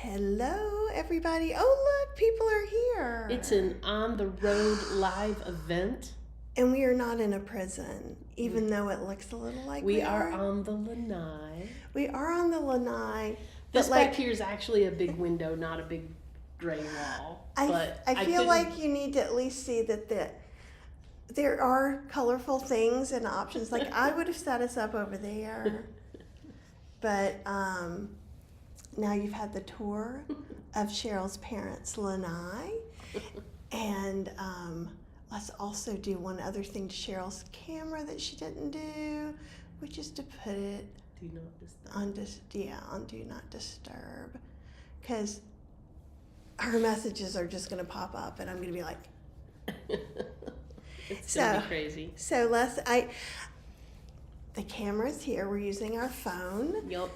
Hello, everybody. Oh, look, people are here. It's an on-the-road live event. And we are not in a prison, even though it looks a little like we are. We are on the lanai. We are on the lanai. This back here is actually a big window, not a big gray wall. I feel like you need to at least see that there are colorful things and options. Like I would have set us up over there. But now you've had the tour of Cheryl's parents' lanai. And let's also do one other thing to Cheryl's camera that she didn't do, which is to put it on Do Not Disturb. Because her messages are just going to pop up and I'm going to be like... It's going to be crazy. So the camera's here. We're using our phone. Yep.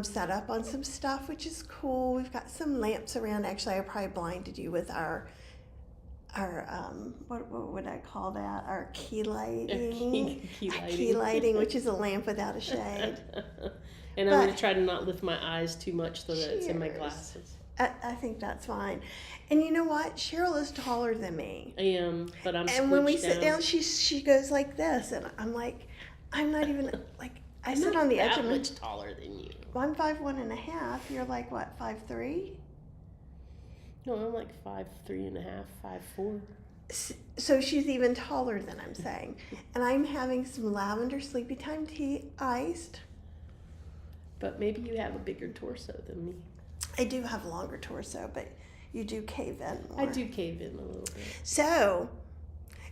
Set up on some stuff, which is cool. We've got some lamps around. Actually, I probably blinded you with our what would I call that? Our key lighting. Key lighting, which is a lamp without a shade. And I'm going to try to not lift my eyes too much so that it's in my glasses. I think that's fine. And you know what? Cheryl is taller than me. I am, but I'm And when we sit down, she goes like this, and I'm like, I'm not even like. I sit on the edge of my... much taller than you. Well, I'm 5'1.5". You're like what, 5'3"? No, I'm like 5'3.5", 5'4". So she's even taller than I'm saying. And I'm having some lavender sleepy time tea iced. But maybe you have a bigger torso than me. I do have a longer torso, but you do cave in more. I do cave in a little bit. So,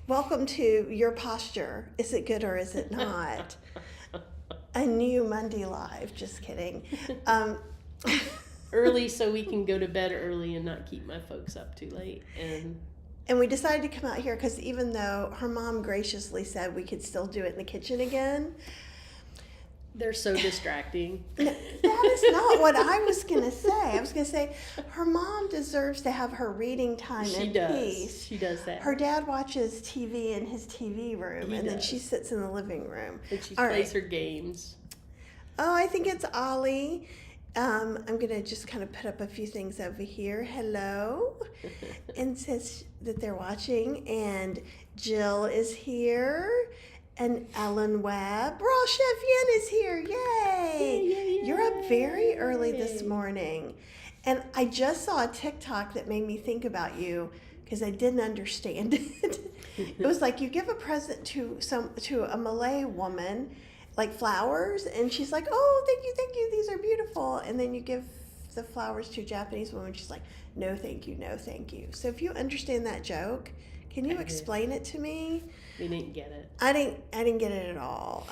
welcome to Your Posture. Is it good or is it not? A new Monday Live. Just kidding. Early so we can go to bed early and not keep my folks up too late. And we decided to come out here because even though her mom graciously said we could still do it in the kitchen again. They're so distracting. That is not what I was going to say. I was going to say her mom deserves to have her reading time in peace. She does that. Her dad watches TV in his TV room, then she sits in the living room. And she plays her games. Oh, I think it's Ollie. I'm going to just kind of put up a few things over here. Hello. And says that they're watching. And Jill is here. And Ellen Webb. Ross Chevian is here. Yay. Yay. You're up very early this morning. And I just saw a TikTok that made me think about you because I didn't understand it. It was like you give a present to a Malay woman, like flowers, and she's like, oh, thank you, these are beautiful. And then you give the flowers to a Japanese woman, she's like, no, thank you, no, thank you. So if you understand that joke, can you explain it to me? We didn't get it. I didn't get it at all.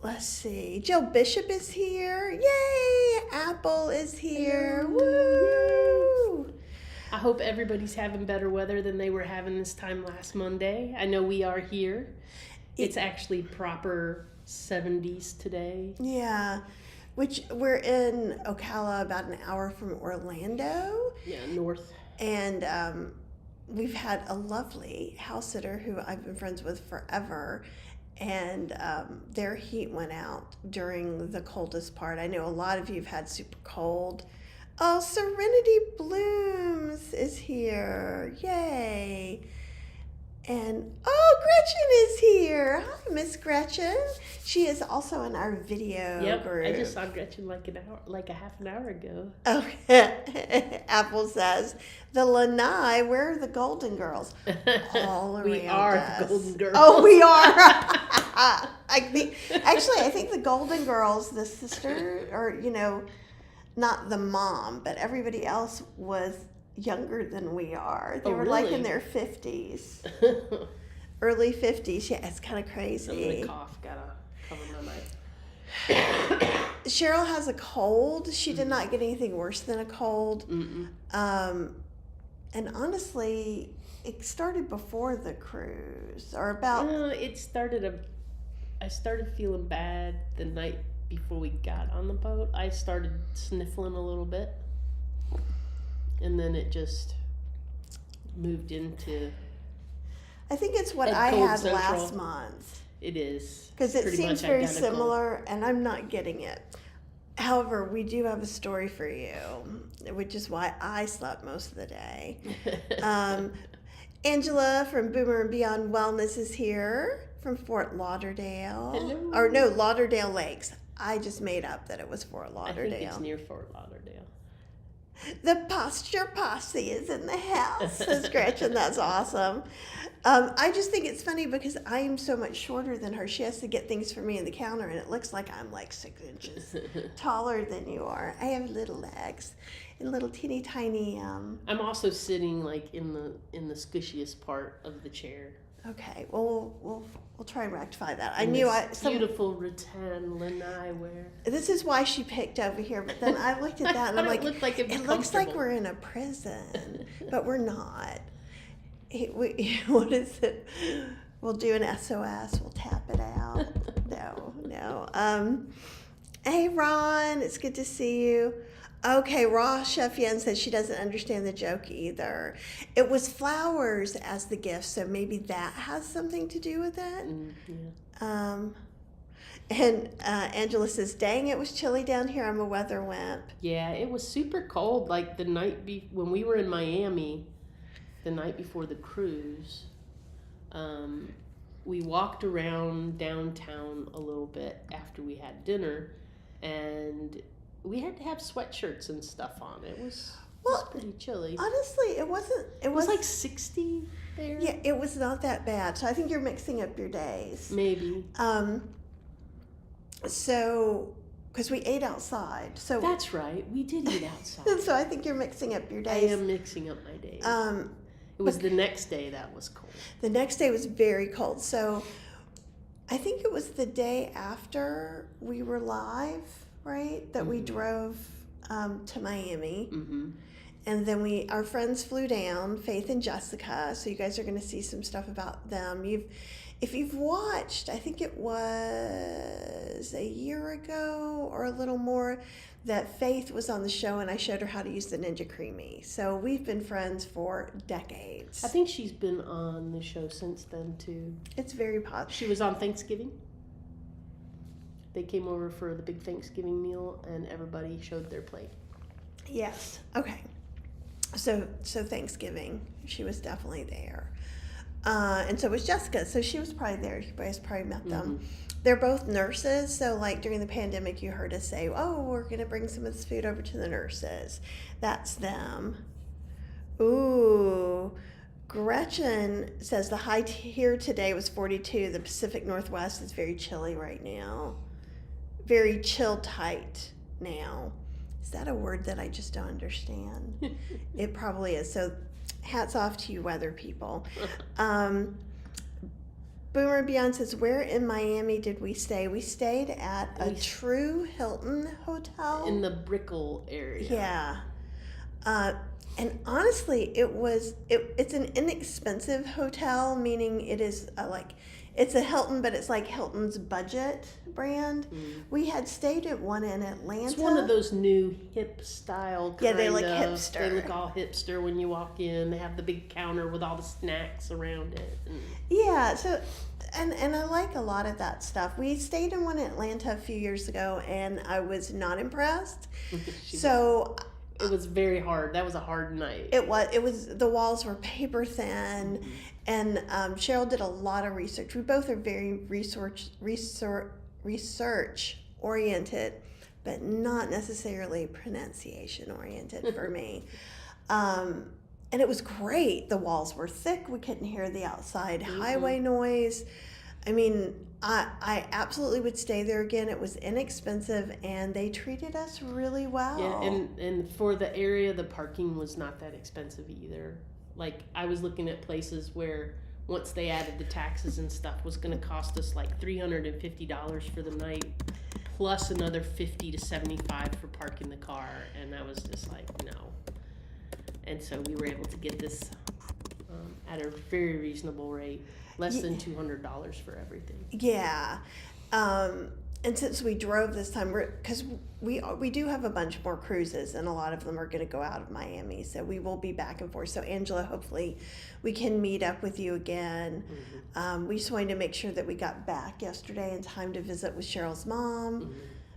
Let's see. Jill Bishop is here. Yay! Apple is here. Woo! I hope everybody's having better weather than they were having this time last Monday. I know we are here. It's actually proper 70s today. Yeah. Which we're in Ocala, about an hour from Orlando. Yeah, north. And we've had a lovely house sitter who I've been friends with forever, and their heat went out during the coldest part. I know a lot of you have had super cold. Oh, Serenity Blooms is here. Yay. And, oh, Gretchen is here. Hi, Miss Gretchen. She is also in our video group. I just saw Gretchen like a half an hour ago. Okay. Apple says, the lanai, where are the Golden Girls? All around We are us. the Golden Girls. Oh, we are. I think the Golden Girls, the sister, or, not the mom, but everybody else was younger than we are. They were like in their 50s. Early 50s. Yeah, it's kind of crazy. I'm going to cough. Gotta cover my mouth. Cheryl has a cold. She did not get anything worse than a cold. And honestly, it started before the cruise, or about... I started feeling bad the night before we got on the boat. I started sniffling a little bit. And then it just moved into... I think it's what I had last month. It is. Because it seems very similar, and I'm not getting it. However, we do have a story for you, which is why I slept most of the day. Angela from Boomer and Beyond Wellness is here from Fort Lauderdale. Hello. Or no, Lauderdale Lakes. I just made up that it was Fort Lauderdale. I think it's near Fort Lauderdale. The posture posse is in the house, says Gretchen. That's awesome. I just think it's funny because I am so much shorter than her. She has to get things for me in the counter, and it looks like I'm like 6 inches taller than you are. I have little legs and little teeny tiny. I'm also sitting like in the squishiest part of the chair. Okay, well we'll try and rectify that. In beautiful rattan lanai wear. This is why she picked over here, but then I looked at that and I'm like, it looks like we're in a prison, but we're not. What is it? We'll do an SOS. We'll tap it out. No. Hey, Ron, it's good to see you. Okay, Raw Chef Yen says she doesn't understand the joke either. It was flowers as the gift, so maybe that has something to do with it. Yeah. And Angela says, dang, it was chilly down here. I'm a weather wimp. Yeah, it was super cold. Like the night when we were in Miami, the night before the cruise, we walked around downtown a little bit after we had dinner, and we had to have sweatshirts and stuff on. It was pretty chilly. Honestly, it wasn't. It was like 60 there. Yeah, it was not that bad. So I think you're mixing up your days. Maybe. So, because we ate outside. So that's right. We did eat outside. So I think you're mixing up your I days. am mixing up my days. It was the next day that was cold. The next day was very cold. So I think it was the day after we were live, right? That we drove to Miami. Mm-hmm. And then our friends flew down, Faith and Jessica. So you guys are going to see some stuff about them. If you've watched, I think it was a year ago or a little more, that Faith was on the show and I showed her how to use the Ninja Creami. So we've been friends for decades. I think she's been on the show since then too. It's very popular. She was on Thanksgiving. They came over for the big Thanksgiving meal and everybody showed their plate. Yes. Okay. So Thanksgiving, she was definitely there. And so was Jessica. So she was probably there. You guys probably met them. Mm-hmm. They're both nurses. So like during the pandemic, you heard us say, oh, we're going to bring some of this food over to the nurses. That's them. Ooh. Gretchen says the high here today was 42. The Pacific Northwest is very chilly right now. Very chill tight now. Is that a word that I just don't understand? It probably is. So hats off to you weather people. Boomer and Beyond says, where in Miami did we stay? We stayed at a true Hilton hotel. In the Brickell area. Yeah. And honestly, it's an inexpensive hotel, meaning it is it's a Hilton, but it's like Hilton's budget brand. Mm. We had stayed at one in Atlanta. It's one of those new hip style kind of. Yeah, they look hipster. They look all hipster when you walk in. They have the big counter with all the snacks around it. Yeah, so and I like a lot of that stuff. We stayed in one in Atlanta a few years ago, and I was not impressed. It was very hard. That was a hard night. It was. The walls were paper thin, mm-hmm. And Cheryl did a lot of research. We both are very research oriented, but not necessarily pronunciation oriented for me. And it was great. The walls were thick. We couldn't hear the outside highway noise. I mean, I absolutely would stay there again. It was inexpensive, and they treated us really well. Yeah, and for the area, the parking was not that expensive either. Like, I was looking at places where once they added the taxes and stuff, was going to cost us like $350 for the night, plus another $50 to $75 for parking the car, and I was just like, no. And so we were able to get this at a very reasonable rate. Less than $200 for everything. Yeah. And since we drove this time, because we do have a bunch more cruises, and a lot of them are going to go out of Miami, so we will be back and forth. So Angela, hopefully we can meet up with you again. Mm-hmm. We just wanted to make sure that we got back yesterday in time to visit with Cheryl's mom. Mm-hmm.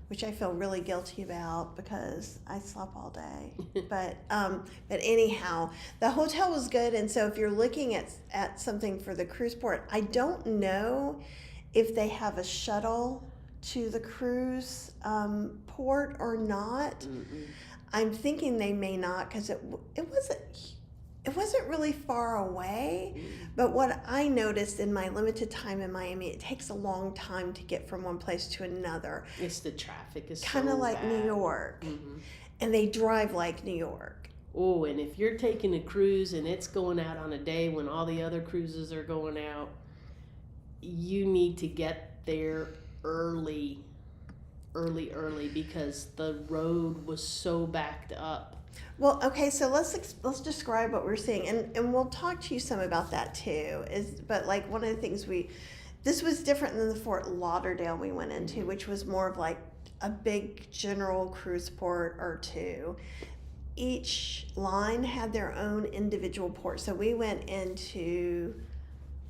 which I feel really guilty about because I slept all day. But anyhow, the hotel was good, and so if you're looking at something for the cruise port, I don't know if they have a shuttle to the cruise port or not. Mm-mm. I'm thinking they may not, because it wasn't really far away. But what I noticed in my limited time in Miami, it takes a long time to get from one place to another. It's the traffic is Kind of so like bad. New York. Mm-hmm. And they drive like New York. Oh, and if you're taking a cruise and it's going out on a day when all the other cruises are going out, you need to get there early, because the road was so backed up. Well, okay, so let's describe what we're seeing, and we'll talk to you some about that too. But like one of the things this was different than the Fort Lauderdale we went into, which was more of like a big general cruise port or two. Each line had their own individual port. So we went into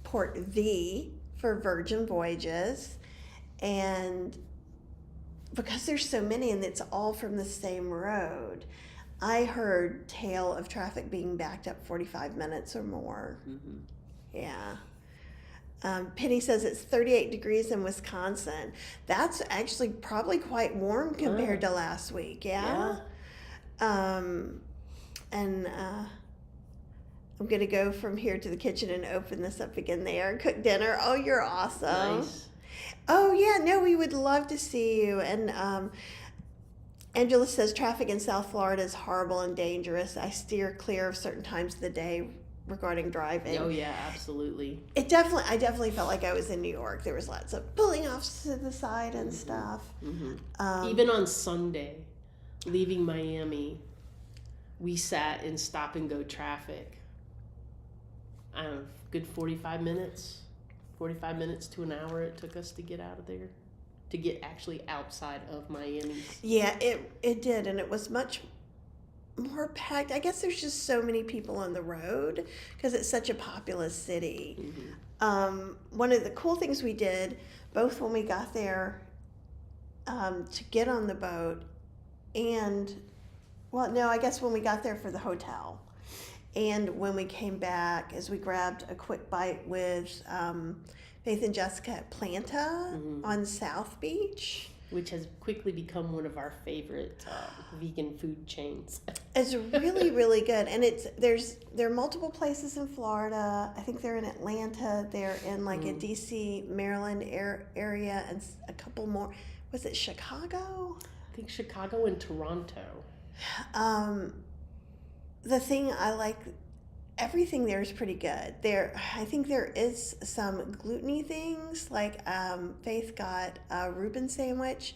Port V for Virgin Voyages, and because there's so many and it's all from the same road, I heard tale of traffic being backed up 45 minutes or more. Mm-hmm. Yeah. Penny says it's 38 degrees in Wisconsin. That's actually probably quite warm compared to last week. Yeah. I'm going to go from here to the kitchen and open this up again there and cook dinner. Oh, you're awesome. Nice. Oh, yeah, no, we would love to see you. And Angela says traffic in South Florida is horrible and dangerous. I steer clear of certain times of the day regarding driving. Oh, yeah, absolutely. I definitely felt like I was in New York. There was lots of pulling off to the side and stuff. Mm-hmm. Even on Sunday, leaving Miami, we sat in stop and go traffic. I don't know, good 45 minutes to an hour it took us to get out of there, to get actually outside of Miami. Yeah, it did, and it was much more packed. I guess there's just so many people on the road because it's such a populous city. Mm-hmm. One of the cool things we did, both when we got there to get on the boat and, well, no, I guess when we got there for the hotel. And when we came back, as we grabbed a quick bite with Faith and Jessica at Planta on South Beach. Which has quickly become one of our favorite vegan food chains. It's really, really good. And there are multiple places in Florida. I think they're in Atlanta. They're in like a D.C., Maryland area, and a couple more. Was it Chicago? I think Chicago and Toronto. The thing I like, everything there is pretty good. I think there is some gluten-y things, like Faith got a Reuben sandwich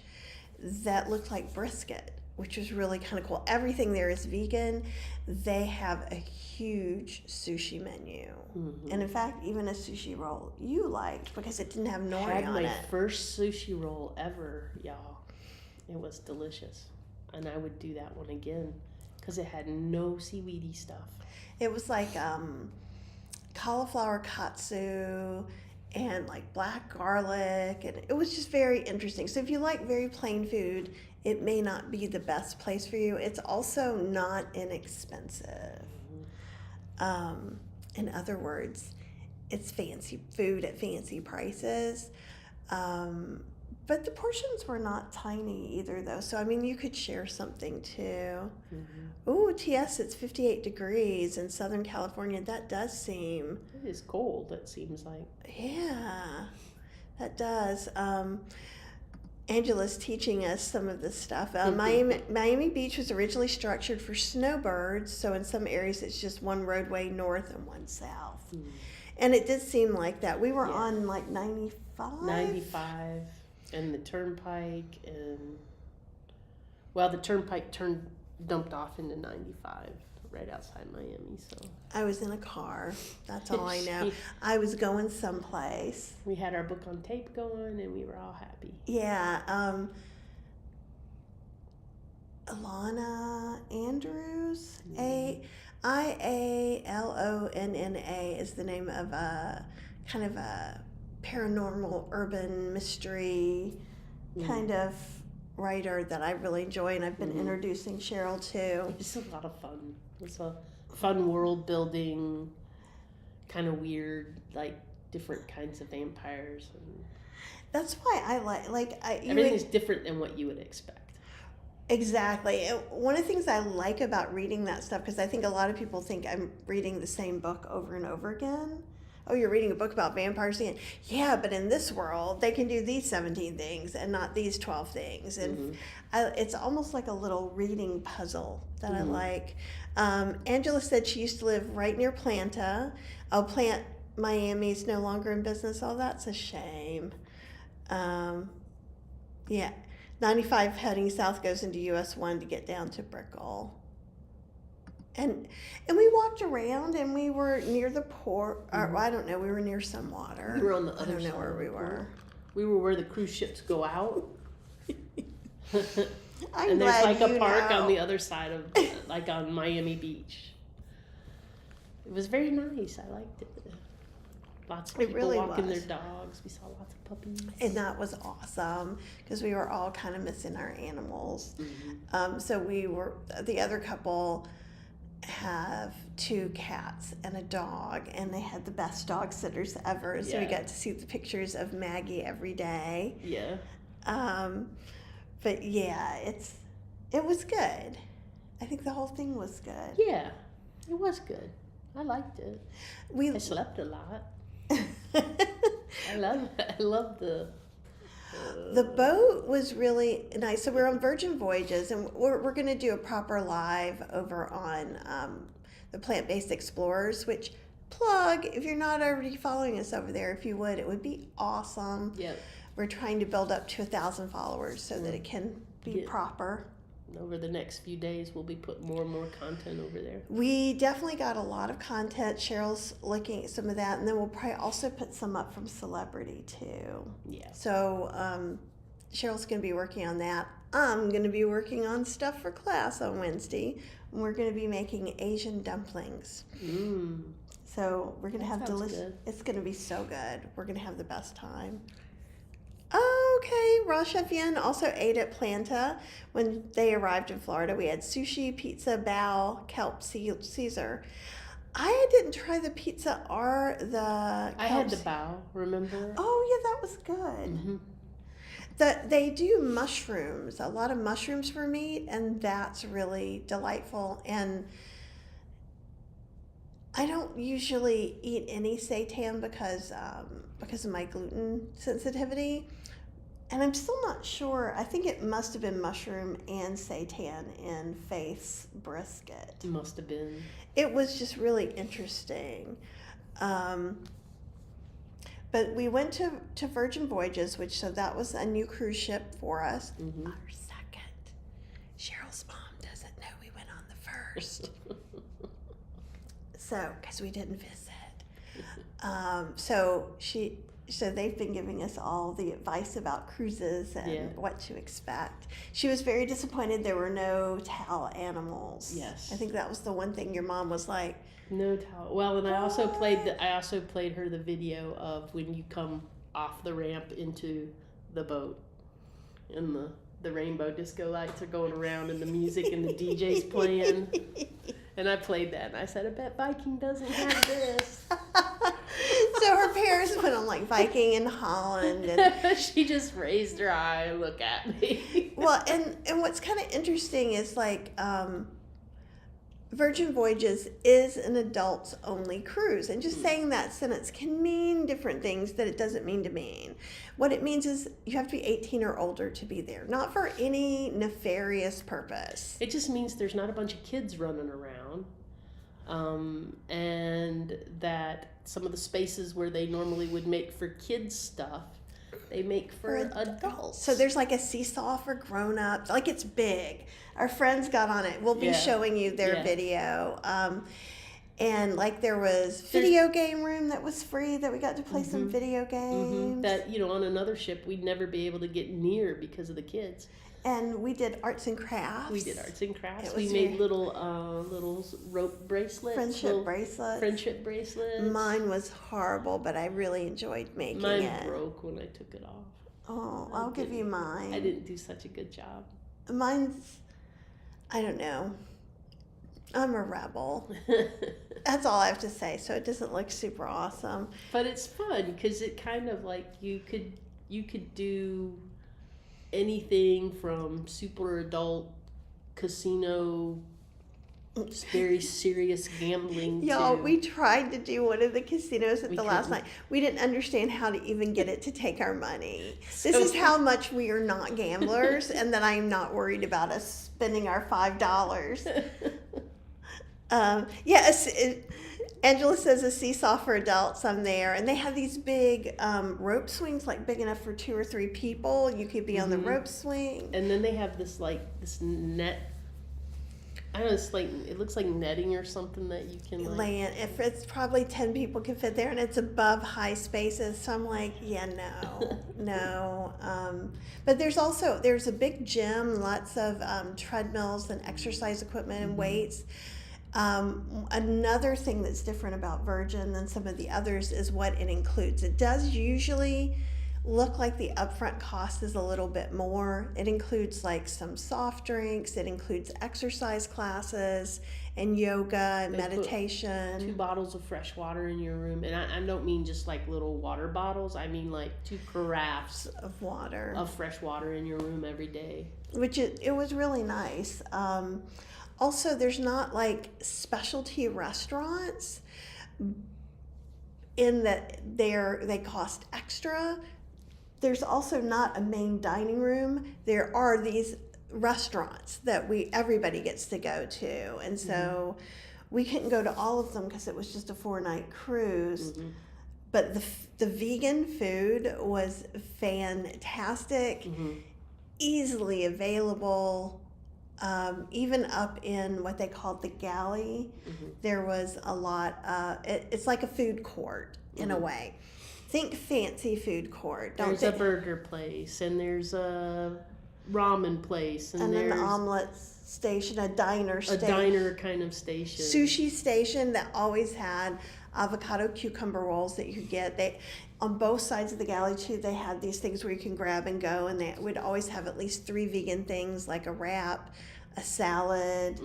that looked like brisket, which was really kind of cool. Everything there is vegan. They have a huge sushi menu. Mm-hmm. And in fact, even a sushi roll you liked because it didn't have nori on it. I had my first sushi roll ever, y'all. It was delicious. And I would do that one again because it had no seaweedy stuff. It was like cauliflower katsu and like black garlic, and it was just very interesting. So if you like very plain food, it may not be the best place for you. It's also not inexpensive. In other words, it's fancy food at fancy prices. But the portions were not tiny either, though. So, I mean, you could share something, too. Mm-hmm. Ooh, TS, it's 58 degrees in Southern California. That does seem... It is cold, it seems like. Yeah, that does. Angela's teaching us some of this stuff. Miami Beach was originally structured for snowbirds, so in some areas it's just one roadway north and one south. Mm. And it did seem like that. We were on, like, 95? 95. And the turnpike, and the turnpike dumped off into 95 right outside Miami. So I was in a car. That's all I know. I was going someplace. We had our book on tape going, and we were all happy. Yeah. Alana Andrews, IALONNA is the name of a kind of a paranormal urban mystery kind of writer that I really enjoy, and I've been introducing Cheryl to. It's a lot of fun. It's a fun world building, kind of weird, like different kinds of vampires. And That's why I everything is different than what you would expect. Exactly. And one of the things I like about reading that stuff, because I think a lot of people think I'm reading the same book over and over again. Oh, you're reading a book about vampires again? Yeah, but in this world, they can do these 17 things and not these 12 things. And it's almost like a little reading puzzle that I like. Angela said she used to live right near Planta. Oh, Plant Miami's no longer in business. Oh, that's a shame. Yeah. 95 heading south goes into US 1 to get down to Brickell. And we walked around and we were near the port. Or, I don't know, we were near some water. We were on the other side. I don't know where we were. We were where the cruise ships go out. I'm and there's glad like a you park know. on the other side of, like on Miami Beach. It was very nice. I liked it. Lots of people really walking was. their dogs. We saw lots of puppies. And that was awesome because we were all kind of missing our animals. So the other couple have 2 cats and a dog, and they had the best dog sitters ever. So we got to see the pictures of Maggie every day. Yeah. But yeah, it was good. I think the whole thing was good. Yeah, it was good. I liked it. I slept a lot. I love the boat was really nice. So we're on Virgin Voyages, and we're going to do a proper live over on the Plant-Based Explorers, which plug, if you're not already following us over there, if you would, it would be awesome. Yep. We're trying to build up to 1,000 followers so that it can be proper. Over the next few days, we'll be putting more and more content over there. We definitely got a lot of content. Cheryl's looking at some of that, and then we'll probably also put some up from Celebrity too. Yeah. So Cheryl's going to be working on that. I'm going to be working on stuff for class on Wednesday, and we're going to be making Asian dumplings. So we're going to have delicious. It's going to be so good. We're going to have the best time. Okay, Raw Chef Yen also ate at Planta when they arrived in Florida. We had sushi, pizza, bao, kelp, Caesar. I didn't try the pizza or the kelp. I had the bao, remember? Oh, yeah, that was good. They do mushrooms, a lot of mushrooms for meat, and that's really delightful. And I don't usually eat any seitan because of my gluten sensitivity. And I'm still not sure. I think it must have been mushroom and seitan in Faith's brisket. It must have been. It was just really interesting. But we went to Virgin Voyages, so that was a new cruise ship for us. Our second. Cheryl's mom doesn't know we went on the first. So, because we didn't visit. So they've been giving us all the advice about cruises and what to expect. She was very disappointed there were no towel animals. Yes. I think that was the one thing your mom was like. No towel. Well, and I also played her the video of when you come off the ramp into the boat, and the rainbow disco lights are going around, and the music and the DJ's playing. And I played that, and I said, I bet Viking doesn't have this. So her parents went on like Viking in Holland, and she just raised her eye and looked at me. Well, and what's kind of interesting is like Virgin Voyages is an adults only cruise, and just saying that sentence can mean different things that it doesn't mean to mean. What it means is you have to be 18 or older to be there, not for any nefarious purpose. It just means there's not a bunch of kids running around, and that some of the spaces where they normally would make for kids stuff, they make for adults. So there's like a seesaw for grown-ups. Like, it's big. Our friends got on it. We'll be showing you their video. And like there was video game room that was free that we got to play some video games. That, on another ship we'd never be able to get near because of the kids. And we did arts and crafts. We made little rope bracelets. Friendship bracelets. Mine was horrible, but I really enjoyed making it. Mine broke when I took it off. Oh, I'll give you mine. I didn't do such a good job. Mine's, I don't know. I'm a rebel. That's all I have to say. So it doesn't look super awesome. But it's fun because it kind of like you could do anything from super adult casino, very serious gambling. Y'all, to, we tried to do one of the casinos at We the last couldn't. night. We didn't understand how to even get it to take our money. This So- is how much we are not gamblers, and that I'm not worried about us spending our $5. Yes, Angela says a seesaw for adults. I'm there, and they have these big rope swings, like big enough for 2 or 3 people. You could be on the rope swing. And then they have this net. I don't know. It's like it looks like netting or something that you can like. Land. If it's probably 10 people can fit there, and it's above high spaces. So I'm like, yeah, no. But there's a big gym, lots of treadmills and exercise equipment and weights. Another thing that's different about Virgin than some of the others is what it includes. It does usually look like the upfront cost is a little bit more. It includes like some soft drinks, it includes exercise classes and yoga and They put meditation. 2 bottles of fresh water in your room, and I don't mean just like little water bottles. I mean like 2 carafes Of water. of fresh water in your room every day. Which it was really nice. Also, there's not like specialty restaurants in that they cost extra. There's also not a main dining room. There are these restaurants that everybody gets to go to, and so we couldn't go to all of them because it was just a 4-night cruise. But the vegan food was fantastic, easily available. Even up in what they called the galley, there was a lot. It's like a food court in a way. Think fancy food court. There's a burger place, and there's a ramen place, and then there's the omelet station, a diner a station, diner kind of station. sushi station that always had avocado cucumber rolls that you could get. On both sides of the galley too, they had these things where you can grab and go, and they would always have at least 3 vegan things, like a wrap, a salad.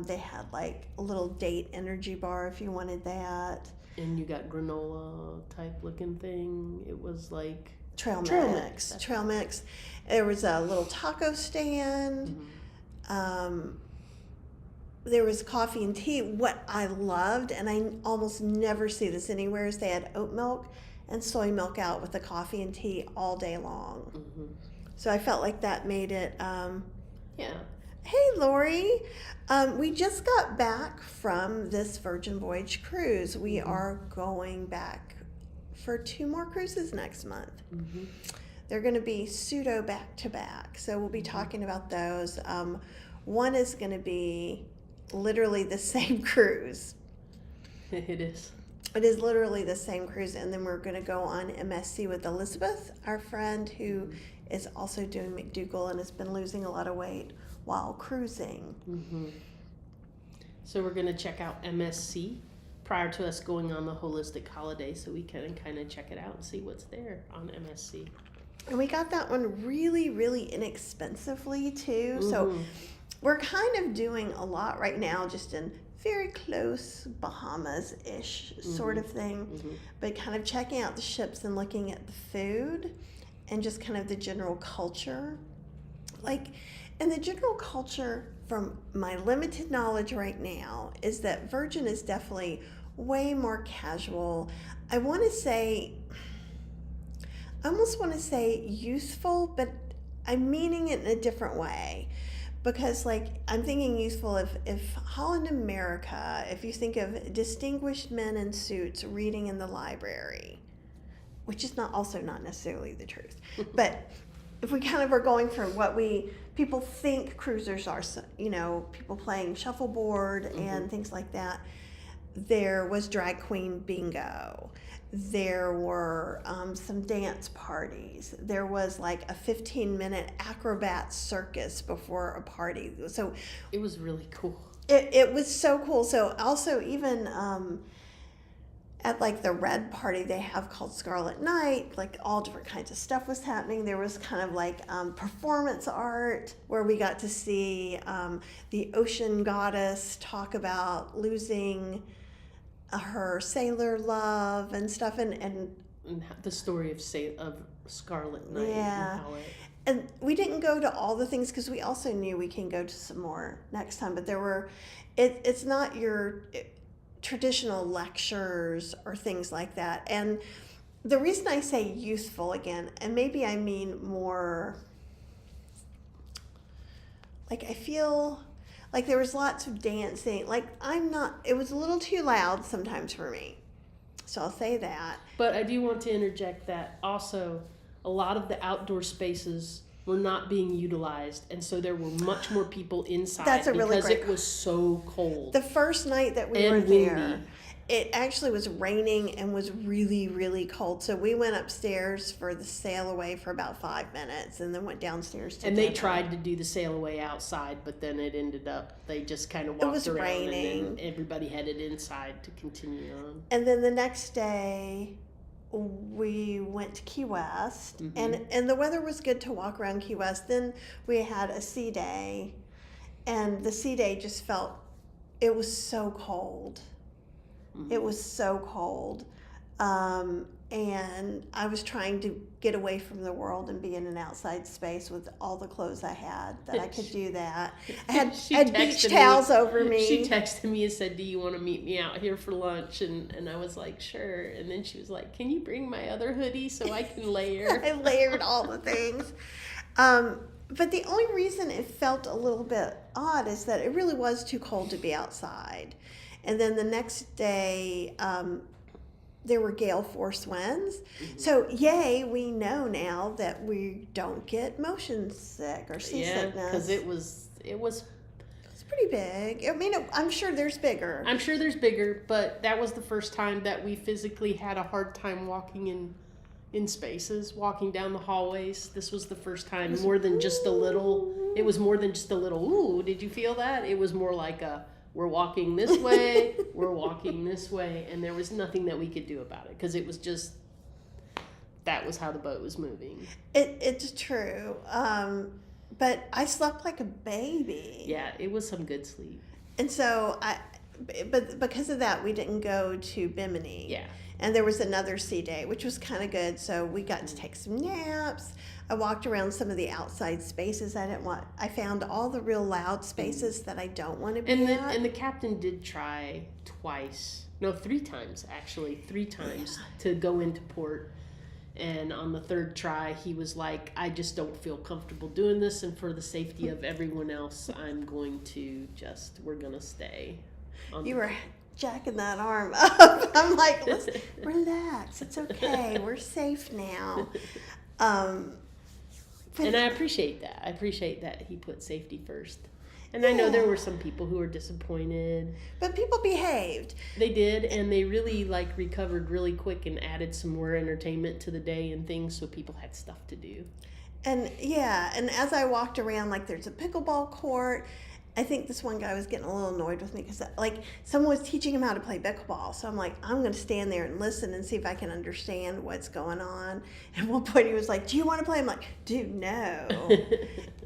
They had like a little date energy bar if you wanted that. And you got granola type looking thing. It was like Trail Trail mix. mix. Trail mix. There was a little taco stand. There was coffee and tea. What I loved, and I almost never see this anywhere, is they had oat milk and soy milk out with the coffee and tea all day long. So I felt like that made it. Yeah. Hey, Lori. We just got back from this Virgin Voyage cruise. We are going back for 2 more cruises next month. They're going to be pseudo back-to-back, so we'll be talking about those. One is going to be literally the same cruise. It is. It is literally the same cruise, and then we're going to go on MSC with Elizabeth, our friend who is also doing McDougall and has been losing a lot of weight while cruising. So we're going to check out MSC prior to us going on the holistic holiday, so we can kind of check it out and see what's there on MSC. And we got that one really, really inexpensively too. So we're kind of doing a lot right now, just in very close Bahamas-ish sort of thing, but kind of checking out the ships and looking at the food and just kind of the general culture. And the general culture, from my limited knowledge right now, is that Virgin is definitely way more casual. I almost want to say youthful, but I'm meaning it in a different way. Because I'm thinking youthful if Holland America, if you think of distinguished men in suits reading in the library, which is not necessarily the truth, but if we kind of are going from what people think cruisers are, people playing shuffleboard and things like that, there was drag queen bingo. There were some dance parties. There was like a 15-minute acrobat circus before a party. So it was really cool. It was so cool. So also even at like the red party they have called Scarlet Night, like all different kinds of stuff was happening. There was kind of like performance art where we got to see the ocean goddess talk about losing her sailor love and stuff, and the story of Scarlet Night. Yeah. And how and we didn't go to all the things because we also knew we can go to some more next time, but there were, it's not your traditional lectures or things like that. And the reason I say youthful again, and maybe I mean more, like I feel like there was lots of dancing. Like it was a little too loud sometimes for me. So I'll say that. But I do want to interject that also a lot of the outdoor spaces were not being utilized, and so there were much more people inside. That's a really because great. It was so cold. The first night that we And were there, windy. it actually was raining and was really, really cold. So we went upstairs for the sail away for about 5 minutes, and then went downstairs to And they dinner. tried to do the sail away outside, but then it ended up they just kind of walked was around, raining. and then everybody headed inside to continue on. And then the next day, we went to Key West, and the weather was good to walk around Key West. Then we had a sea day, and the sea day just felt, it was so cold. It was so cold. And I was trying to get away from the world and be in an outside space with all the clothes I had that I could do that. I had beach texted towels me. over me. She texted me and said, "Do you want to meet me out here for lunch?" And I was like, "Sure." And then she was like, "Can you bring my other hoodie so I can layer?" I layered all the things. But the only reason it felt a little bit odd is that it really was too cold to be outside. And then the next day, there were gale force winds. So yay, we know now that we don't get motion sick or seasickness. Yeah, because it was It's pretty big. I mean, I'm sure there's bigger. I'm sure there's bigger, but that was the first time that we physically had a hard time walking in spaces, walking down the hallways. This was the first time more than just a little. It was more than just a little, ooh, did you feel that? It was more like we're walking this way, we're walking this way, and there was nothing that we could do about it because it was just, that was how the boat was moving. It's true. But I slept like a baby. Yeah, it was some good sleep. And so but because of that, we didn't go to Bimini. Yeah. And there was another sea day, which was kind of good. So we got to take some naps. I walked around some of the outside spaces I found all the real loud spaces that I don't want to be at. And the captain did try 3 times actually, to go into port. And on the third try, he was like, "I just don't feel comfortable doing this, and for the safety of everyone else, we're gonna stay." You were jacking that arm up. I'm like, let's relax. It's okay. We're safe now. And I appreciate that. I appreciate that he put safety first. And I know there were some people who were disappointed. But people behaved. They did, and they really recovered really quick and added some more entertainment to the day and things, so people had stuff to do. And and as I walked around, there's a pickleball court. I think this one guy was getting a little annoyed with me because someone was teaching him how to play pickleball. So I'm like, I'm going to stand there and listen and see if I can understand what's going on. And at one point he was like, "Do you want to play?" I'm like, "Dude, no."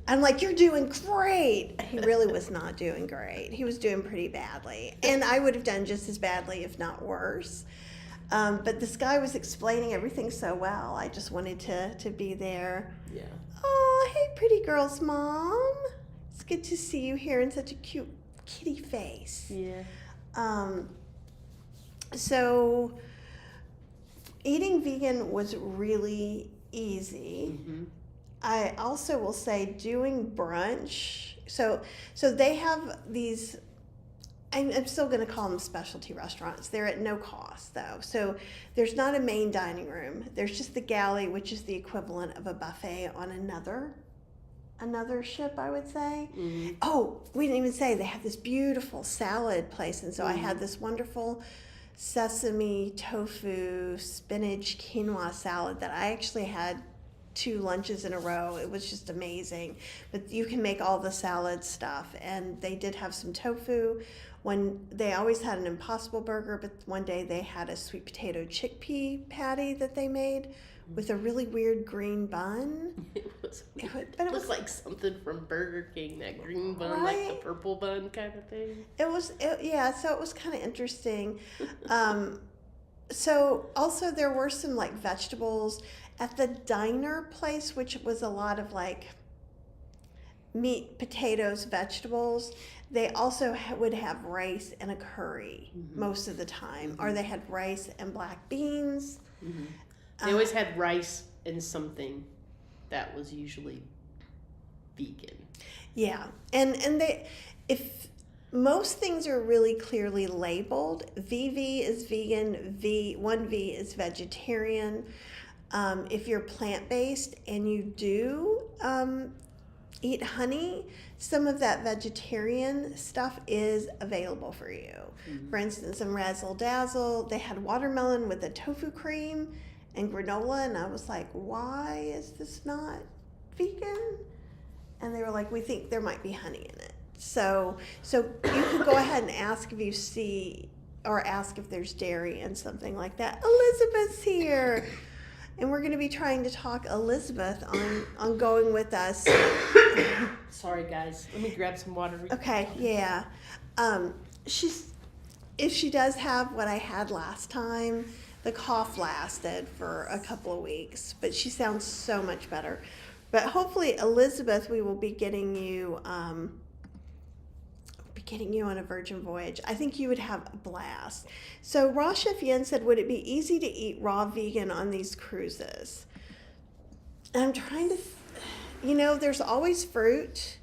I'm like, "You're doing great." He really was not doing great. He was doing pretty badly. And I would have done just as badly, if not worse. But this guy was explaining everything so well. I just wanted to be there. Yeah. "Oh, hey, pretty girl's mom. It's good to see you here in such a cute kitty face." Yeah. So eating vegan was really easy. Mm-hmm. I also will say doing brunch. So they have these, I'm still going to call them specialty restaurants. They're at no cost, though. So there's not a main dining room. There's just the galley, which is the equivalent of a buffet on another ship, I would say. Mm-hmm. Oh, we didn't even say they have this beautiful salad place. And so I had this wonderful sesame, tofu, spinach, quinoa salad that I actually had 2 lunches in a row. It was just amazing. But you can make all the salad stuff, and they did have some tofu. They always had an Impossible Burger, but one day they had a sweet potato chickpea patty that they made with a really weird green bun. It was weird. But It looked like something from Burger King, that green bun, Right? like the purple bun kind of thing. Yeah, so it was kind of interesting. So also there were some like vegetables at the diner place, which was a lot of like meat, potatoes, vegetables. They also would have rice and a curry most of the time, or they had rice and black beans. They always had rice and something that was usually vegan. Yeah, and if most things are really clearly labeled, VV is vegan, 1V is vegetarian. If you're plant-based and you do eat honey, some of that vegetarian stuff is available for you. For instance, in Razzle Dazzle, they had watermelon with a tofu cream and granola, and I was like, why is this not vegan? And they were like, we think there might be honey in it. So you could go ahead and ask if you see, or ask if there's dairy and something like that. Elizabeth's here. And we're going to be trying to talk Elizabeth on going with us. Sorry, guys. Let me grab some water. Okay, yeah. If she does have what I had last time, the cough lasted for a couple of weeks, but she sounds so much better. But hopefully, Elizabeth, we will be getting you on a Virgin Voyage. I think you would have a blast. So Rashef Yen said, would it be easy to eat raw vegan on these cruises? And I'm trying to, there's always fruit.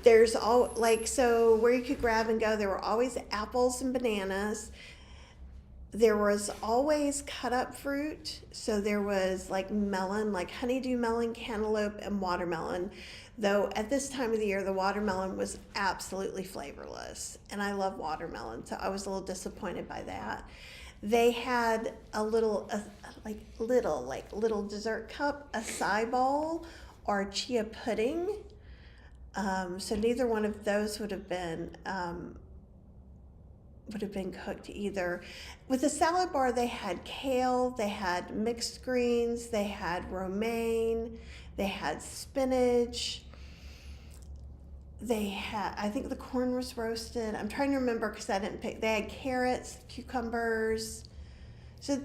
There's so where you could grab and go, there were always apples and bananas. There was always cut up fruit. So there was like melon, like honeydew melon, cantaloupe, and watermelon. Though at this time of the year, the watermelon was absolutely flavorless. And I love watermelon, so I was a little disappointed by that. They had a little dessert cup, acai bowl, or chia pudding. So neither one of those would have been cooked either. With the salad bar, they had kale, they had mixed greens, they had romaine, they had spinach. They had, I think the corn was roasted. I'm trying to remember because I didn't pick. They had carrots, cucumbers. So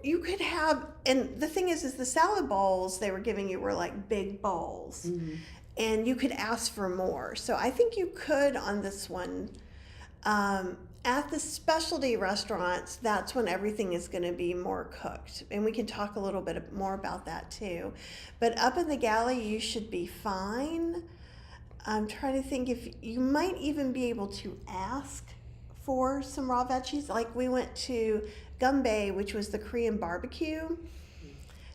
you could have, and the thing is the salad bowls they were giving you were like big bowls. And you could ask for more. So I think you could on this one. At the specialty restaurants, that's when everything is going to be more cooked. And we can talk a little bit more about that too. But up in the galley, you should be fine. I'm trying to think if you might even be able to ask for some raw veggies. Like we went to Gumbay, which was the Korean barbecue.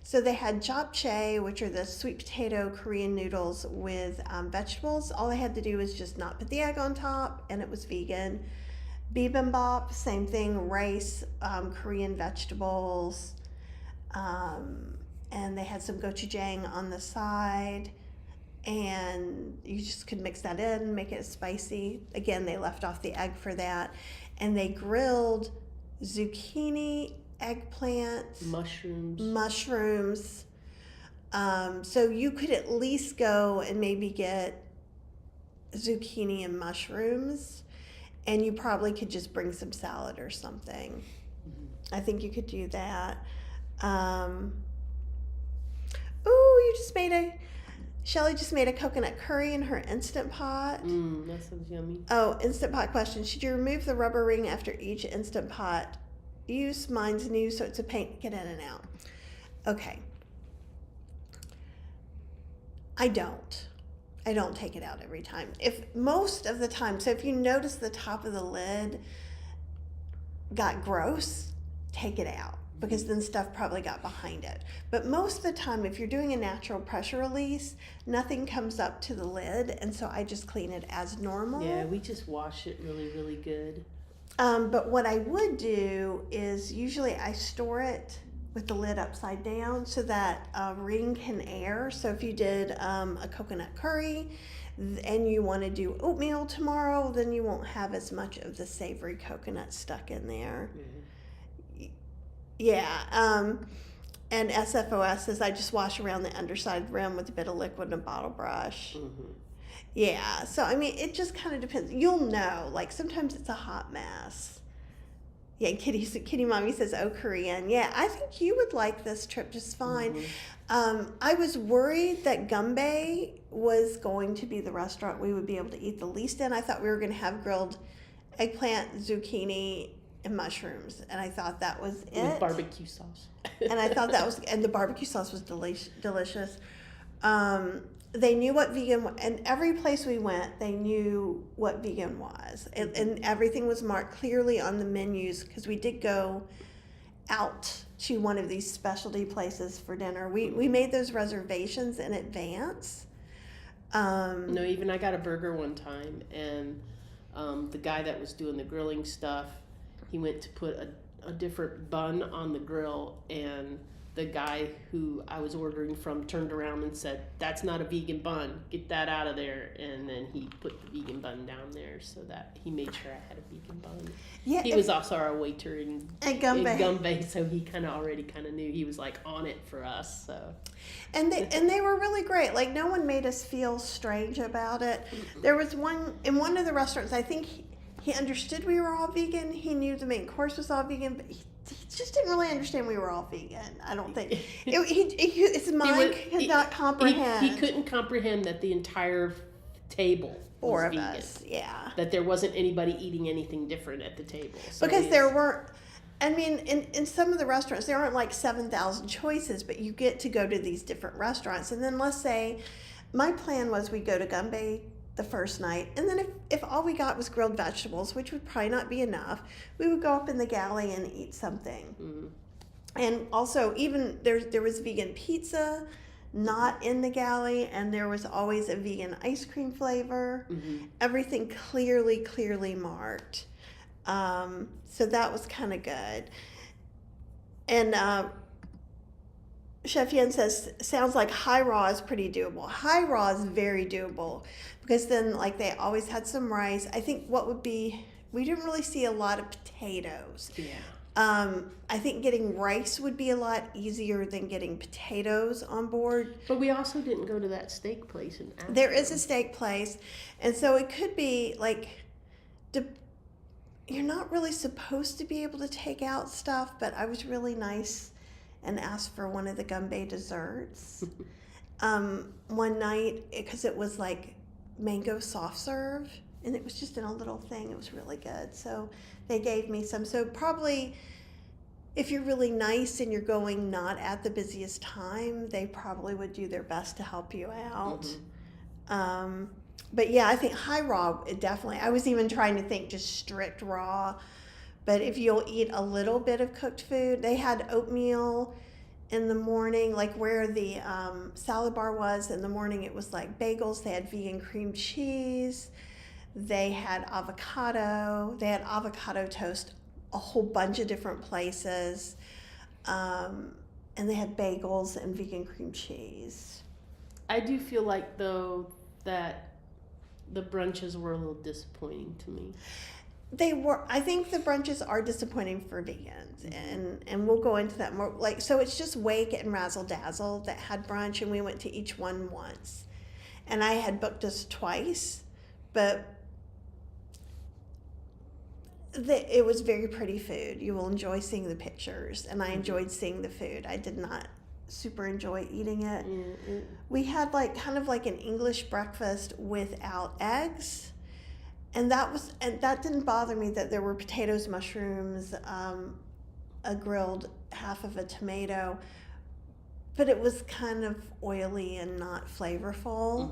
So they had japchae, which are the sweet potato Korean noodles with vegetables. All they had to do was just not put the egg on top, and it was vegan. Bibimbap, same thing, rice, Korean vegetables, and they had some gochujang on the side, and you just could mix that in, make it spicy. Again, they left off the egg for that, and they grilled zucchini, eggplant, mushrooms. So you could at least go and maybe get zucchini and mushrooms. And you probably could just bring some salad or something. I think you could do that. Shelly just made a coconut curry in her Instant Pot. That sounds yummy. Oh, Instant Pot question. Should you remove the rubber ring after each Instant Pot use? Mine's new, so it's a pain to get in and out. Okay. I don't take it out every time. If most of the time, so if you notice the top of the lid got gross, take it out because then stuff probably got behind it. But most of the time, if you're doing a natural pressure release, nothing comes up to the lid, and so I just clean it as normal. Yeah, we just wash it really, really good. But what I would do is usually I store it with the lid upside down so that a ring can air. So if you did a coconut curry and you want to do oatmeal tomorrow, then you won't have as much of the savory coconut stuck in there. Yeah. And SFOS says, I just wash around the underside rim with a bit of liquid and a bottle brush. Yeah, so I mean, it just kind of depends. You'll know, like sometimes it's a hot mess. Yeah, Kitty Mommy says, oh, Korean. Yeah, I think you would like this trip just fine. I was worried that Gumbay was going to be the restaurant we would be able to eat the least in. I thought we were going to have grilled eggplant, zucchini, and mushrooms, and I thought that was it. With barbecue sauce. And I thought that was, and the barbecue sauce was delicious. They knew what vegan was, and every place we went, they knew what vegan was, and everything was marked clearly on the menus, because we did go out to one of these specialty places for dinner. We made those reservations in advance. No, even I got a burger one time, and the guy that was doing the grilling stuff, he went to put a different bun on the grill, and the guy who I was ordering from turned around and said, that's not a vegan bun, get that out of there. And then he put the vegan bun down there so that he made sure I had a vegan bun. Yeah, he was also our waiter in Gumbay, so he already knew. He was like on it for us. So, and they were really great. Like, no one made us feel strange about it. There was one in one of the restaurants, I think he understood we were all vegan. He knew the main course was all vegan, but he just didn't really understand we were all vegan. I don't think. His mind could not comprehend. He couldn't comprehend that the entire table Four was of vegan. us, yeah. That there wasn't anybody eating anything different at the table. So because there weren't, I mean, in some of the restaurants, there aren't like 7,000 choices, but you get to go to these different restaurants. And then let's say, my plan was we go to Gumbay the first night, and then if all we got was grilled vegetables, which would probably not be enough, we would go up in the galley and eat something. And also, even there was vegan pizza not in the galley, and there was always a vegan ice cream flavor. Everything clearly marked. So that was kind of good. And Chef Yen says, sounds like high raw is pretty doable. High raw is very doable, because then like they always had some rice. I think we didn't really see a lot of potatoes. Yeah. I think getting rice would be a lot easier than getting potatoes on board. But we also didn't go to that steak place in Ashland. There is a steak place, and so it could be like, you're not really supposed to be able to take out stuff, but I was really nice and asked for one of the Gumbay desserts one night, because it was like mango soft serve, and it was just in a little thing. It was really good, so they gave me some. So probably if you're really nice and you're going not at the busiest time, they probably would do their best to help you out. But yeah, I think high raw, definitely. I was even trying to think just strict raw. But if you'll eat a little bit of cooked food, they had oatmeal in the morning, like where the salad bar was in the morning. It was like bagels. They had vegan cream cheese. They had avocado. They had avocado toast a whole bunch of different places. And they had bagels and vegan cream cheese. I do feel like, though, that the brunches were a little disappointing to me. They were. I think the brunches are disappointing for vegans, and we'll go into that more. Like, so it's just Wake and Razzle Dazzle that had brunch, and we went to each one once. And I had booked us twice, but it was very pretty food. You will enjoy seeing the pictures, and I enjoyed seeing the food. I did not super enjoy eating it. We had like kind of like an English breakfast without eggs. And that didn't bother me, that there were potatoes, mushrooms, a grilled half of a tomato, but it was kind of oily and not flavorful.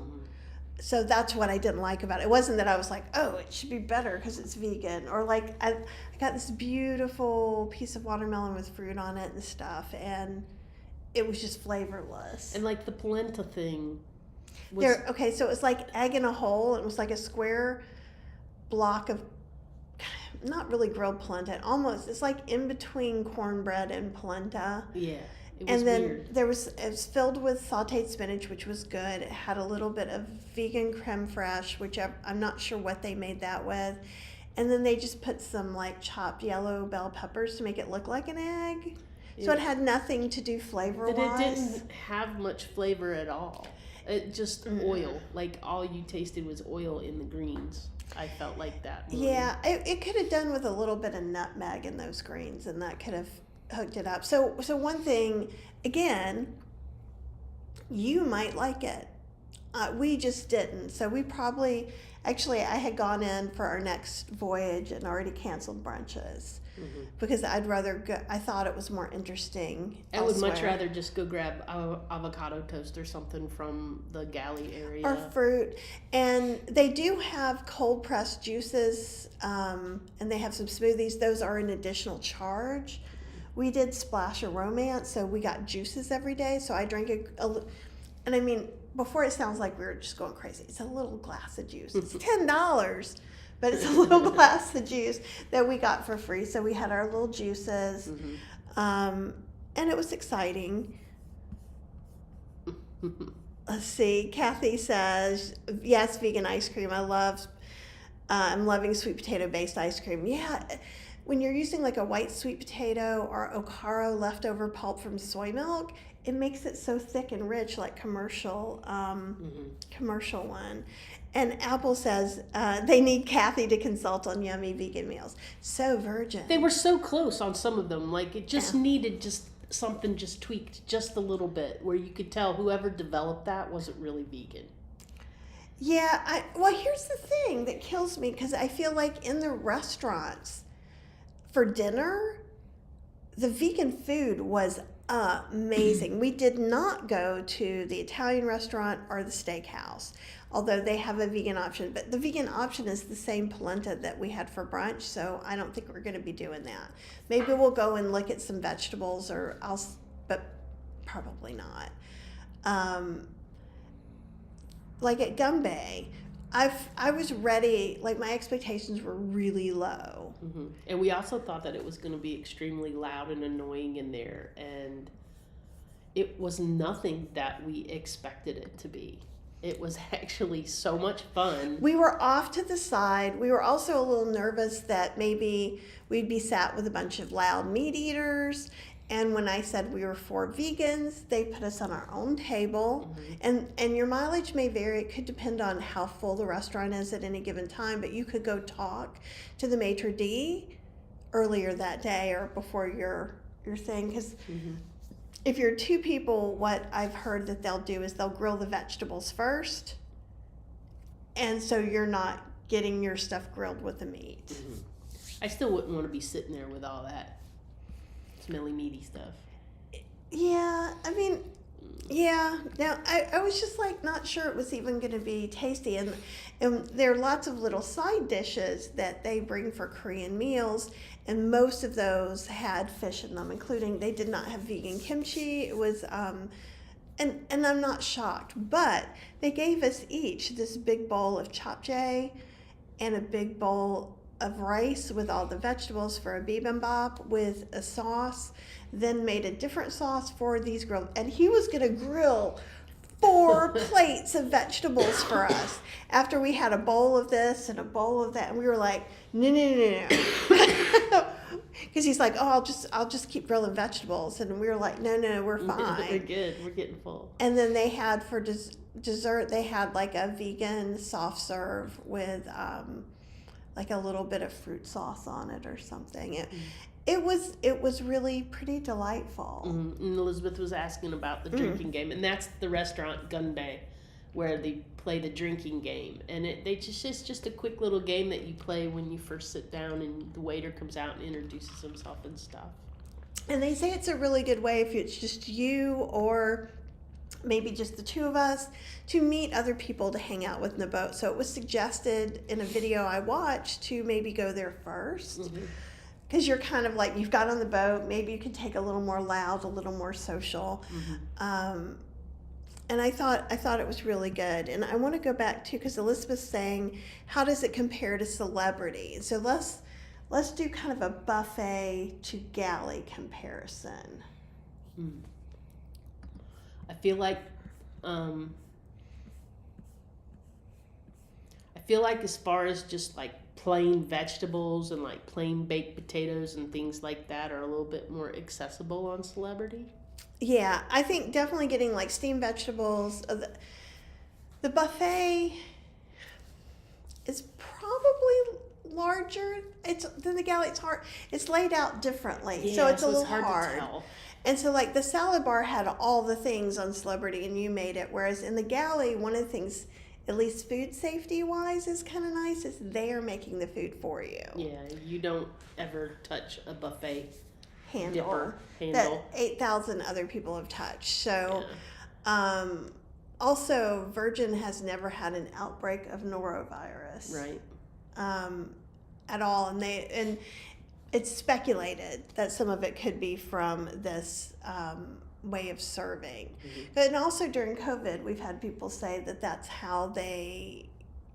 So that's what I didn't like about it. It wasn't that I was like, oh, it should be better because it's vegan, or like I got this beautiful piece of watermelon with fruit on it and stuff, and it was just flavorless. And like the polenta thing was... Okay, so it was like egg in a hole. It was like a square block of not really grilled polenta. Almost, it's like in between cornbread and polenta. Yeah, it was And then weird. it was filled with sauteed spinach, which was good. It had a little bit of vegan creme fraiche, which I'm not sure what they made that with. And then they just put some like chopped yellow bell peppers to make it look like an egg. So it had nothing to do flavor-wise. But it didn't have much flavor at all. It just oil. Like all you tasted was oil in the greens. I felt like that morning. Yeah, it could have done with a little bit of nutmeg in those greens, and that could have hooked it up. So one thing, again, you might like it. We just didn't. So we probably, actually, I had gone in for our next voyage and already canceled brunches because I'd rather go. I thought it was more interesting. I would much rather just go grab avocado toast or something from the galley area. Or fruit. And they do have cold pressed juices, and they have some smoothies. Those are an additional charge. We did Splash of Romance, so we got juices every day. So I drank and I mean, before it sounds like we were just going crazy. It's a little glass of juice. It's $10, but it's a little glass of juice that we got for free. So we had our little juices, and it was exciting. Let's see. Kathy says, yes, vegan ice cream. I'm loving sweet potato based ice cream. Yeah. When you're using like a white sweet potato or Ocala leftover pulp from soy milk, it makes it so thick and rich, like commercial one. And Apple says they need Kathy to consult on yummy vegan meals. So virgin. They were so close on some of them. Like it just needed just something just tweaked just a little bit, where you could tell whoever developed that wasn't really vegan. Yeah. Well, here's the thing that kills me, because I feel like in the restaurants for dinner, the vegan food was amazing. We did not go to the Italian restaurant or the steakhouse, although they have a vegan option. But the vegan option is the same polenta that we had for brunch, so I don't think we're going to be doing that. Maybe we'll go and look at some vegetables, but probably not. Like at Gumbay, I was ready, like my expectations were really low. And we also thought that it was going to be extremely loud and annoying in there, and it was nothing that we expected it to be. It was actually so much fun. We were off to the side. We were also a little nervous that maybe we'd be sat with a bunch of loud meat eaters. And when I said we were 4 vegans, they put us on our own table. And your mileage may vary. It could depend on how full the restaurant is at any given time. But you could go talk to the maitre d' earlier that day or before your thing. Because if you're 2 people, what I've heard that they'll do is they'll grill the vegetables first. And so you're not getting your stuff grilled with the meat. I still wouldn't want to be sitting there with all that smelly meaty stuff. Yeah, I mean, yeah. Now, I was just like not sure it was even going to be tasty. And there are lots of little side dishes that they bring for Korean meals. And most of those had fish in them, including they did not have vegan kimchi. It was, and I'm not shocked. But they gave us each this big bowl of japchae and a big bowl of rice with all the vegetables for a bibimbap with a sauce, then made a different sauce for these grilled. And he was going to grill 4 plates of vegetables for us after we had a bowl of this and a bowl of that. And we were like, no. Because he's like, oh, I'll just keep grilling vegetables. And we were like, no, we're fine. We're good. We're getting full. And then they had for dessert, they had like a vegan soft serve with like a little bit of fruit sauce on it or something. It was really pretty delightful. And Elizabeth was asking about the drinking game, and that's the restaurant Gunbay, where they play the drinking game. And it's just a quick little game that you play when you first sit down, and the waiter comes out and introduces himself and stuff. And they say it's a really good way if it's just you or maybe just the 2 of us to meet other people to hang out with in the boat. So it was suggested in a video I watched to maybe go there first, because you're kind of like, you've got on the boat, maybe you could take a little more loud, a little more social. and I thought it was really good. And I want to go back to, because Elizabeth's saying, how does it compare to celebrity? So let's do kind of a buffet to galley comparison. I feel like as far as just like plain vegetables and like plain baked potatoes and things like that are a little bit more accessible on Celebrity. Yeah, I think definitely getting like steamed vegetables. The buffet is probably larger. Than the galley. It's hard. It's laid out differently, so it's a little hard. To tell. And so like the salad bar had all the things on Celebrity, and you made it. Whereas in the galley, one of the things, at least food safety wise, is kind of nice, is they are making the food for you. Yeah, you don't ever touch a buffet handle that 8,000 other people have touched. So, also, Virgin has never had an outbreak of norovirus, right? At all, and it's speculated that some of it could be from this way of serving. But and also during COVID, we've had people say that that's how they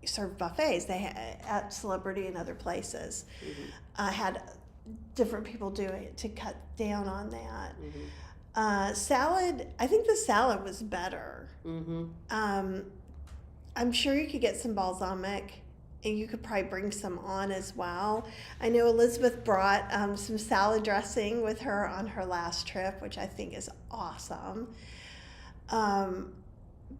serve buffets. They at Celebrity and other places had different people do it to cut down on that. Salad, I think the salad was better. I'm sure you could get some balsamic, and you could probably bring some on as well. I know Elizabeth brought some salad dressing with her on her last trip, which I think is awesome. But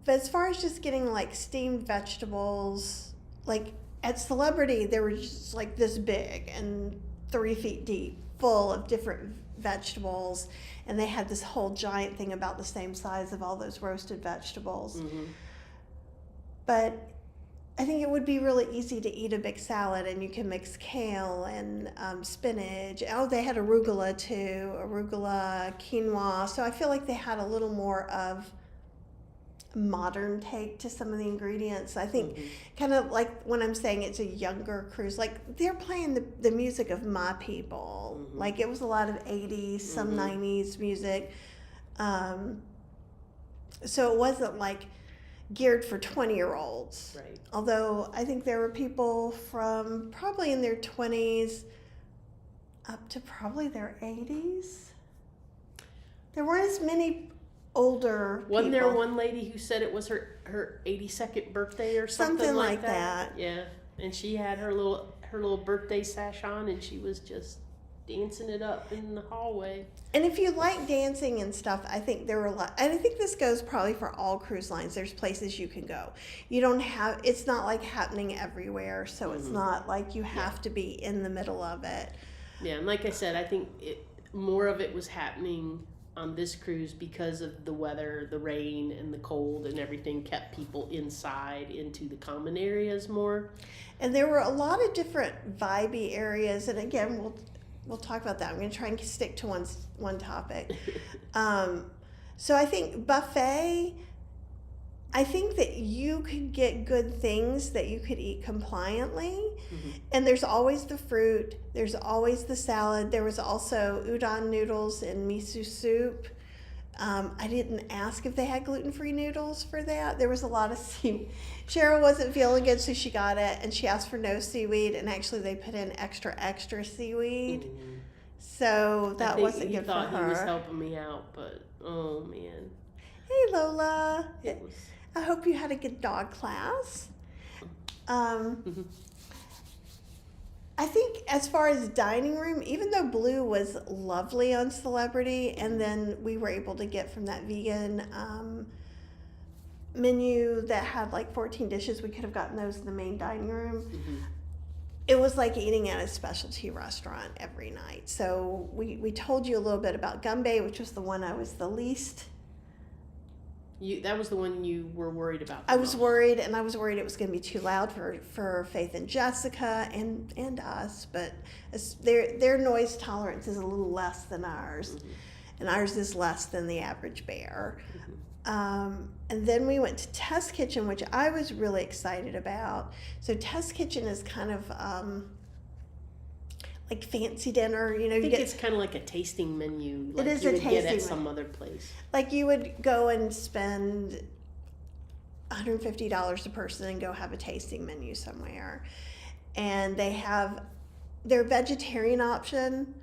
as far as just getting like steamed vegetables, like at Celebrity, they were just like this big and 3 feet deep, full of different vegetables, and they had this whole giant thing about the same size of all those roasted vegetables. But I think it would be really easy to eat a big salad, and you can mix kale and spinach. Oh, they had arugula too, quinoa. So I feel like they had a little more of modern take to some of the ingredients. I think kind of like when I'm saying it's a younger cruise, like they're playing the music of my people. Like it was a lot of 80s, some 90s music. So it wasn't like geared for 20-year-olds. Right. Although I think there were people from probably in their 20s up to probably their 80s. There weren't as many older Wasn't people. there one lady who said it was her 82nd birthday or something like that? Yeah, and she had her little birthday sash on, and she was just dancing it up in the hallway. And if you like dancing and stuff, I think there were a lot. And I think this goes probably for all cruise lines. There's places you can go. You don't have. It's not like happening everywhere, so it's not like you have to be in the middle of it. Yeah, and like I said, I think more of it was happening on this cruise because of the weather, the rain and the cold and everything kept people inside into the common areas more. And there were a lot of different vibey areas. And again, we'll talk about that. I'm going to try and stick to one topic. So I think buffet, I think that you could get good things that you could eat compliantly. And there's always the fruit. There's always the salad. There was also udon noodles and miso soup. I didn't ask if they had gluten-free noodles for that. There was a lot of seaweed. Cheryl wasn't feeling good, so she got it, and she asked for no seaweed, and actually they put in extra seaweed. So that wasn't good for her. I thought he was helping me out, but oh man. Hey Lola. It was... I hope you had a good dog class. I think as far as dining room, even though Blue was lovely on Celebrity, and then we were able to get from that vegan menu that had like 14 dishes, we could have gotten those in the main dining room. It was like eating at a specialty restaurant every night. So we told you a little bit about Gumbe, which was the one I was the least. That was the one you were worried about. I was worried, and I was worried it was going to be too loud for Faith and Jessica and us. But their noise tolerance is a little less than ours, and ours is less than the average bear. And then we went to Test Kitchen, which I was really excited about. So Test Kitchen is kind of like fancy dinner, you know. I think it's kind of like a tasting menu. Like it is you a would tasting get at menu. some other place. Like you would go and spend $150 a person and go have a tasting menu somewhere. And they have their vegetarian option,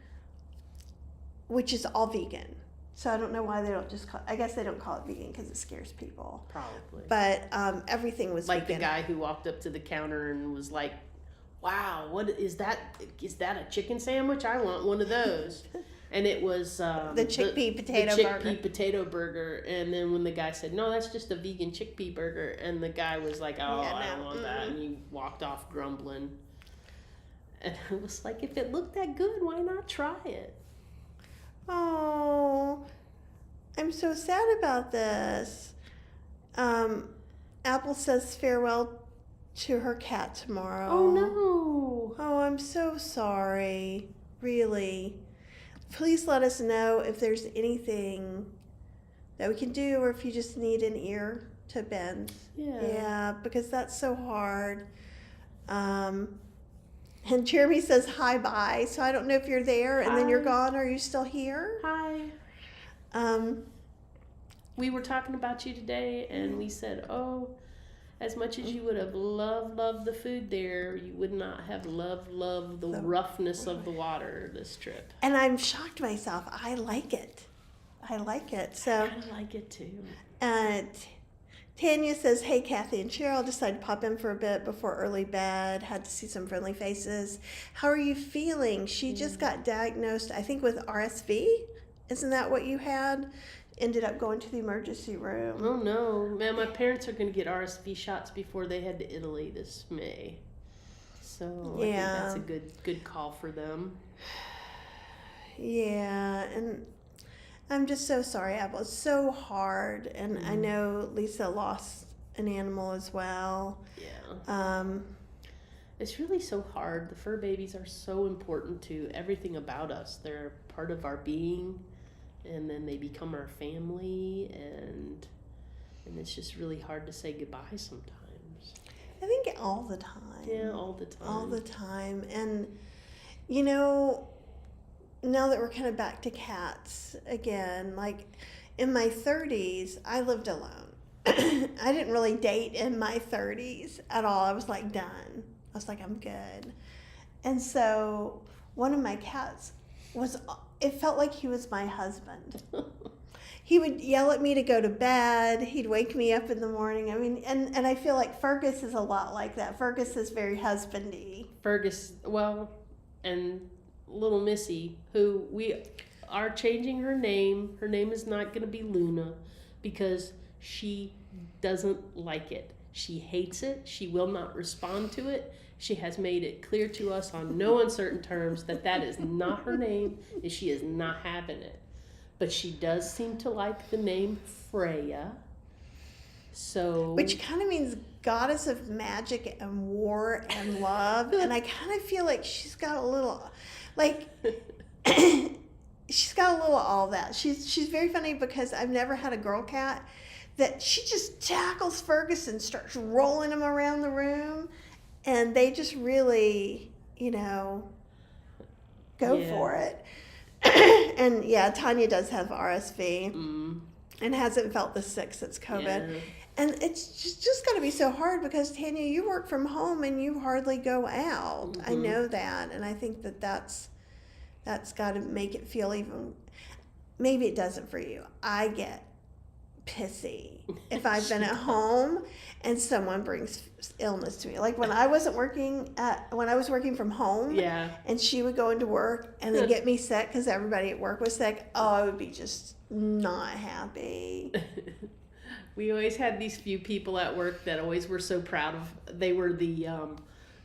which is all vegan. So I don't know why they don't just call, I guess they don't call it vegan because it scares people. Probably. But everything was like vegan. the guy who walked up to the counter and was like, wow, what is that? Is that a chicken sandwich? I want one of those. And it was the chickpea potato burger. Potato burger. And then when the guy said, no, that's just a vegan chickpea burger. And the guy was like, oh, Yeah, I no, don't want that. And he walked off grumbling. And I was like, if it looked that good, why not try it? Oh, I'm so sad about this. Apple says farewell to her cat tomorrow. Oh, no. Oh, I'm so sorry. Really. Please let us know if there's anything that we can do or if you just need an ear to bend. Yeah, because that's so hard. And Jeremy says hi bye, so I don't know if you're there and then you're gone. Are you still here? Hi. We were talking about you today, and we said, oh, as much as you would have loved the food there, you would not have loved the roughness of the water this trip. And I'm shocked myself. I like it. So I kind of like it too. Tanya says, hey, Kathy and Cheryl, decided to pop in for a bit before early bed. Had to see some friendly faces. How are you feeling? She just got diagnosed, I think, with RSV. Isn't that what you had? Ended up going to the emergency room. Oh, no. Man, my parents are going to get RSV shots before they head to Italy this May. So I think that's a good call for them. Yeah, and I'm just so sorry, Apple. It's so hard, and I know Lisa lost an animal as well. Yeah. It's really so hard. The fur babies are so important to everything about us. They're part of our being, and then they become our family, and it's just really hard to say goodbye sometimes. I think all the time. Yeah, all the time. All the time. And, you know, now that we're kind of back to cats again, like in my 30s, I lived alone. I didn't really date in my 30s at all. I was like done. I was like, I'm good. And so one of my cats it felt like he was my husband. He would yell at me to go to bed. He'd wake me up in the morning. I mean, and I feel like Fergus is a lot like that. Fergus is very husbandy. Fergus, well, and little Missy, who we are changing her name. Her name is not going to be Luna because she doesn't like it. She hates it. She will not respond to it. She has made it clear to us on no uncertain terms that is not her name and she is not having it. But she does seem to like the name Freya. So, which kind of means goddess of magic and war and love. And I kind of feel like she's got a little, like, she's got a little all that. She's very funny because I've never had a girl cat that she just tackles Fergus and starts rolling him around the room. And they just really, go for it. And yeah, Tanya does have RSV and hasn't felt the sick since COVID. Yeah. And it's just got to be so hard because, Tanya, you work from home and you hardly go out. I know that. And I think that's got to make it feel even, maybe it doesn't for you. I get pissy if I've been at home and someone brings illness to me. Like when I was working from home, and she would go into work and then get me sick because everybody at work was sick. Oh, I would be just not happy. We always had these few people at work that always were so proud of. They were the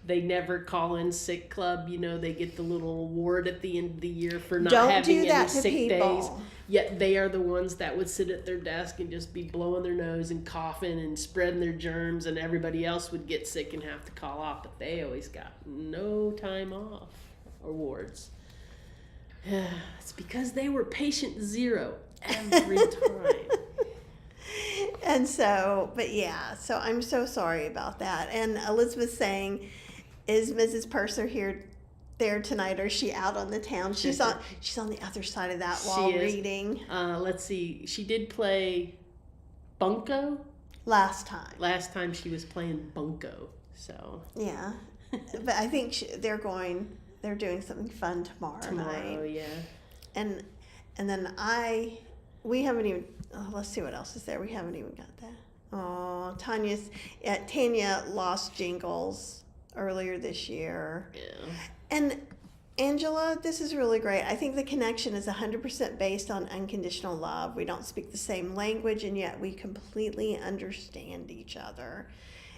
they never call in sick club. They get the little award at the end of the year for not having any sick days. Yet they are the ones that would sit at their desk and just be blowing their nose and coughing and spreading their germs, and everybody else would get sick and have to call off. But they always got no time off awards. It's because they were patient zero every time. And so, so I'm so sorry about that. And Elizabeth's saying, is Mrs. Purser there tonight, or is she out on the town? She's on the other side of that wall reading. Let's see. She did play Bunko. Last time. Last time she was playing bunco, so. Yeah. But I think they're doing something fun tomorrow night. Yeah. And then we haven't even, let's see what else is there. We haven't even got that. Oh, Tanya lost Jingles earlier this year. Yeah. And Angela, this is really great. I think the connection is 100% based on unconditional love. We don't speak the same language, and yet we completely understand each other.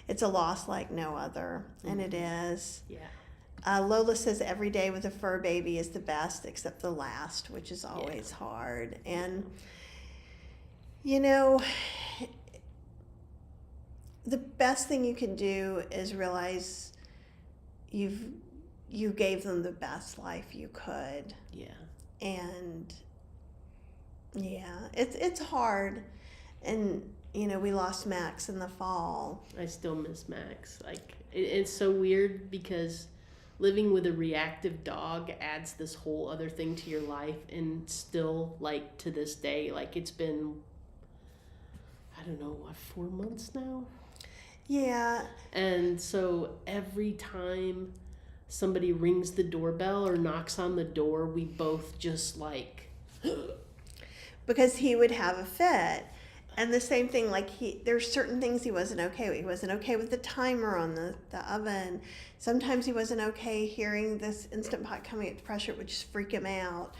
It's a loss like no other, and it is. Yeah. Lola says every day with a fur baby is the best, except the last, which is always hard. And, you know, the best thing you can do is realize you gave them the best life you could. Yeah. And yeah, it's hard. And you know, we lost Max in the fall. I still miss Max. Like it's so weird because living with a reactive dog adds this whole other thing to your life, and still, like, to this day, like, it's been, I don't know, 4 months now? Yeah. And so every time somebody rings the doorbell or knocks on the door, we both just, like... Because he would have a fit. And the same thing, like, there's certain things he wasn't okay with. He wasn't okay with the timer on the oven. Sometimes he wasn't okay hearing this Instant Pot coming at pressure. It would just freak him out.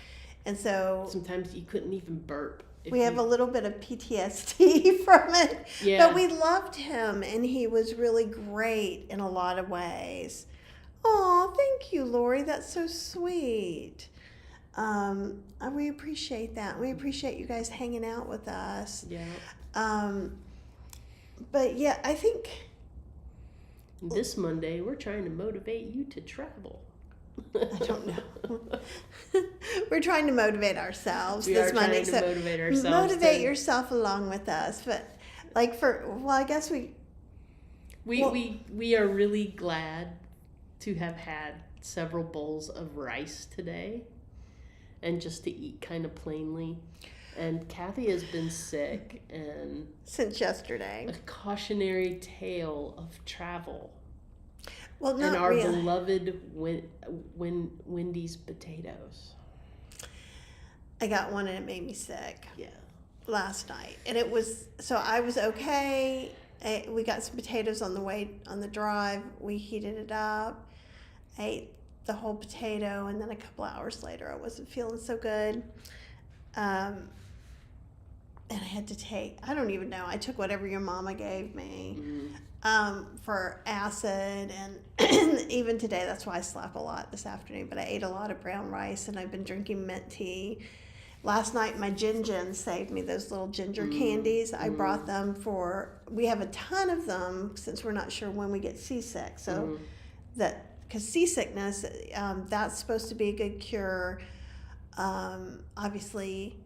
And so... Sometimes you couldn't even burp. We have a little bit of PTSD from it. Yeah. But we loved him, and he was really great in a lot of ways. Oh, thank you, Lori. That's so sweet. We appreciate that. We appreciate you guys hanging out with us. Yeah. But yeah, I think this Monday we're trying to motivate you to travel. I don't know. We're trying to motivate ourselves We this are Monday. trying to motivate ourselves. Motivate yourself along with us. But like I guess we are really glad to have had several bowls of rice today, and just to eat kind of plainly. And Kathy has been sick, and since yesterday. A cautionary tale of travel. Well, not and our really. beloved Wendy's potatoes. I got one and it made me sick. Yeah. Last night, and I was okay. We got some potatoes on the drive. We heated it up. I ate the whole potato, and then a couple hours later, I wasn't feeling so good. And I had to take, I don't even know, I took whatever your mama gave me for acid, and even today, that's why I slept a lot this afternoon, but I ate a lot of brown rice, and I've been drinking mint tea. Last night, my Gin saved me those little ginger candies. I brought them we have a ton of them since we're not sure when we get seasick. So because seasickness, that's supposed to be a good cure. Obviously,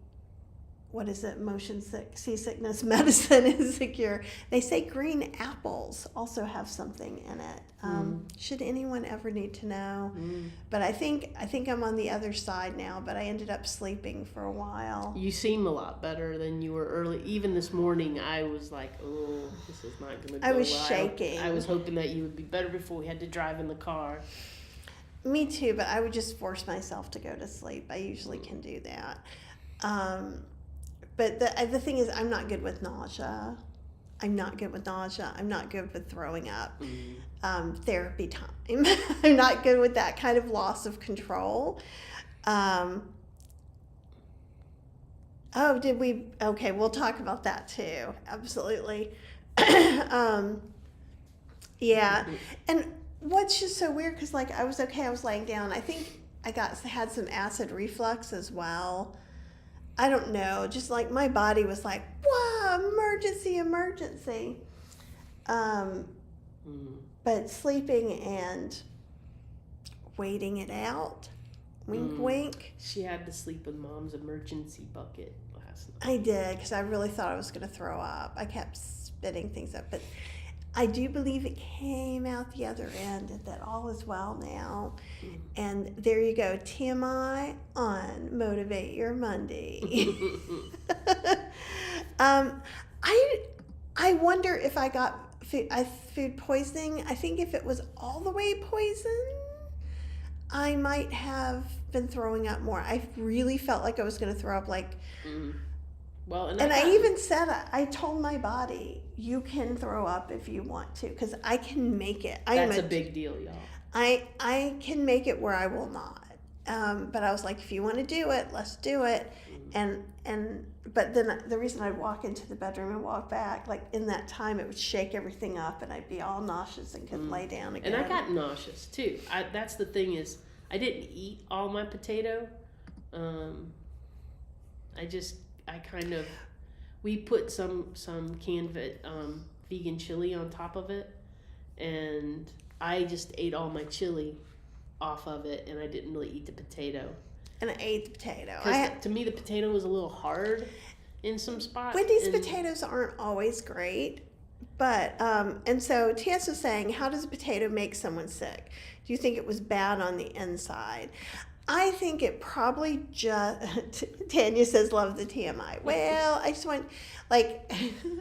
what is it? Motion seasickness medicine is a cure. They say green apples also have something in it. Should anyone ever need to know? But I think I'm on the other side now, but I ended up sleeping for a while. You seem a lot better than you were early. Even this morning, I was like, oh, this is not going to go well. I was shaking. I was hoping that you would be better before we had to drive in the car. Me too, but I would just force myself to go to sleep. I usually can do that. But the thing is, I'm not good with nausea. I'm not good with throwing up. Therapy time. I'm not good with that kind of loss of control. Okay, we'll talk about that too. Absolutely. Yeah. And what's just so weird, because like I was okay, I was laying down. I think I had some acid reflux as well. I don't know, just like my body was like, wow, emergency. But sleeping and waiting it out, wink, wink. She had to sleep with Mom's emergency bucket last night. I did, because I really thought I was going to throw up. I kept spitting things up, but I do believe it came out the other end, and that all is well now. And there you go, TMI on Motivate Your Monday. I I wonder if I got food poisoning. I think if it was all the way poison, I might have been throwing up more. I really felt like I was going to throw up, like. Well, and I even said, I told my body, you can throw up if you want to, because I can make it. That's a big deal, y'all. I can make it where I will not. But I was like, if you want to do it, let's do it. But then the reason I'd walk into the bedroom and walk back, like in that time, it would shake everything up, and I'd be all nauseous and couldn't lay down again. And I got nauseous too. That's the thing is, I didn't eat all my potato. We put some canned vegan chili on top of it, and I just ate all my chili off of it, and I didn't really eat the potato. And I ate the potato. To me, the potato was a little hard in some spots. Wendy's potatoes aren't always great, but and so T.S. was saying, how does a potato make someone sick? Do you think it was bad on the inside? I think it probably just, Tanya says, love the TMI. Well, I just want, like,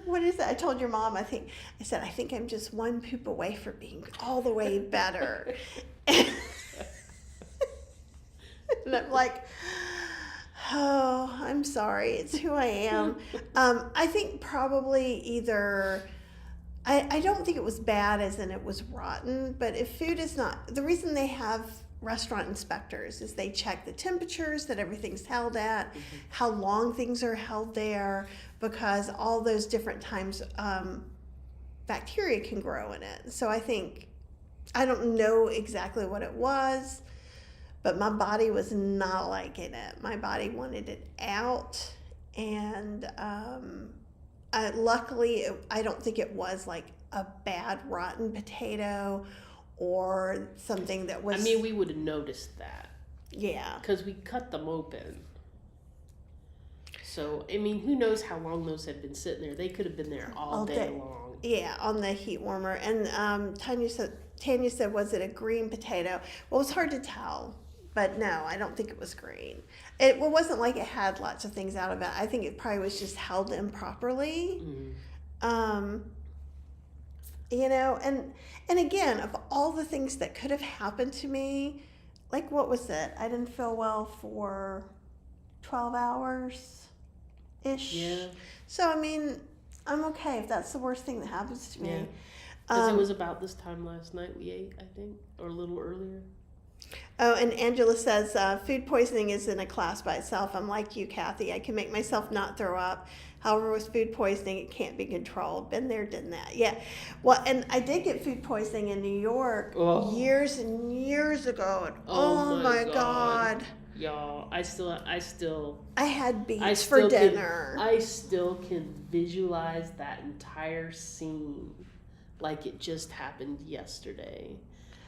what is that? I told your mom, I said, I think I'm just one poop away from being all the way better. And I'm like, oh, I'm sorry. It's who I am. I think probably either, I don't think it was bad as in it was rotten, but if food is not, the reason they have restaurant inspectors is they check the temperatures that everything's held at, how long things are held there, because all those different times bacteria can grow in it. So I don't know exactly what it was, but my body was not liking it. My body wanted it out, and luckily I don't think it was like a bad rotten potato or something that was... I mean, we would have noticed that. Yeah. Because we cut them open. So, I mean, who knows how long those had been sitting there. They could have been there all day long. Yeah, on the heat warmer. And Tanya said, was it a green potato? Well, it was hard to tell. But no, I don't think it was green. It wasn't like it had lots of things out of it. I think it probably was just held improperly. You know, and again, of all the things that could have happened to me, like what was it? I didn't feel well for 12 hours-ish. Yeah. So, I mean, I'm okay if that's the worst thing that happens to me. Yeah. Because it was about this time last night we ate, I think, or a little earlier. Oh, and Angela says, food poisoning is in a class by itself. I'm like you, Kathy. I can make myself not throw up. However, with food poisoning, it can't be controlled. Been there, done that. Yeah. Well, and I did get food poisoning in New York years and years ago. And oh my God. Y'all, I had beets for dinner. I still can visualize that entire scene like it just happened yesterday.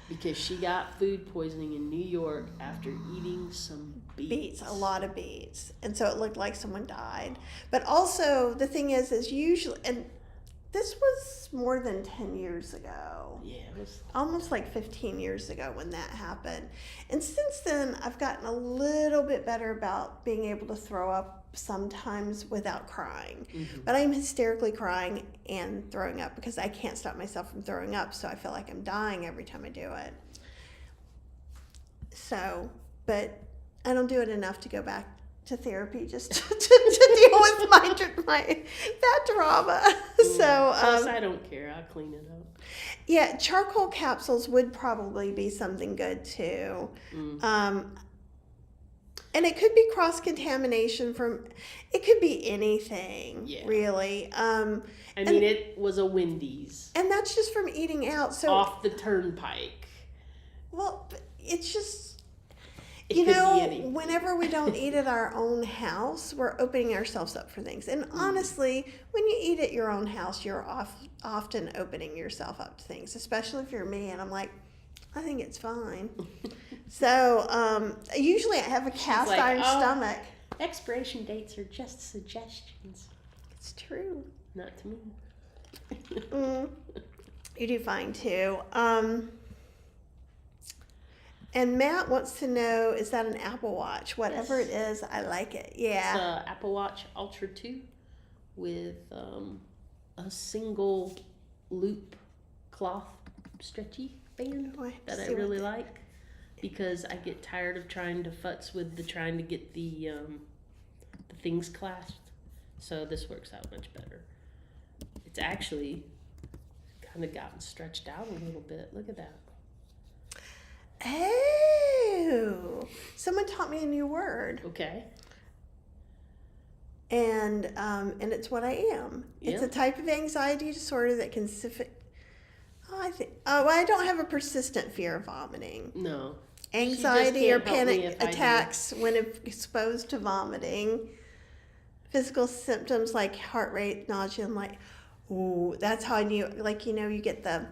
Because she got food poisoning in New York after eating some beets. A lot of beets. And so it looked like someone died. But also, the thing is usually, and this was more than 10 years ago. Yeah, it was almost like 15 years ago when that happened. And since then, I've gotten a little bit better about being able to throw up sometimes without crying. But I'm hysterically crying and throwing up because I can't stop myself from throwing up, so I feel like I'm dying every time I do it. So, but I don't do it enough to go back to therapy just to deal with that drama. So plus I don't care. I'll clean it up. Yeah, charcoal capsules would probably be something good too. And it could be cross-contamination it could be anything, really. I mean, it was a Wendy's. And that's just from eating out. So off the turnpike. Well, it's just, anything. whenever we don't eat at our own house, we're opening ourselves up for things. And honestly, when you eat at your own house, you're often opening yourself up to things, especially if you're me. And I'm like, I think it's fine. So usually I have a cast iron stomach. Expiration dates are just suggestions. It's true. Not to me. You do fine too. And Matt wants to know, is that an Apple Watch? Whatever it is, I like it. Yeah. It's an Apple Watch Ultra 2 with a single loop cloth stretchy band that I really like, because I get tired of trying to futz with trying to get the things clasped. So this works out much better. It's actually kind of gotten stretched out a little bit. Look at that. Oh, someone taught me a new word. Okay. And it's what I am. Yeah. It's a type of anxiety disorder that can I don't have a persistent fear of vomiting. No. Anxiety or panic attacks when exposed to vomiting. Physical symptoms like heart rate, nausea, and like, ooh, that's how I knew. Like, you know, you get the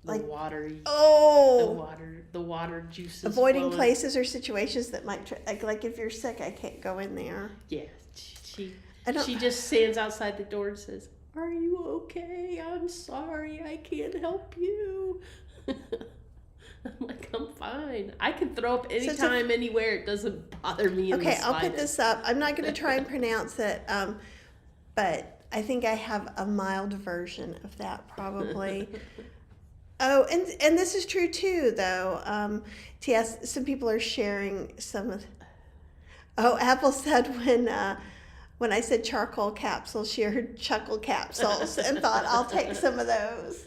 watery. Oh. The water juices. Avoiding flowing. Places or situations that might like if you're sick, I can't go in there. Yeah. She just stands outside the door and says, "Are you okay? I'm sorry, I can't help you." I'm like, I'm fine. I can throw up anytime, anywhere. It doesn't bother me in the slightest. I'll put this up. I'm not going to try and pronounce it, but I think I have a mild version of that probably. Oh, and this is true too, though. TS, some people are sharing some of. Oh, Apple said when I said charcoal capsules, she heard chuckle capsules and thought, I'll take some of those.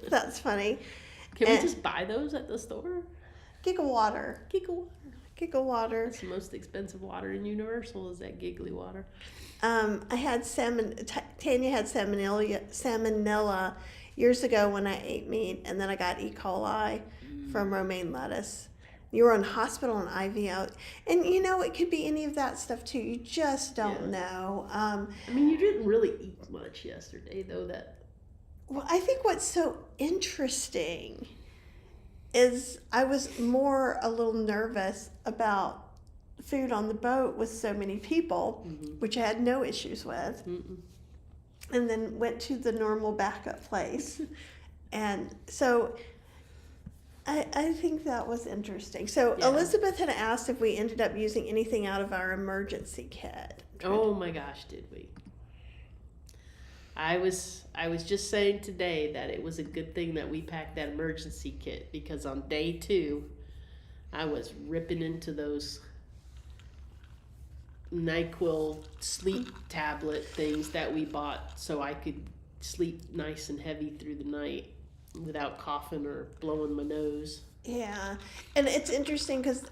That's funny. Can we just buy those at the store? Giggle water. Giggle water. That's the most expensive water in Universal, is that giggly water. I had Tanya had salmonella years ago when I ate meat, and then I got E. coli from romaine lettuce. You were on hospital and IV out. And, you know, it could be any of that stuff, too. You just don't know. I mean, you didn't really eat much yesterday, though. Well, I think what's so interesting is I was a little nervous about food on the boat with so many people, which I had no issues with. And then went to the normal backup place. And so I think that was interesting. So Elizabeth had asked if we ended up using anything out of our emergency kit. Oh my gosh, did we? I was just saying today that it was a good thing that we packed that emergency kit, because on day 2, I was ripping into those NyQuil sleep tablet things that we bought so I could sleep nice and heavy through the night without coughing or blowing my nose. Yeah, and it's interesting because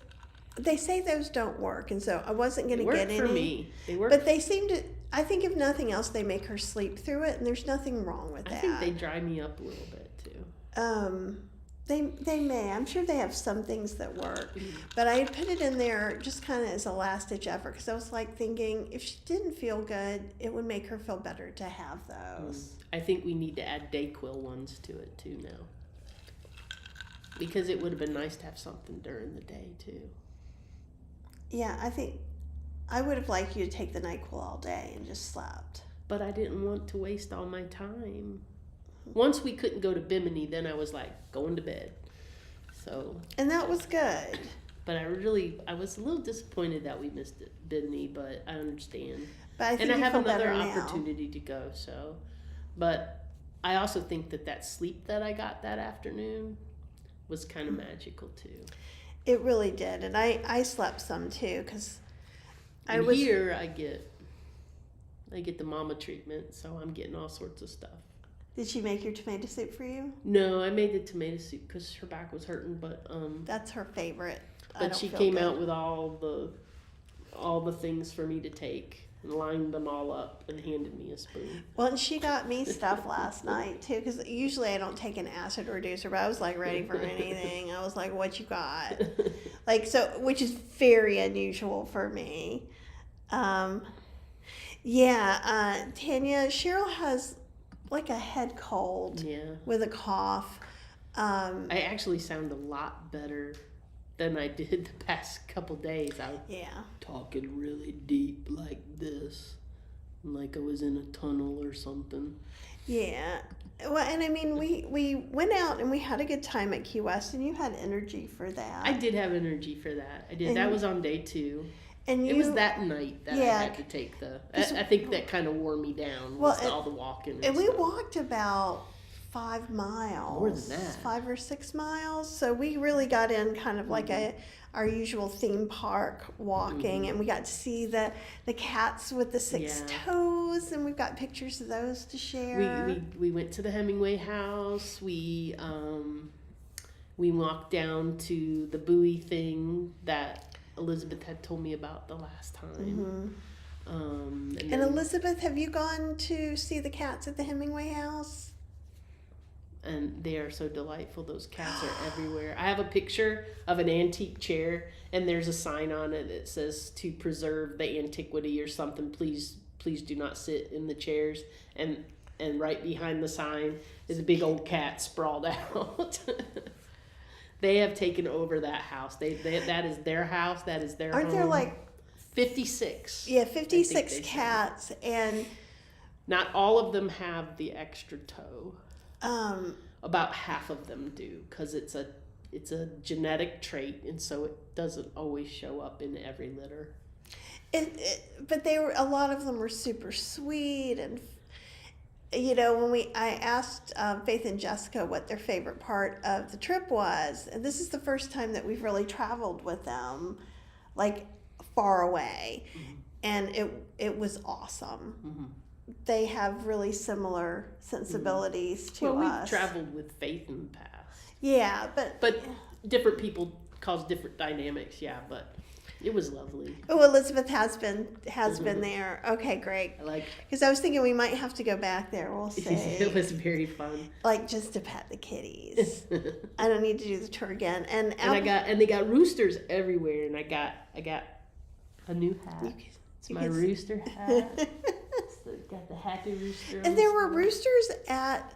they say those don't work, and so I wasn't going to get any. They work for me. They work. But they seem to. I think if nothing else, they make her sleep through it, and there's nothing wrong with that. I think they dry me up a little bit too. They may. I'm sure they have some things that work, but I put it in there just kind of as a last ditch effort, because I was like thinking if she didn't feel good, it would make her feel better to have those. I think we need to add Dayquil ones to it too now, because it would have been nice to have something during the day too. Yeah, I think I would have liked you to take the NyQuil all day and just slept. But I didn't want to waste all my time. Once we couldn't go to Bimini, then I was like going to bed. So. And that was good. But I was a little disappointed that we missed Bimini, but I understand. But I think and I have another now. opportunity to go. So, but I also think that sleep that I got that afternoon was kind of magical too. It really did, and I slept some too, because here I get the mama treatment, so I'm getting all sorts of stuff. Did she make your tomato soup for you? No, I made the tomato soup because her back was hurting, but that's her favorite. But she came out with all the things for me to take and lined them all up and handed me a spoon. Well, and she got me stuff last night too, because usually I don't take an acid reducer, but I was like ready for anything. I was like, "What you got?" Which is very unusual for me. Tanya, Cheryl has like a head cold with a cough. I actually sound a lot better than I did the past couple days. I was talking really deep like this, like I was in a tunnel or something. Yeah. Well, and I mean, we went out and we had a good time at Key West, and you had energy for that. I did have energy for that. I did. That was on day 2. And It was that night that Yeah. I had to take the. I think that kind of wore me down. Well, Was all the walking. And we stuff. walked about 5 miles. More than that. 5 or 6 miles. So we really got in kind of like our usual theme park walking, and we got to see the cats with the 6 toes, and we've got pictures of those to share. We went to the Hemingway house. We walked down to the buoy thing that Elizabeth had told me about the last time. And Elizabeth, have you gone to see the cats at the Hemingway house? And they are so delightful. Those cats are everywhere. I have a picture of an antique chair, and there's a sign on it that says, "To preserve the antiquity" or something. Please do not sit in the chairs. And right behind the sign is a big old cat sprawled out. They have taken over that house. That is their house. That is their Aren't home. there like 56? Yeah, 56 cats, and not all of them have the extra toe. About half of them do, because it's a genetic trait, and so it doesn't always show up in every litter. But a lot of them were super sweet, and when I asked Faith and Jessica what their favorite part of the trip was, and this is the first time that we've really traveled with them, like far away, and it was awesome. They have really similar sensibilities to us. We've traveled with Faith in the past. Yeah, but different people cause different dynamics. Yeah, but it was lovely. Oh, Elizabeth has been there. Okay, great. I like. Because I was thinking we might have to go back there. We'll see. It was very fun. Like just to pet the kitties. I don't need to do the tour again. And they got roosters everywhere, and I got a new hat. It's my rooster hat. Got the happy rooster. And there were roosters at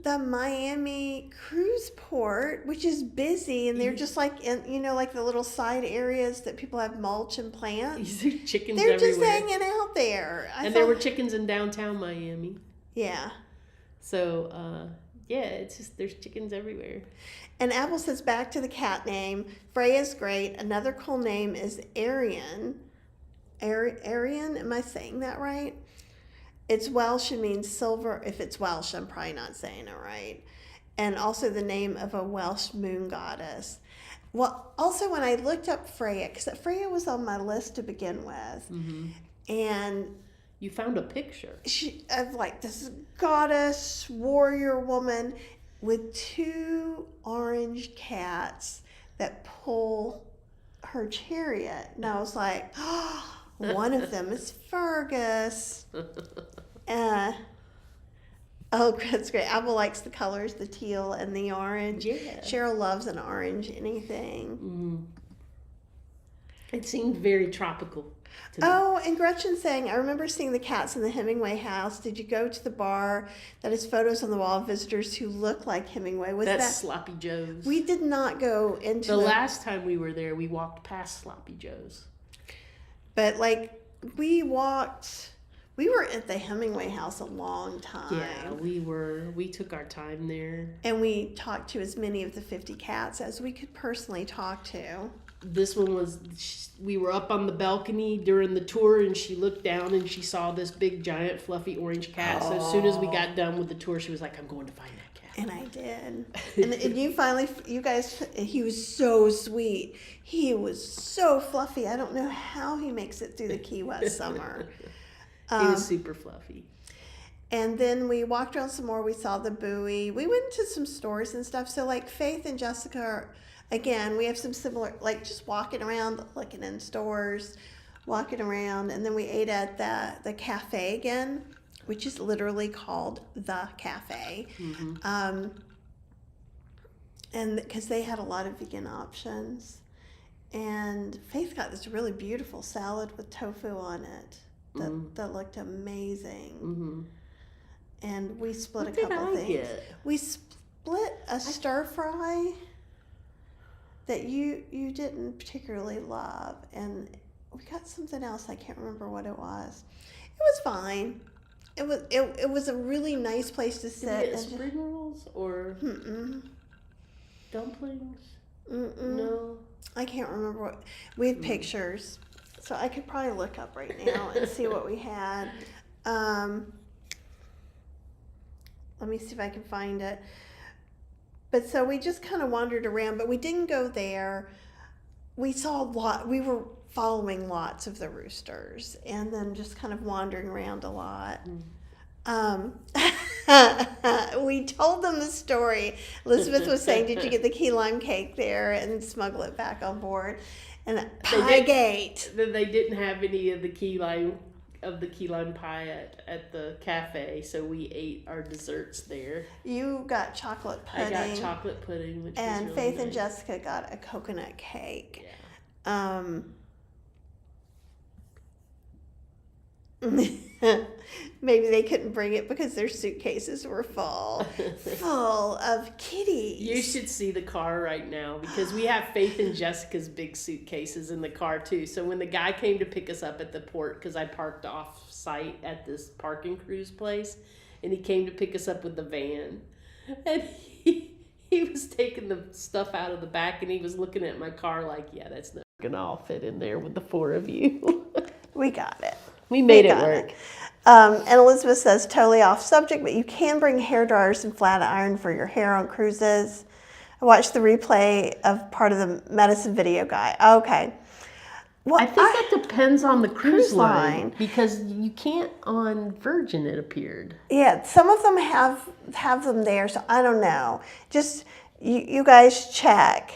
the Miami cruise port, which is busy, and they're just like in like the little side areas that people have mulch and plants. These are chickens They're everywhere. just hanging out there. There were chickens in downtown Miami. Yeah. So it's just there's chickens everywhere. And Apple says, back to the cat name. Freya's great. Another cool name is Arian. Arian, am I saying that right? It's Welsh and means silver. If it's Welsh, I'm probably not saying it right. And also the name of a Welsh moon goddess. Well, also when I looked up Freya, because Freya was on my list to begin with, and you found a picture of like this goddess, warrior woman with 2 orange cats that pull her chariot. And I was like, oh, one of them is Fergus. Oh, that's great. Apple likes the colors, the teal and the orange. Yeah. Cheryl loves an orange anything. It seemed very tropical to me. Oh, and Gretchen's saying, I remember seeing the cats in the Hemingway house. Did you go to the bar that has photos on the wall of visitors who look like Hemingway? That's Sloppy Joe's. We did not go into the last time we were there, we walked past Sloppy Joe's. But like we were at the Hemingway house a long time. Yeah, we took our time there. And we talked to as many of the 50 cats as we could personally talk to. This one we were up on the balcony during the tour, and she looked down and she saw this big, giant, fluffy orange cat. So as soon as we got done with the tour, she was like, I'm going to find that cat. And I did. And you guys, he was so sweet. He was so fluffy. I don't know how he makes it through the Key West summer. He was super fluffy. And then we walked around some more. We saw the buoy. We went to some stores and stuff. So like Faith and Jessica are, again, we have some similar, like just walking around, looking in stores, walking around. And then we ate at the cafe again, which is literally called The Cafe. And because they had a lot of vegan options. And Faith got this really beautiful salad with tofu on it that looked amazing. And we split a couple things. We split a stir fry that you didn't particularly love, and we got something else. I can't remember what it was. It was fine. It was a really nice place to sit. Did we get spring rolls or dumplings? No, I can't remember what. We have pictures. So I could probably look up right now and see what we had. Let me see if I can find it. But so we just kind of wandered around, but we didn't go there. We saw a lot. We were following lots of the roosters and then just kind of wandering around a lot. We told them the story. Elizabeth was saying, did you get the key lime cake there and smuggle it back on board? And Pie-gate. They didn't have any of the key lime pie at the cafe, so we ate our desserts there. You got chocolate pudding. I got chocolate pudding, which was really Faith nice. and Jessica got a coconut cake. Yeah. Maybe they couldn't bring it because their suitcases were full of kitties. You should see the car right now because we have Faith and Jessica's big suitcases in the car too. So when the guy came to pick us up at the port, because I parked off site at this parking cruise place, and he came to pick us up with the van, and he was taking the stuff out of the back, and he was looking at my car like, yeah, that's not gonna all fit in there with the four of you. We got it. We made it work. And Elizabeth says, totally off subject, but you can bring hair dryers and flat iron for your hair on cruises. I watched the replay of part of the medicine video guide. Okay. Well, I think that depends on the cruise line because you can't on Virgin, it appeared. Yeah, some of them have them there, so I don't know. Just you guys check.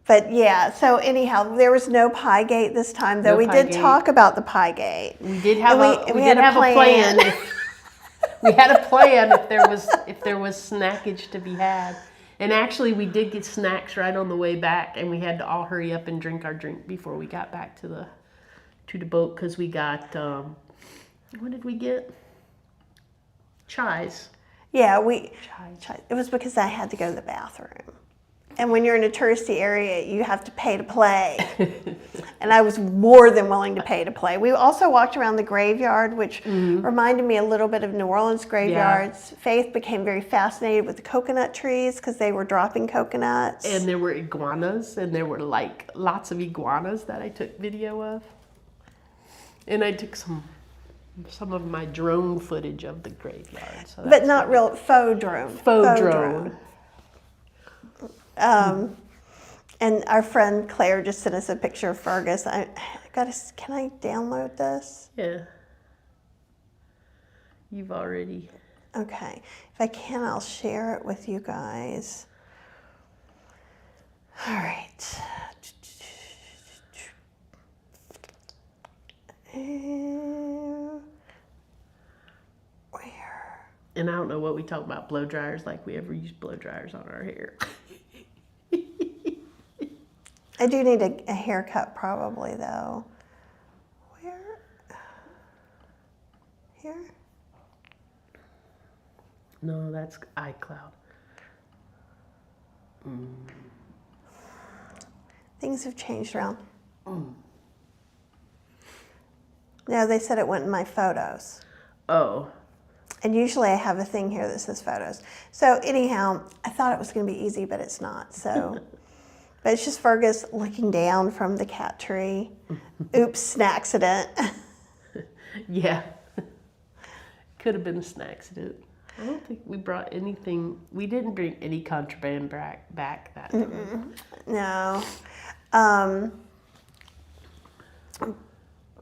But yeah, so anyhow, there was no Pie-gate this time, though. No we did Pie-gate. talk about the Pie-gate. We did have we had a plan. We had a plan if there was snackage to be had. And actually, we did get snacks right on the way back, and we had to all hurry up and drink our drink before we got back to the boat because we got what did we get? Chais. Yeah, Chais. it was because I had to go to the bathroom. And when you're in a touristy area, you have to pay to play. And I was more than willing to pay to play. We also walked around the graveyard, which reminded me a little bit of New Orleans graveyards. Yeah. Faith became very fascinated with the coconut trees because they were dropping coconuts. And there were iguanas, and there were like lots of iguanas that I took video of. And I took some of my drone footage of the graveyard. So but not real, faux drone. Faux drone. And our friend Claire just sent us a picture of Fergus. Can I download this? Yeah. You've already. Okay. If I can, I'll share it with you guys. All right. Where? And I don't know what we talk about blow dryers, like we ever use blow dryers on our hair. I do need a haircut probably though. Where? Here? No, that's iCloud. Things have changed around. No, they said it went in my photos. Oh. And usually I have a thing here that says photos. So anyhow, I thought it was going to be easy, but it's not. So, but it's just Fergus looking down from the cat tree. Oops, an accident. Yeah. Could have been an accident. I don't think we brought anything. We didn't bring any contraband back that time. No.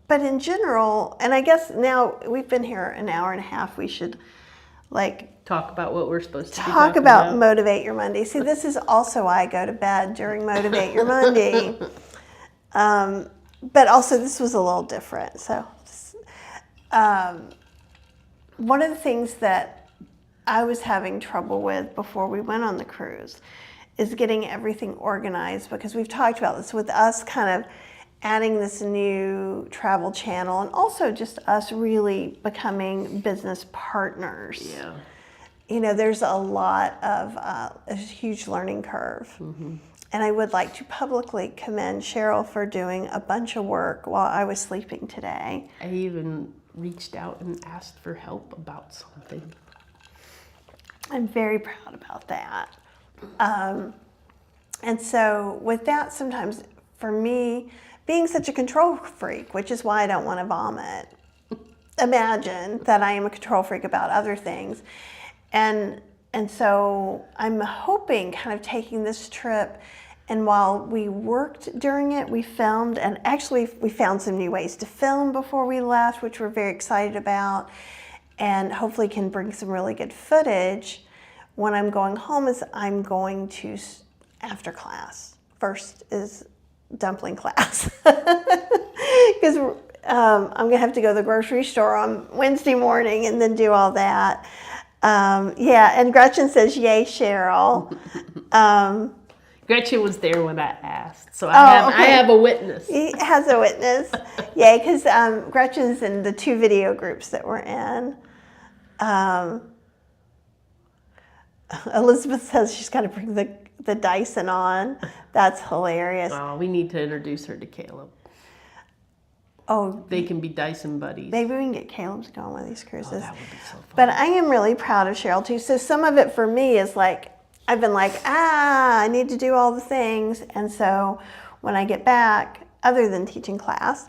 But in general, and I guess now we've been here an hour and a half, we should talk about what we're supposed to talk about Motivate Your Monday. See, this is also why I go to bed during Motivate Your Monday. But also this was a little different. So one of the things that I was having trouble with before we went on the cruise is getting everything organized, because we've talked about this with us kind of adding this new travel channel and also just us really becoming business partners. Yeah. You know, there's a lot of a huge learning curve. Mm-hmm. And I would like to publicly commend Cheryl for doing a bunch of work while I was sleeping today. I even reached out and asked for help about something. I'm very proud about that. And so with that, sometimes for me, being such a control freak, which is why I don't want to vomit, imagine that I am a control freak about other things. And so I'm hoping kind of taking this trip, and while we worked during it, we filmed, and actually we found some new ways to film before we left, which we're very excited about, and hopefully can bring some really good footage. When I'm going home is I'm going to, after class, first is dumpling class, because I'm gonna have to go to the grocery store on Wednesday morning and then do all that. Yeah, and Gretchen says, yay, Cheryl. Gretchen was there when I asked, so I have a witness. He has a witness. Yay, because Gretchen's in the 2 video groups that we're in. Elizabeth says she's got to bring the Dyson on. That's hilarious. Oh, we need to introduce her to Caleb. Oh, they can be Dyson buddies. Maybe we can get Caleb to go on one of these cruises. Oh, that would be so fun. But I am really proud of Cheryl too. So some of it for me is like, I've been like, I need to do all the things. And so when I get back, other than teaching class,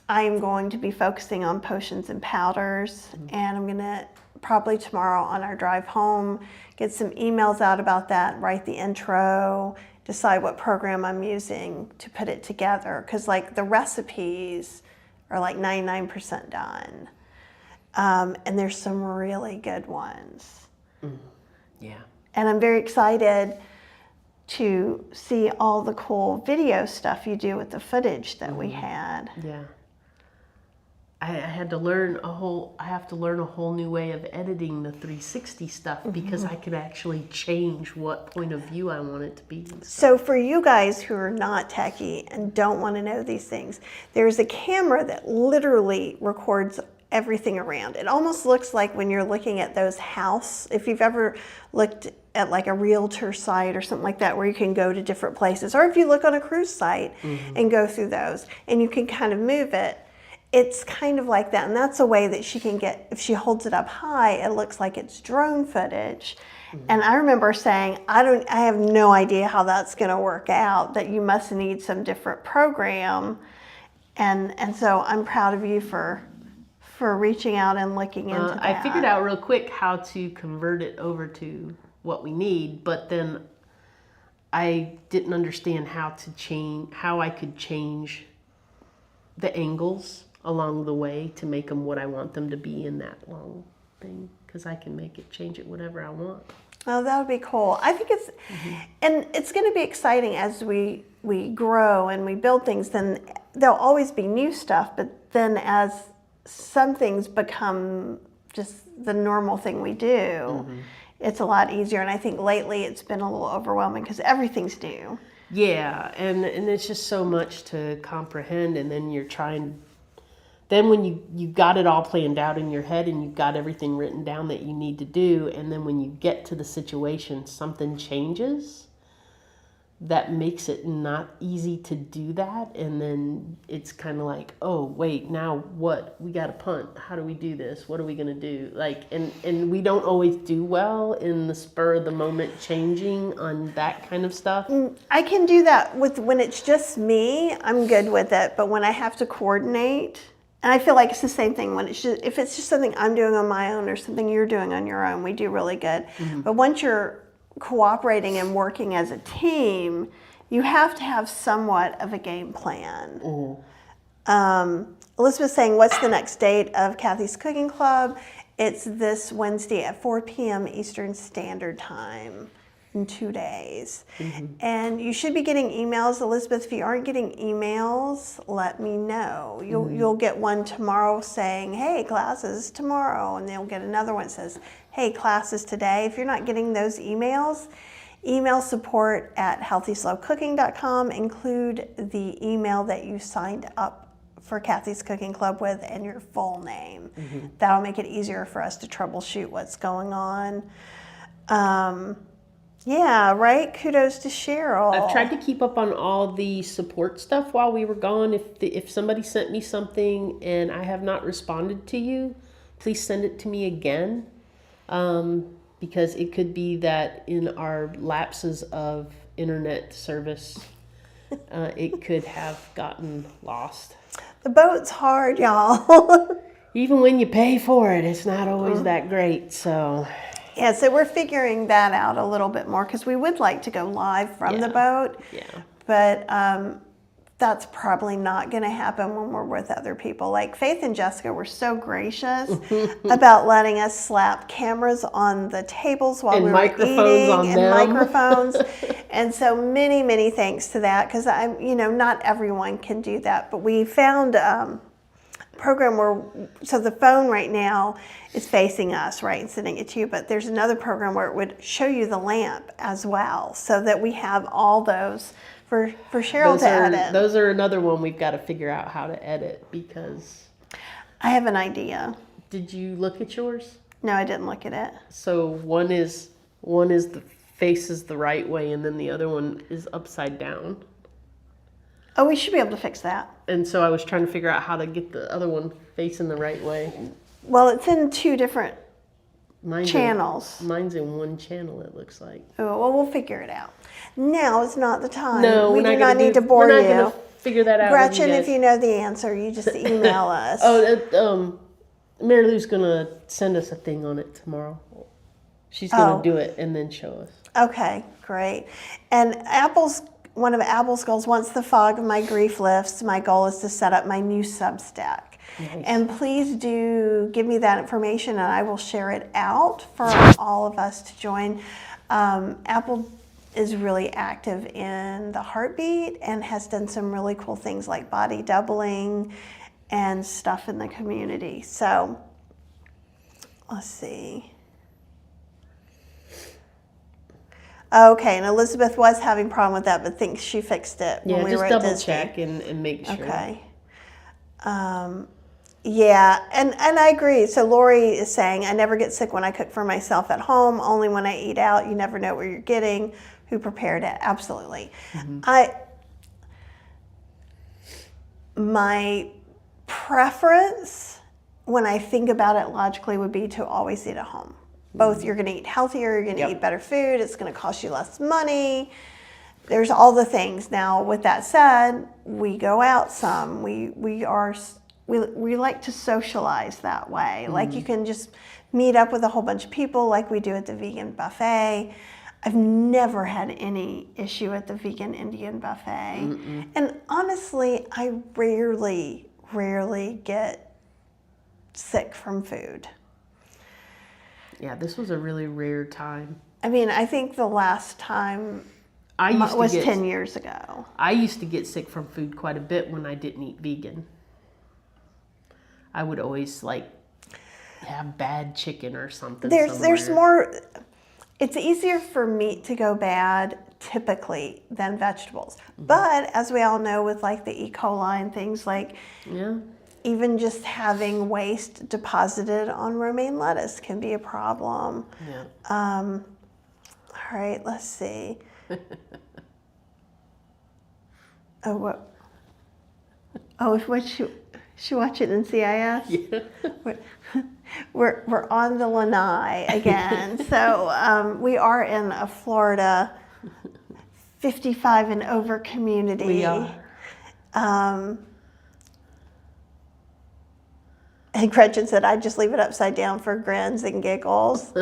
I am going to be focusing on potions and powders. And I'm gonna probably tomorrow on our drive home, get some emails out about that, write the intro, decide what program I'm using to put it together. Cause like the recipes are like 99% done. And there's some really good ones. Yeah. And I'm very excited to see all the cool video stuff you do with the footage that we had. Yeah. I have to learn a whole new way of editing the 360 stuff because I can actually change what point of view I want it to be. So for you guys who are not techie and don't want to know these things, there's a camera that literally records everything around. It almost looks like when you're looking at those house, if you've ever looked at like a realtor site or something like that where you can go to different places, or if you look on a cruise site and go through those and you can kind of move it, it's kind of like that. And that's a way that she can get, if she holds it up high, it looks like it's drone footage. And I remember saying, I have no idea how that's gonna work out, that you must need some different program. And so I'm proud of you for reaching out and looking into that. I figured out real quick how to convert it over to what we need, but then I didn't understand how I could change the angles along the way to make them what I want them to be in that long thing, because I can change it whatever I want. Oh, that would be cool. I think it's, and it's going to be exciting as we grow and we build things. Then there'll always be new stuff, but then as some things become just the normal thing we do, it's a lot easier. And I think lately it's been a little overwhelming because everything's new. Yeah, and it's just so much to comprehend, and then you're trying. Then when you got it all planned out in your head and you've got everything written down that you need to do, and then when you get to the situation, something changes that makes it not easy to do that, and then it's kind of like, oh wait, now what? We got to punt. How do we do this? What are we gonna do? Like, and we don't always do well in the spur of the moment changing on that kind of stuff. I can do that when it's just me. I'm good with it, but when I have to coordinate, and I feel like it's the same thing when if it's just something I'm doing on my own or something you're doing on your own, we do really good. But once you're cooperating and working as a team, you have to have somewhat of a game plan. Elizabeth's saying, what's the next date of Kathy's Cooking Club? It's this Wednesday at 4 p.m. Eastern Standard Time in 2 days. And you should be getting emails. Elizabeth, if you aren't getting emails, let me know. You'll get one tomorrow saying, hey, class is tomorrow. And then you'll get another one that says, hey, class is today. If you're not getting those emails, email support@healthyslowcooking.com. Include the email that you signed up for Kathy's Cooking Club with and your full name. That'll make it easier for us to troubleshoot what's going on. Yeah, right? Kudos to Cheryl. I've tried to keep up on all the support stuff while we were gone. If somebody sent me something and I have not responded to you, please send it to me again. Because it could be that in our lapses of internet service, it could have gotten lost. The boat's hard, y'all. Even when you pay for it, it's not always that great. So yeah, so we're figuring that out a little bit more because we would like to go live from the boat. Yeah. But that's probably not going to happen when we're with other people. Like Faith and Jessica were so gracious about letting us slap cameras on the tables while we were eating and microphones. And so many, many thanks to that because not everyone can do that. But we found a program where, so the phone right now is facing us, right, and sitting at you. But there's another program where it would show you the lamp as well, so that we have all those for Cheryl to edit. Those are another one we've got to figure out how to edit because... I have an idea. Did you look at yours? No, I didn't look at it. So one is the faces the right way and then the other one is upside down. Oh, we should be able to fix that. And so I was trying to figure out how to get the other one facing the right way. Well, it's in two different channels. Mine's in one channel, it looks like. Oh, well, we'll figure it out. Now is not the time. No, we do not need to bore you. We're not going to figure that out. Gretchen, if you know the answer, you just email us. Mary Lou's going to send us a thing on it tomorrow. She's going to do it and then show us. Okay, great. And one of Apple's goals, once the fog of my grief lifts, my goal is to set up my new Substack. Nice. And please do give me that information and I will share it out for all of us to join. Apple is really active in the heartbeat and has done some really cool things like body doubling and stuff in the community. So let's see. Okay, and Elizabeth was having a problem with that, but thinks she fixed it when we were at Disney. Just double check and make sure. Okay. Yeah, and I agree. So Lori is saying, I never get sick when I cook for myself at home, only when I eat out. You never know where you're getting, who prepared it. Absolutely. Mm-hmm. My preference, when I think about it logically, would be to always eat at home. Both you're going to eat healthier, you're going to eat better food, it's going to cost you less money. There's all the things. Now, with that said, we go out some. We like to socialize that way. Mm-hmm. Like you can just meet up with a whole bunch of people like we do at the vegan buffet. I've never had any issue at the vegan Indian buffet. Mm-mm. And honestly, I rarely get sick from food. Yeah, this was a really rare time. I mean, I think the last time was 10 years ago. I used to get sick from food quite a bit when I didn't eat vegan. I would always have bad chicken or something. There's more. It's easier for meat to go bad typically than vegetables. Mm-hmm. But as we all know, with the E. coli and things even just having waste deposited on romaine lettuce can be a problem. Yeah. All right, let's see. What she watch it in CIS? Yeah. We're on the lanai again. So we are in a Florida 55 and over community. We are. And Gretchen said, I'd just leave it upside down for grins and giggles.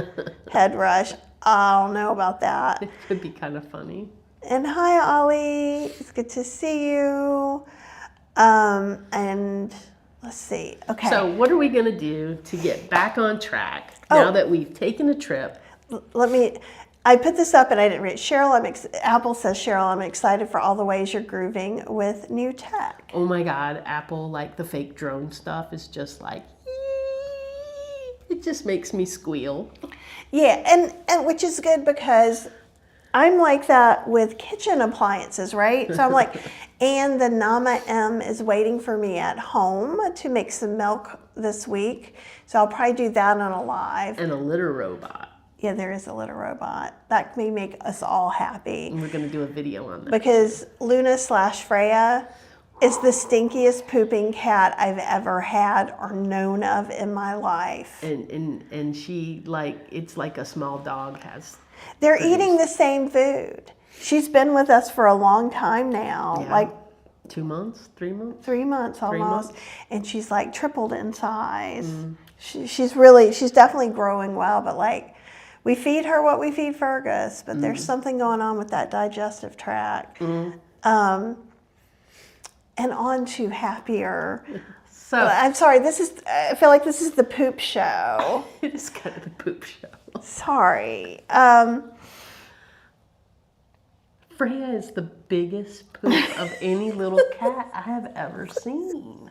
Head rush. I don't know about that. It could be kind of funny. And hi, Ollie. It's good to see you. And let's see. Okay. So what are we going to do to get back on track now that we've taken a trip? I put this up and I didn't read it. Apple says, Cheryl, I'm excited for all the ways you're grooving with new tech. Oh my God, Apple, the fake drone stuff is just it just makes me squeal. Yeah, and which is good because I'm like that with kitchen appliances, right? So I'm like, and the Nama M is waiting for me at home to make some milk this week. So I'll probably do that on a live. And a litter robot. Yeah, there is a litter robot. That may make us all happy. And we're going to do a video on that. Because Luna/Freya is the stinkiest pooping cat I've ever had or known of in my life. And she, it's like a small dog has. They're eating the same food. she's been with us for a long time now, Yeah. like 2 months, 3 months. 3 months almost, 3 months. and she's like tripled in size. She's definitely growing well, but like we feed her what we feed Fergus, but there's something going on with that digestive tract. And on to happier. So I'm sorry. I feel like this is the poop show. it is kind of the poop show. Sorry. Freya is the biggest poop of any little cat I have ever seen.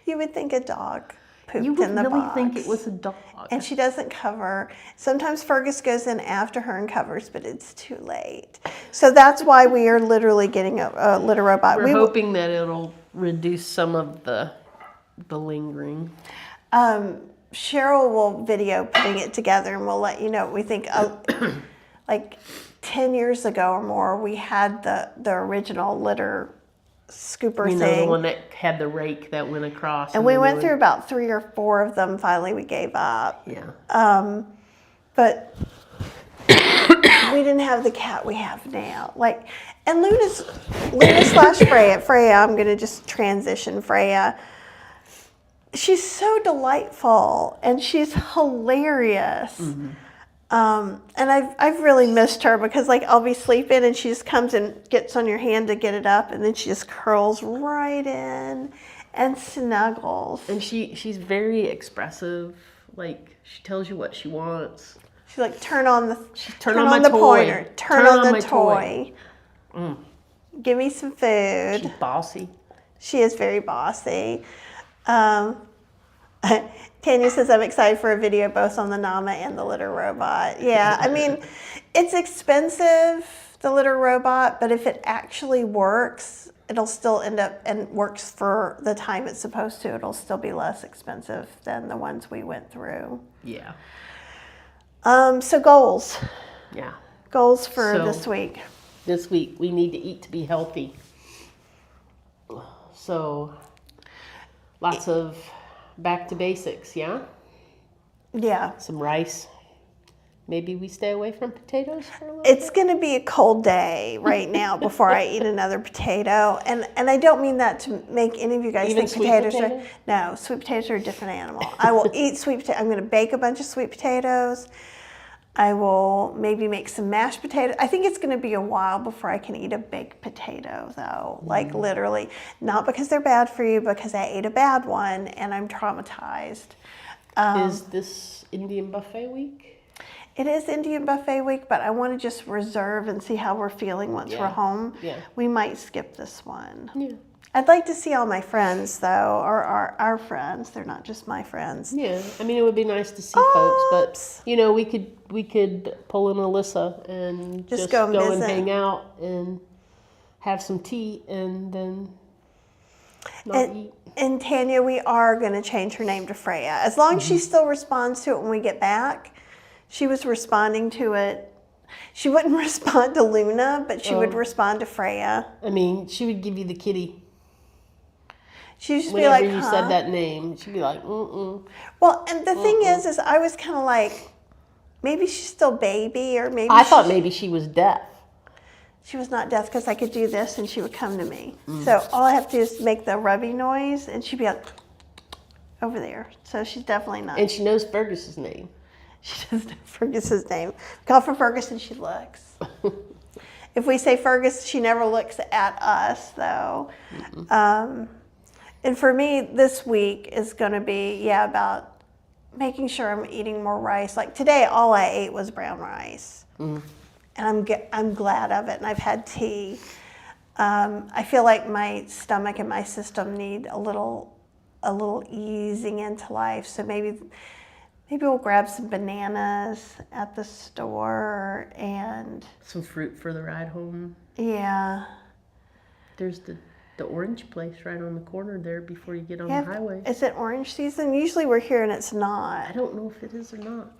You would think a dog pooped You would in the really box. think it was a dog. And she doesn't cover. Sometimes Fergus goes in after her and covers, but it's too late. So that's why we are literally getting a litter robot. We're hoping that it'll reduce some of the lingering. Cheryl will video putting it together, and we'll let you know what we think. Like 10 years ago or more, we had the original litter scooper You know, thing. the one that had the rake that went across. And we went through about 3 or 4 of them. Finally, we gave up. Yeah. But we didn't have the cat we have now. Like, and Luna slash Freya, I'm going to just transition Freya. She's so delightful and she's hilarious. And I've really missed her because like I'll be sleeping and she just comes and gets on your hand to get it up, and then she just curls right in and snuggles. And she's very expressive. Like she tells you what she wants. She's like, turn on the toy. pointer, turn on the my toy. Give me some food. She's bossy. She is very bossy. Tanya says, I'm excited for a video both on the Nama and the litter robot. Yeah, I mean, it's expensive, the litter robot, but if it actually works, it'll still end up and works for the time it's supposed to. It'll still be less expensive than the ones we went through. Yeah. So goals. Yeah. Goals for this week. This week, we need to eat to be healthy. So, lots of back to basics, yeah? Yeah. Some rice. Maybe we stay away from potatoes for a little It's going to be a cold day right now before I eat another potato. And I don't mean that to make any of you guys Even think sweet potatoes potato? are... No, sweet potatoes are a different animal. I will eat sweet potato. I'm going to bake a bunch of sweet potatoes. I will maybe make some mashed potatoes. I think it's going to be a while before I can eat a baked potato, though. Like, literally. Not because they're bad for you, because I ate a bad one, and I'm traumatized. Is this Indian buffet week? It is Indian buffet week, but I want to just reserve and see how we're feeling once we're home. Yeah. We might skip this one. Yeah. I'd like to see all my friends, though, or our friends. They're not just my friends. Yeah, I mean, it would be nice to see folks, but, you know, we could pull in Alyssa and just go and visit. hang out and have some tea and then not eat. And Tanya, we are going to change her name to Freya. As long as she still responds to it when we get back. She was responding to it. She wouldn't respond to Luna, but she would respond to Freya. I mean, she would give you the kitty. She'd just Whenever be like, you said that name, she'd be like, mm-mm. Well, and the thing is I was kind of like, maybe she's still baby, or maybe I thought maybe she was deaf. She was not deaf because I could do this and she would come to me. So all I have to do is make the rubbing noise and she'd be like, over there. So she's definitely not. And she knows Fergus's name. She doesn't know Fergus's name. Call for Fergus and she looks. If we say Fergus, she never looks at us, though. And for me, this week is going to be, about making sure I'm eating more rice. Like today, all I ate was brown rice. And I'm glad of it, and I've had tea. I feel like my stomach and my system need a little easing into life. So maybe we'll grab some bananas at the store and Some fruit for the ride home. yeah. There's the orange place right on the corner there before you get on the highway. Is it orange season? Usually we're here and it's not. I don't know if it is or not.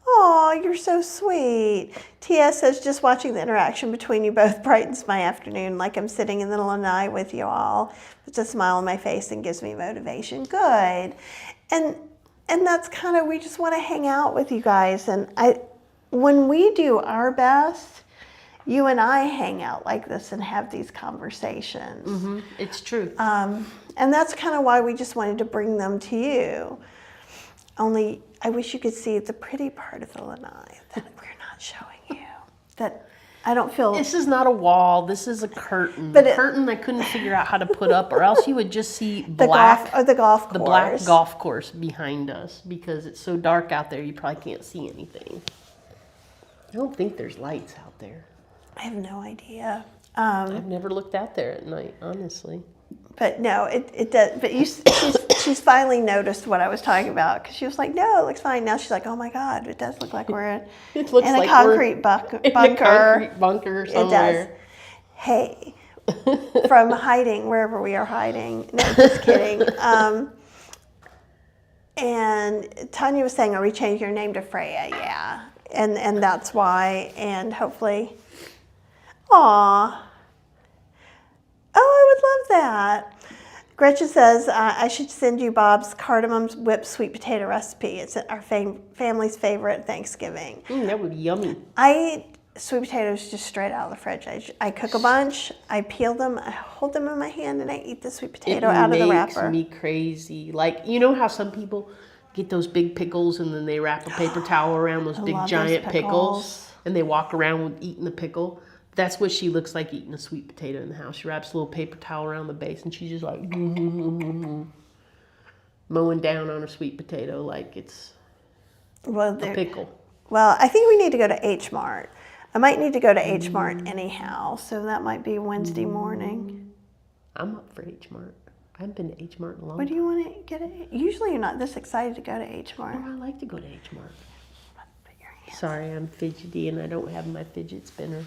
Oh, you're so sweet. T.S. says, just watching the interaction between you both brightens my afternoon, like I'm sitting in the lanai with you all. Puts a smile on my face and gives me motivation. Good. And that's kind of, we just want to hang out with you guys. And when we do our best, you and I hang out like this and have these conversations. Mm-hmm. It's true. And that's kind of why we just wanted to bring them to you. Only I wish you could see the pretty part of the lanai that we're not showing you. That I don't feel. This is not a wall. This is a curtain. But a curtain I couldn't figure out how to put up, or else you would just see the black. the golf course. The black golf course behind us, because it's so dark out there. You probably can't see anything. I don't think there's lights out there. I have no idea. I've never looked out there at night, honestly. But no, it does. But she's finally noticed what I was talking about, because she was like, "No, it looks fine." Now she's like, "Oh my God, it does look like we're in a concrete bunker." In a concrete bunker somewhere. It does. Hey, from hiding wherever we are hiding. No, just kidding. And Tanya was saying, "Are we changing your name to Freya?" Yeah, and that's why. And hopefully, aw. Oh, I would love that. Gretchen says, I should send you Bob's cardamom whipped sweet potato recipe. It's our family's favorite at Thanksgiving. That would be yummy. I eat sweet potatoes just straight out of the fridge. I cook a bunch, I peel them, I hold them in my hand, and I eat the sweet potato out of the wrapper. It makes me crazy. Like, you know how some people get those big pickles and then they wrap a paper towel around those big giant pickles, and they walk around with eating the pickle? That's what she looks like eating a sweet potato in the house. She wraps a little paper towel around the base, and she's just like mowing down on her sweet potato like it's a pickle. Well, I think we need to go to H Mart. I might need to go to H Mart anyhow, so that might be Wednesday morning. I'm up for H Mart. I haven't been to H Mart in a long time. What do you want to get at? Usually you're not this excited to go to H Mart. Oh, I like to go to H Mart. Sorry, I'm fidgety and I don't have my fidget spinner.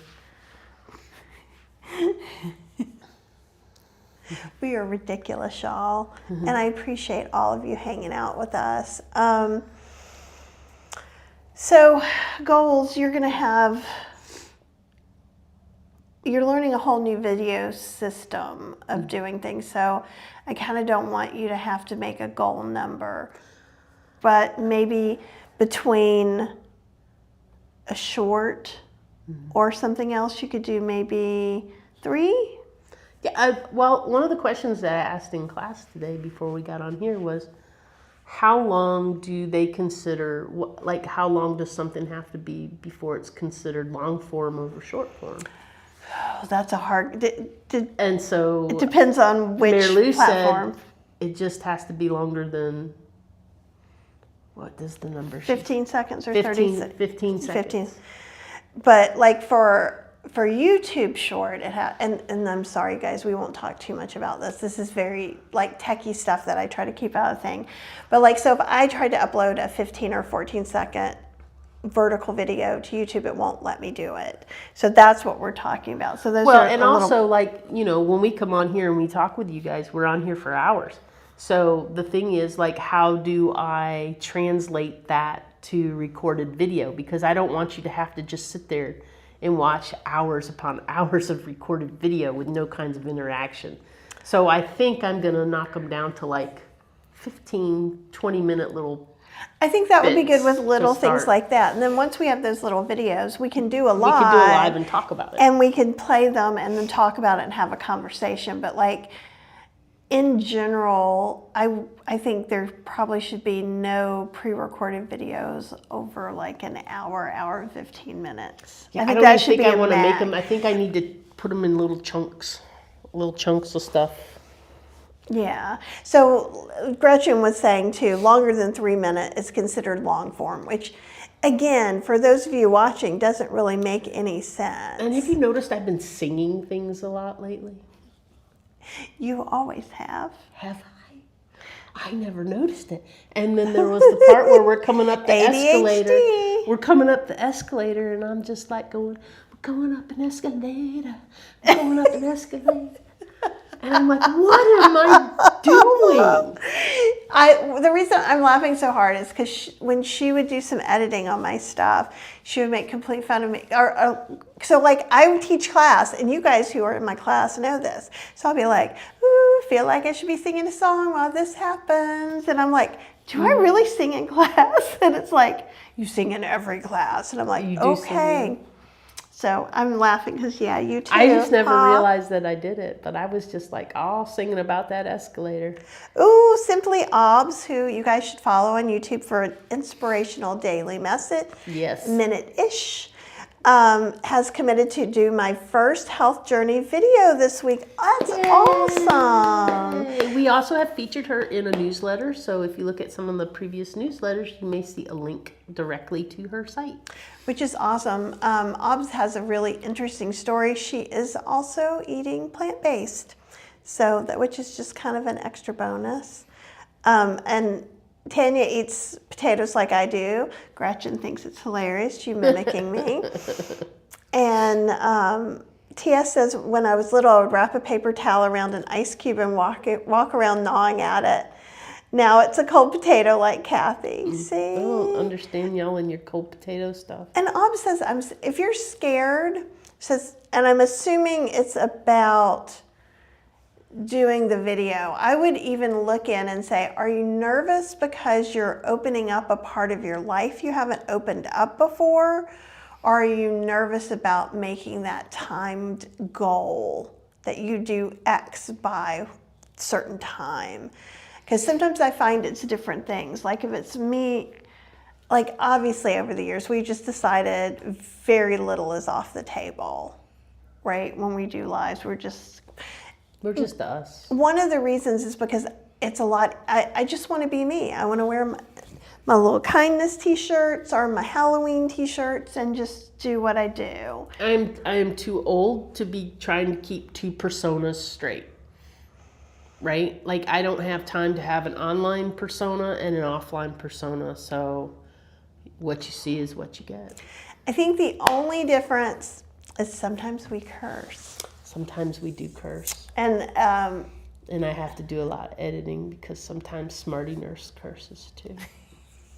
We are ridiculous, y'all. And I appreciate all of you hanging out with us. So, goals, you're learning a whole new video system of doing things. So, I kind of don't want you to have to make a goal number. But maybe between a short or something else, you could do maybe 3. Yeah, well, one of the questions that I asked in class today before we got on here was, how long do they consider, like how long does something have to be before it's considered long form over short form? Oh, that's a hard, and so it depends on which Mary-Lou platform. Said it just has to be longer than, what does the number? 15 seconds or 15 30 15 seconds. 15. But like for YouTube short, and I'm sorry guys, we won't talk too much about this. This is very like techie stuff that I try to keep out of thing. But like, so if I tried to upload a 15 or 14 second vertical video to YouTube, it won't let me do it. So that's what we're talking about. So those are and also like, you know, when we come on here and we talk with you guys, we're on here for hours. So the thing is, like, how do I translate that to recorded video? Because I don't want you to have to just sit there and watch hours upon hours of recorded video with no kinds of interaction. So I think I'm going to knock them down to like 15, 20-minute little I think that would be good with little things like that. And then once we have those little videos, we can do a live. We can do a live and talk about it. And we can play them and then talk about it and have a conversation. But like, in general, I think there probably should be no pre-recorded videos over like an hour and 15 minutes. Yeah, I don't even think I want to make them. I think I need to put them in little chunks of stuff. Yeah. So Gretchen was saying too, longer than 3 minutes is considered long form, which again, for those of you watching, doesn't really make any sense. And have you noticed I've been singing things a lot lately? You always have. Have I? I never noticed it. And then there was the part where we're coming up the escalator. We're coming up the escalator, and I'm just like we're going up an escalator. We're going up an escalator. And I'm like, what am I doing? The reason I'm laughing so hard is because when she would do some editing on my stuff, she would make complete fun of me. So like I would teach class, and you guys who are in my class know this. So I'll be like, ooh, feel like I should be singing a song while this happens. And I'm like, do I really sing in class? And it's like, you sing in every class. And I'm like, okay. So I'm laughing because, yeah, you too. I just never realized that I did it, but I was just like, singing about that escalator. Ooh, Simply Obs, who you guys should follow on YouTube for an inspirational daily message. Yes. Minute-ish. Has committed to do my first health journey video this week. That's awesome. We also have featured her in a newsletter, so if you look at some of the previous newsletters, you may see a link directly to her site. Which is awesome. Obs has a really interesting story. She is also eating plant-based, so which is just kind of an extra bonus. And Tanya eats potatoes like I do. Gretchen thinks it's hilarious. She's mimicking me. And T.S. says, when I was little, I would wrap a paper towel around an ice cube and walk around gnawing at it. Now it's a cold potato like Kathy. See? I don't understand y'all and your cold potato stuff. And Ob says, if you're scared, says, and I'm assuming it's about doing the video, I would even look in and say, are you nervous because you're opening up a part of your life you haven't opened up before? Or are you nervous about making that timed goal that you do X by certain time? Because sometimes I find it's different things. Like if it's me, like obviously over the years, we just decided very little is off the table, right? When we do lives, we're just us. One of the reasons is because it's a lot. I just want to be me. I want to wear my little kindness t-shirts or my Halloween t-shirts and just do what I do. I am too old to be trying to keep two personas straight. Right? Like I don't have time to have an online persona and an offline persona. So what you see is what you get. I think the only difference is sometimes we curse. Sometimes we do curse. And I have to do a lot of editing because sometimes Smarty Nurse curses too.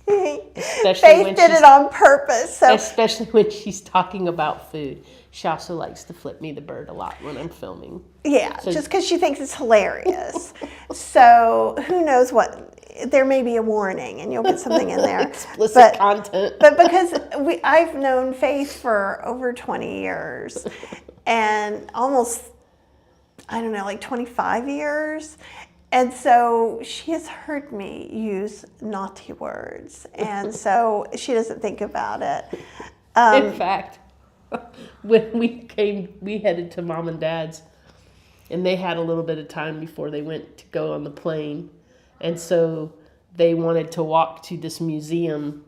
Faith did it on purpose. So. Especially when she's talking about food. She also likes to flip me the bird a lot when I'm filming. Yeah, so, just because she thinks it's hilarious. So who knows what, there may be a warning and you'll get something in there. Explicit content. But because I've known Faith for over 20 years and almost, I don't know, like 25 years. And so she has heard me use naughty words. And so she doesn't think about it. In fact, when we headed to Mom and Dad's, and they had a little bit of time before they went to go on the plane. And so they wanted to walk to this museum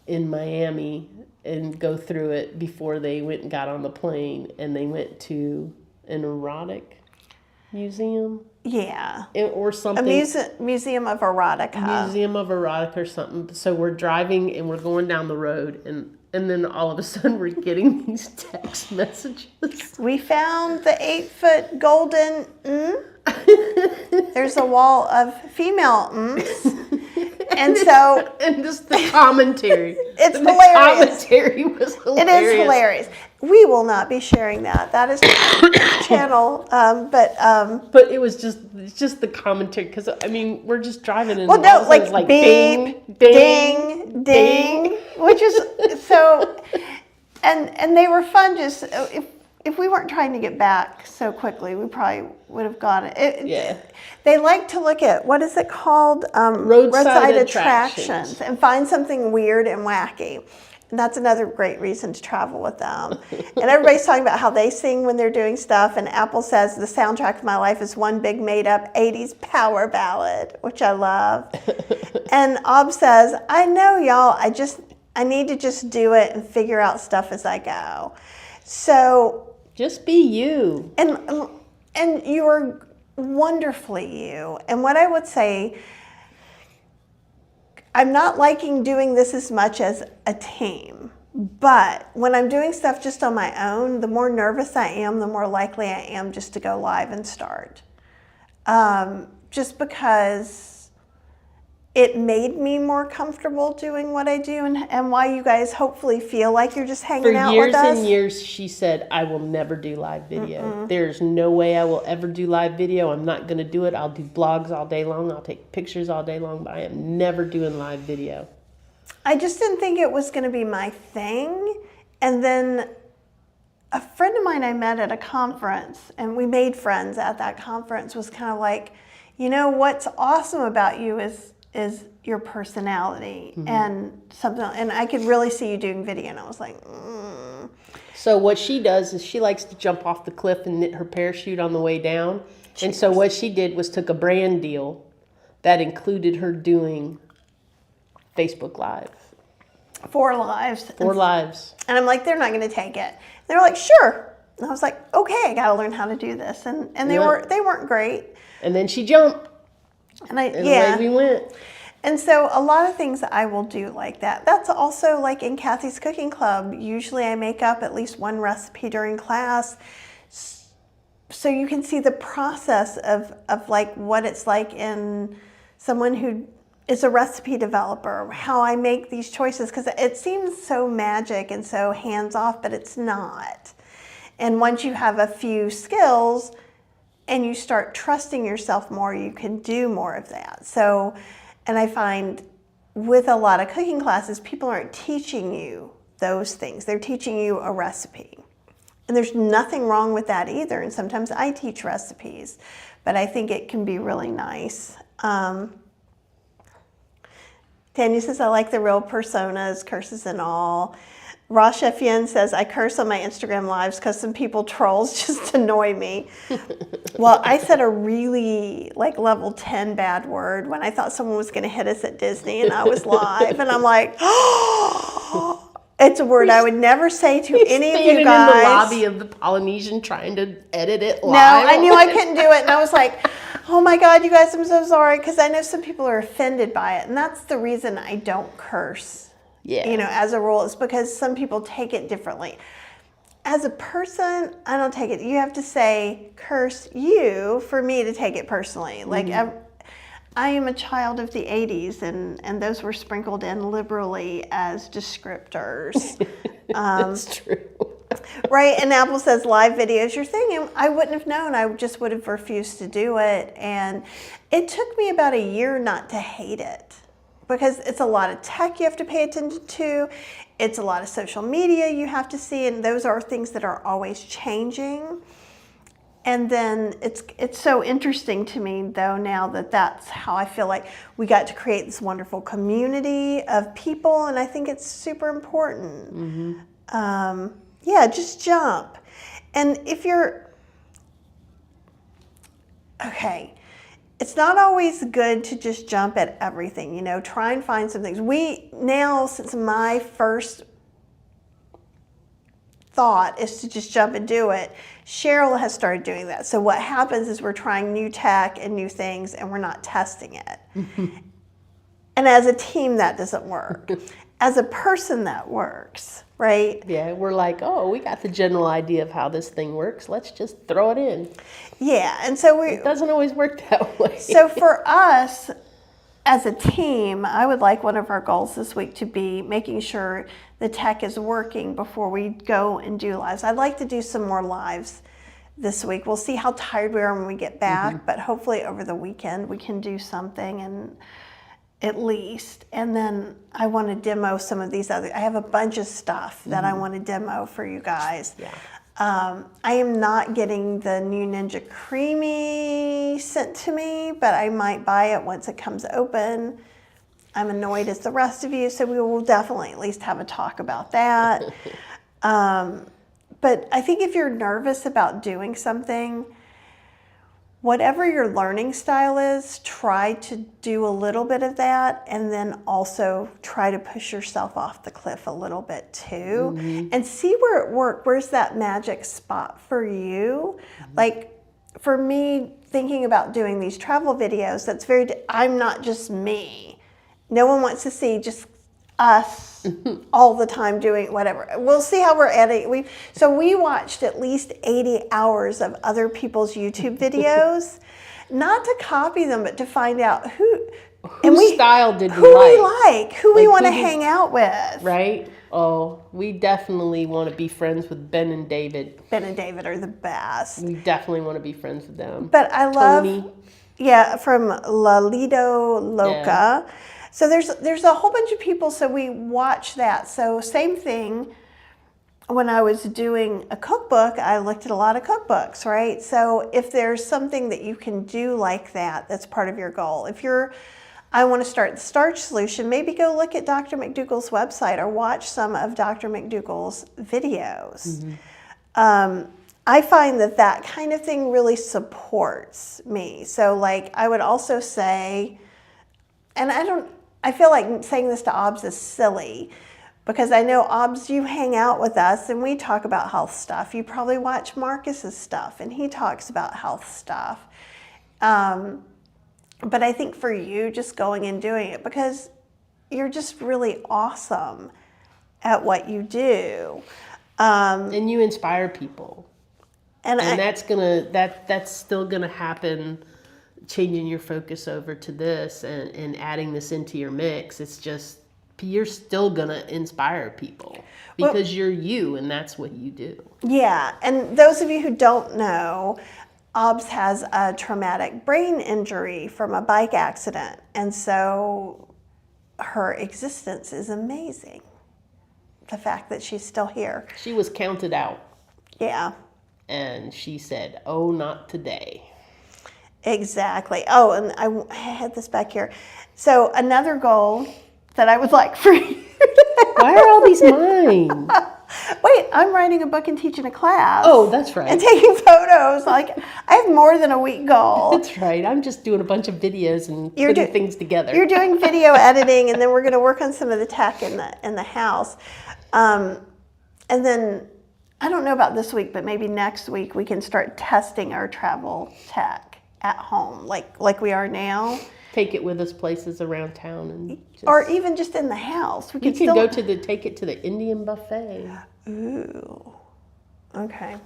in Miami and go through it before they went and got on the plane. And they went to an erotic museum. Yeah. Or something. A museum of erotica. A museum of erotica or something. So we're driving and we're going down the road and then all of a sudden we're getting these text messages. We found the 8-foot golden There's a wall of female And so... and just the commentary. It's the hilarious. Commentary was hilarious. It is hilarious. We will not be sharing that. That is channel. But it was just the commentary because I mean we're just driving and like beep, ding, ding, which is so. And they were fun. Just if we weren't trying to get back so quickly, we probably would have gone. Yeah. They like to look at, what is it called? Roadside attractions. And find something weird and wacky. And that's another great reason to travel with them. And everybody's talking about how they sing when they're doing stuff. And Apple says the soundtrack of my life is one big made up 80s power ballad, which I love. And Ob says, I know y'all, I need to just do it and figure out stuff as I go. So just be you. And you are wonderfully you. And what I would say, I'm not liking doing this as much as a team, but when I'm doing stuff just on my own, the more nervous I am, the more likely I am just to go live and start. Just because it made me more comfortable doing what I do, and why you guys hopefully feel like you're just hanging out with us. For years and years, she said, I will never do live video. There's no way I will ever do live video. I'm not going to do it. I'll do blogs all day long. I'll take pictures all day long, but I am never doing live video. I just didn't think it was going to be my thing. And then a friend of mine I met at a conference, and we made friends at that conference, was kind of like, you know, what's awesome about you is your personality and something, and I could really see you doing video, and I was like, So what she does is she likes to jump off the cliff and knit her parachute on the way down. And so what she did was took a brand deal that included her doing Facebook Live. 4 lives. 4 lives. And I'm like, they're not going to take it. They're like, sure. And I was like, okay, I got to learn how to do this. And they weren't great. And then she jumped. And away we went. And so a lot of things I will do like that. That's also like in Kathy's Cooking Club. Usually I make up at least 1 recipe during class, so you can see the process of like what it's like in someone who is a recipe developer, how I make these choices, because it seems so magic and so hands-off, but it's not. And once you have a few skills and you start trusting yourself more, you can do more of that. So, and I find with a lot of cooking classes, people aren't teaching you those things. They're teaching you a recipe. And there's nothing wrong with that either. And sometimes I teach recipes, but I think it can be really nice. Tanya says, I like the real personas, curses and all. Rasha Fien says, I curse on my Instagram lives because some people trolls just annoy me. Well, I said a really like level 10 bad word when I thought someone was going to hit us at Disney and I was live. And I'm like, oh, it's a word I would never say to any of you guys. In the lobby of the Polynesian trying to edit it live. No, I knew I couldn't do it. And I was like, oh my God, you guys, I'm so sorry. Because I know some people are offended by it. And that's the reason I don't curse. Yeah. You know, as a rule, it's because some people take it differently. As a person, I don't take it. You have to say, curse you, for me to take it personally. Like, I am a child of the 80s, and those were sprinkled in liberally as descriptors. That's true. Right, and Apple says live video is your thing, and I wouldn't have known. I just would have refused to do it. And it took me about a year not to hate it, because it's a lot of tech you have to pay attention to. It's a lot of social media you have to see, and those are things that are always changing. And then it's so interesting to me, though, now that's how I feel like we got to create this wonderful community of people, and I think it's super important. Yeah, just jump. And if you're, okay, it's not always good to just jump at everything, you know, try and find some things. We now, since my first thought is to just jump and do it, Cheryl has started doing that. So what happens is we're trying new tech and new things, and we're not testing it. And as a team, that doesn't work. As a person, that works, right? Yeah, we're like, oh, we got the general idea of how this thing works. Let's just throw it in. Yeah, and so it doesn't always work that way. So for us, as a team, I would like one of our goals this week to be making sure the tech is working before we go and do lives. I'd like to do some more lives this week. We'll see how tired we are when we get back, but hopefully over the weekend we can do something, and at least. And then I want to demo some of these other, I have a bunch of stuff that I want to demo for you guys. Yeah. I am not getting the new Ninja Creami sent to me, but I might buy it once it comes open. I'm annoyed as the rest of you, so we will definitely at least have a talk about that. But I think if you're nervous about doing something, whatever your learning style is, try to do a little bit of that, and then also try to push yourself off the cliff a little bit too, and see where it works. Where's that magic spot for you? Like for me, thinking about doing these travel videos, that's I'm not just me. No one wants to see just us all the time doing whatever. We'll see how we're editing. So we watched at least 80 hours of other people's YouTube videos, not to copy them, but to find out Whose style did who we we like? like, who we Like, want to who did- hang out with. Right? Oh, we definitely want to be friends with Ben and David. Ben and David are the best. We definitely want to be friends with them. But I love, Tony. yeah, from La Lido Loca. So there's a whole bunch of people, so we watch that. So same thing, when I was doing a cookbook, I looked at a lot of cookbooks, right? So if there's something that you can do like that, that's part of your goal. If I want to start the starch solution, maybe go look at Dr. McDougall's website or watch some of Dr. McDougall's videos. I find that kind of thing really supports me. So like I would also say, and I feel like saying this to OBS is silly, because I know, OBS, you hang out with us and we talk about health stuff. You probably watch Marcus's stuff and he talks about health stuff. But I think for you, just going and doing it, because you're just really awesome at what you do. And you inspire people. And that's still gonna happen, changing your focus over to this and adding this into your mix. It's just, you're still gonna inspire people because you're you, and that's what you do. Yeah, and those of you who don't know, OBS has a traumatic brain injury from a bike accident, and so her existence is amazing. The fact that she's still here. She was counted out. Yeah. And she said, "Oh, not today." Exactly. Oh, and I had this back here. So another goal that I would like for you. Why are all these mine? Wait, I'm writing a book and teaching a class. Oh, that's right. And taking photos. Like, I have more than a week goal. That's right. I'm just doing a bunch of videos and putting things together. You're doing video editing, and then we're going to work on some of the tech in the house. And then, I don't know about this week, but maybe next week we can start testing our travel tech at home, like we are now. Take it with us places around town, and or even just in the house. We you can can still go take it to the Indian buffet. Ooh, okay.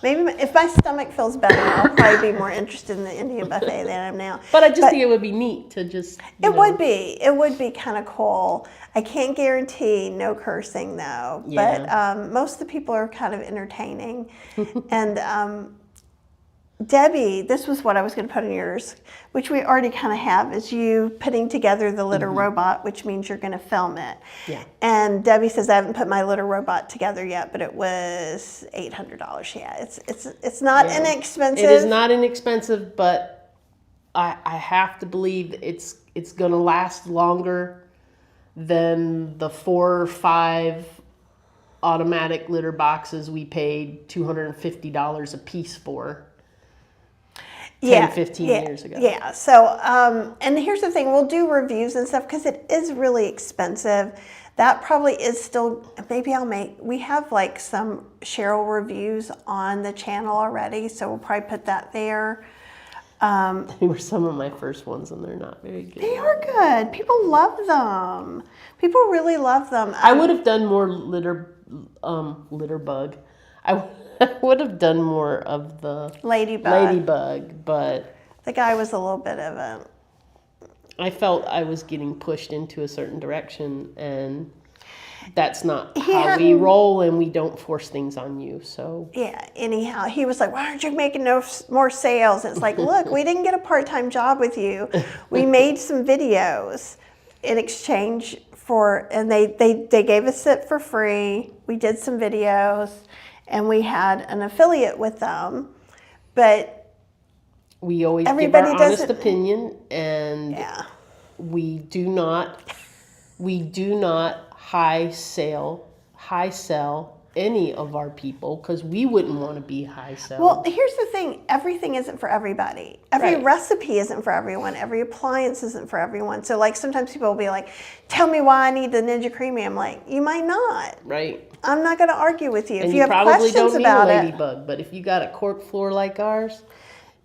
Maybe if my stomach feels better, I'll probably be more interested in the Indian buffet than I am now. But I just think it would be neat to just. It would be kind of cool. I can't guarantee no cursing though. Yeah. But most of the people are kind of entertaining, and Debbie, this was what I was going to put in yours, which we already kind of have, is you putting together the litter robot, which means you're going to film it. Yeah. And Debbie says, I haven't put my litter robot together yet, but it was $800. Yeah, it's not inexpensive. It is not inexpensive, but I have to believe it's going to last longer than the 4 or 5 automatic litter boxes we paid $250 a piece for. 15 years ago. Yeah. So, and here's the thing, we'll do reviews and stuff because it is really expensive. That probably is still, maybe we have like some Cheryl reviews on the channel already, so we'll probably put that there. They were some of my first ones, and they're not very good. They are good. People love them. People really love them. I would have done more litter bug. I would have done more of the ladybug, but the guy was a little bit of a. I felt I was getting pushed into a certain direction, and that's not how we roll, and we don't force things on you. So yeah. Anyhow, he was like, "Why aren't you making no more sales?" And it's like, look, we didn't get a part-time job with you. We made some videos in exchange for, and they gave us it for free. We did some videos. And we had an affiliate with them, but we always give our honest opinion, and we do not high sell any of our people because we wouldn't want to be high sell. Well, here's the thing: everything isn't for everybody. Every recipe isn't for everyone. Every appliance isn't for everyone. So, like, sometimes people will be like, "Tell me why I need the Ninja Creami." I'm like, "You might not." Right. I'm not going to argue with you. And if you have probably questions don't need about a ladybug, but if you got a cork floor like ours,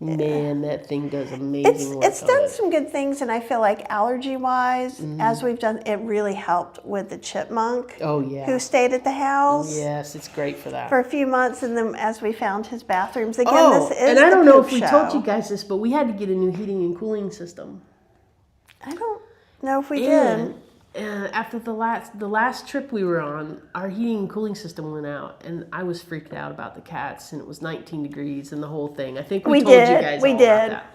man, that thing does amazing work. It's done some good things, and I feel like allergy-wise, as we've done, it really helped with the chipmunk. Oh yeah. Who stayed at the house? Yes, it's great for that. For a few months, and then as we found his bathrooms again, this is and I don't know if we show. told you guys this, but we had to get a new heating and cooling system. I don't know if we And did. after the last trip we were on, our heating and cooling system went out, and I was freaked out about the cats, and it was 19 degrees and the whole thing. I think we told you guys all about that.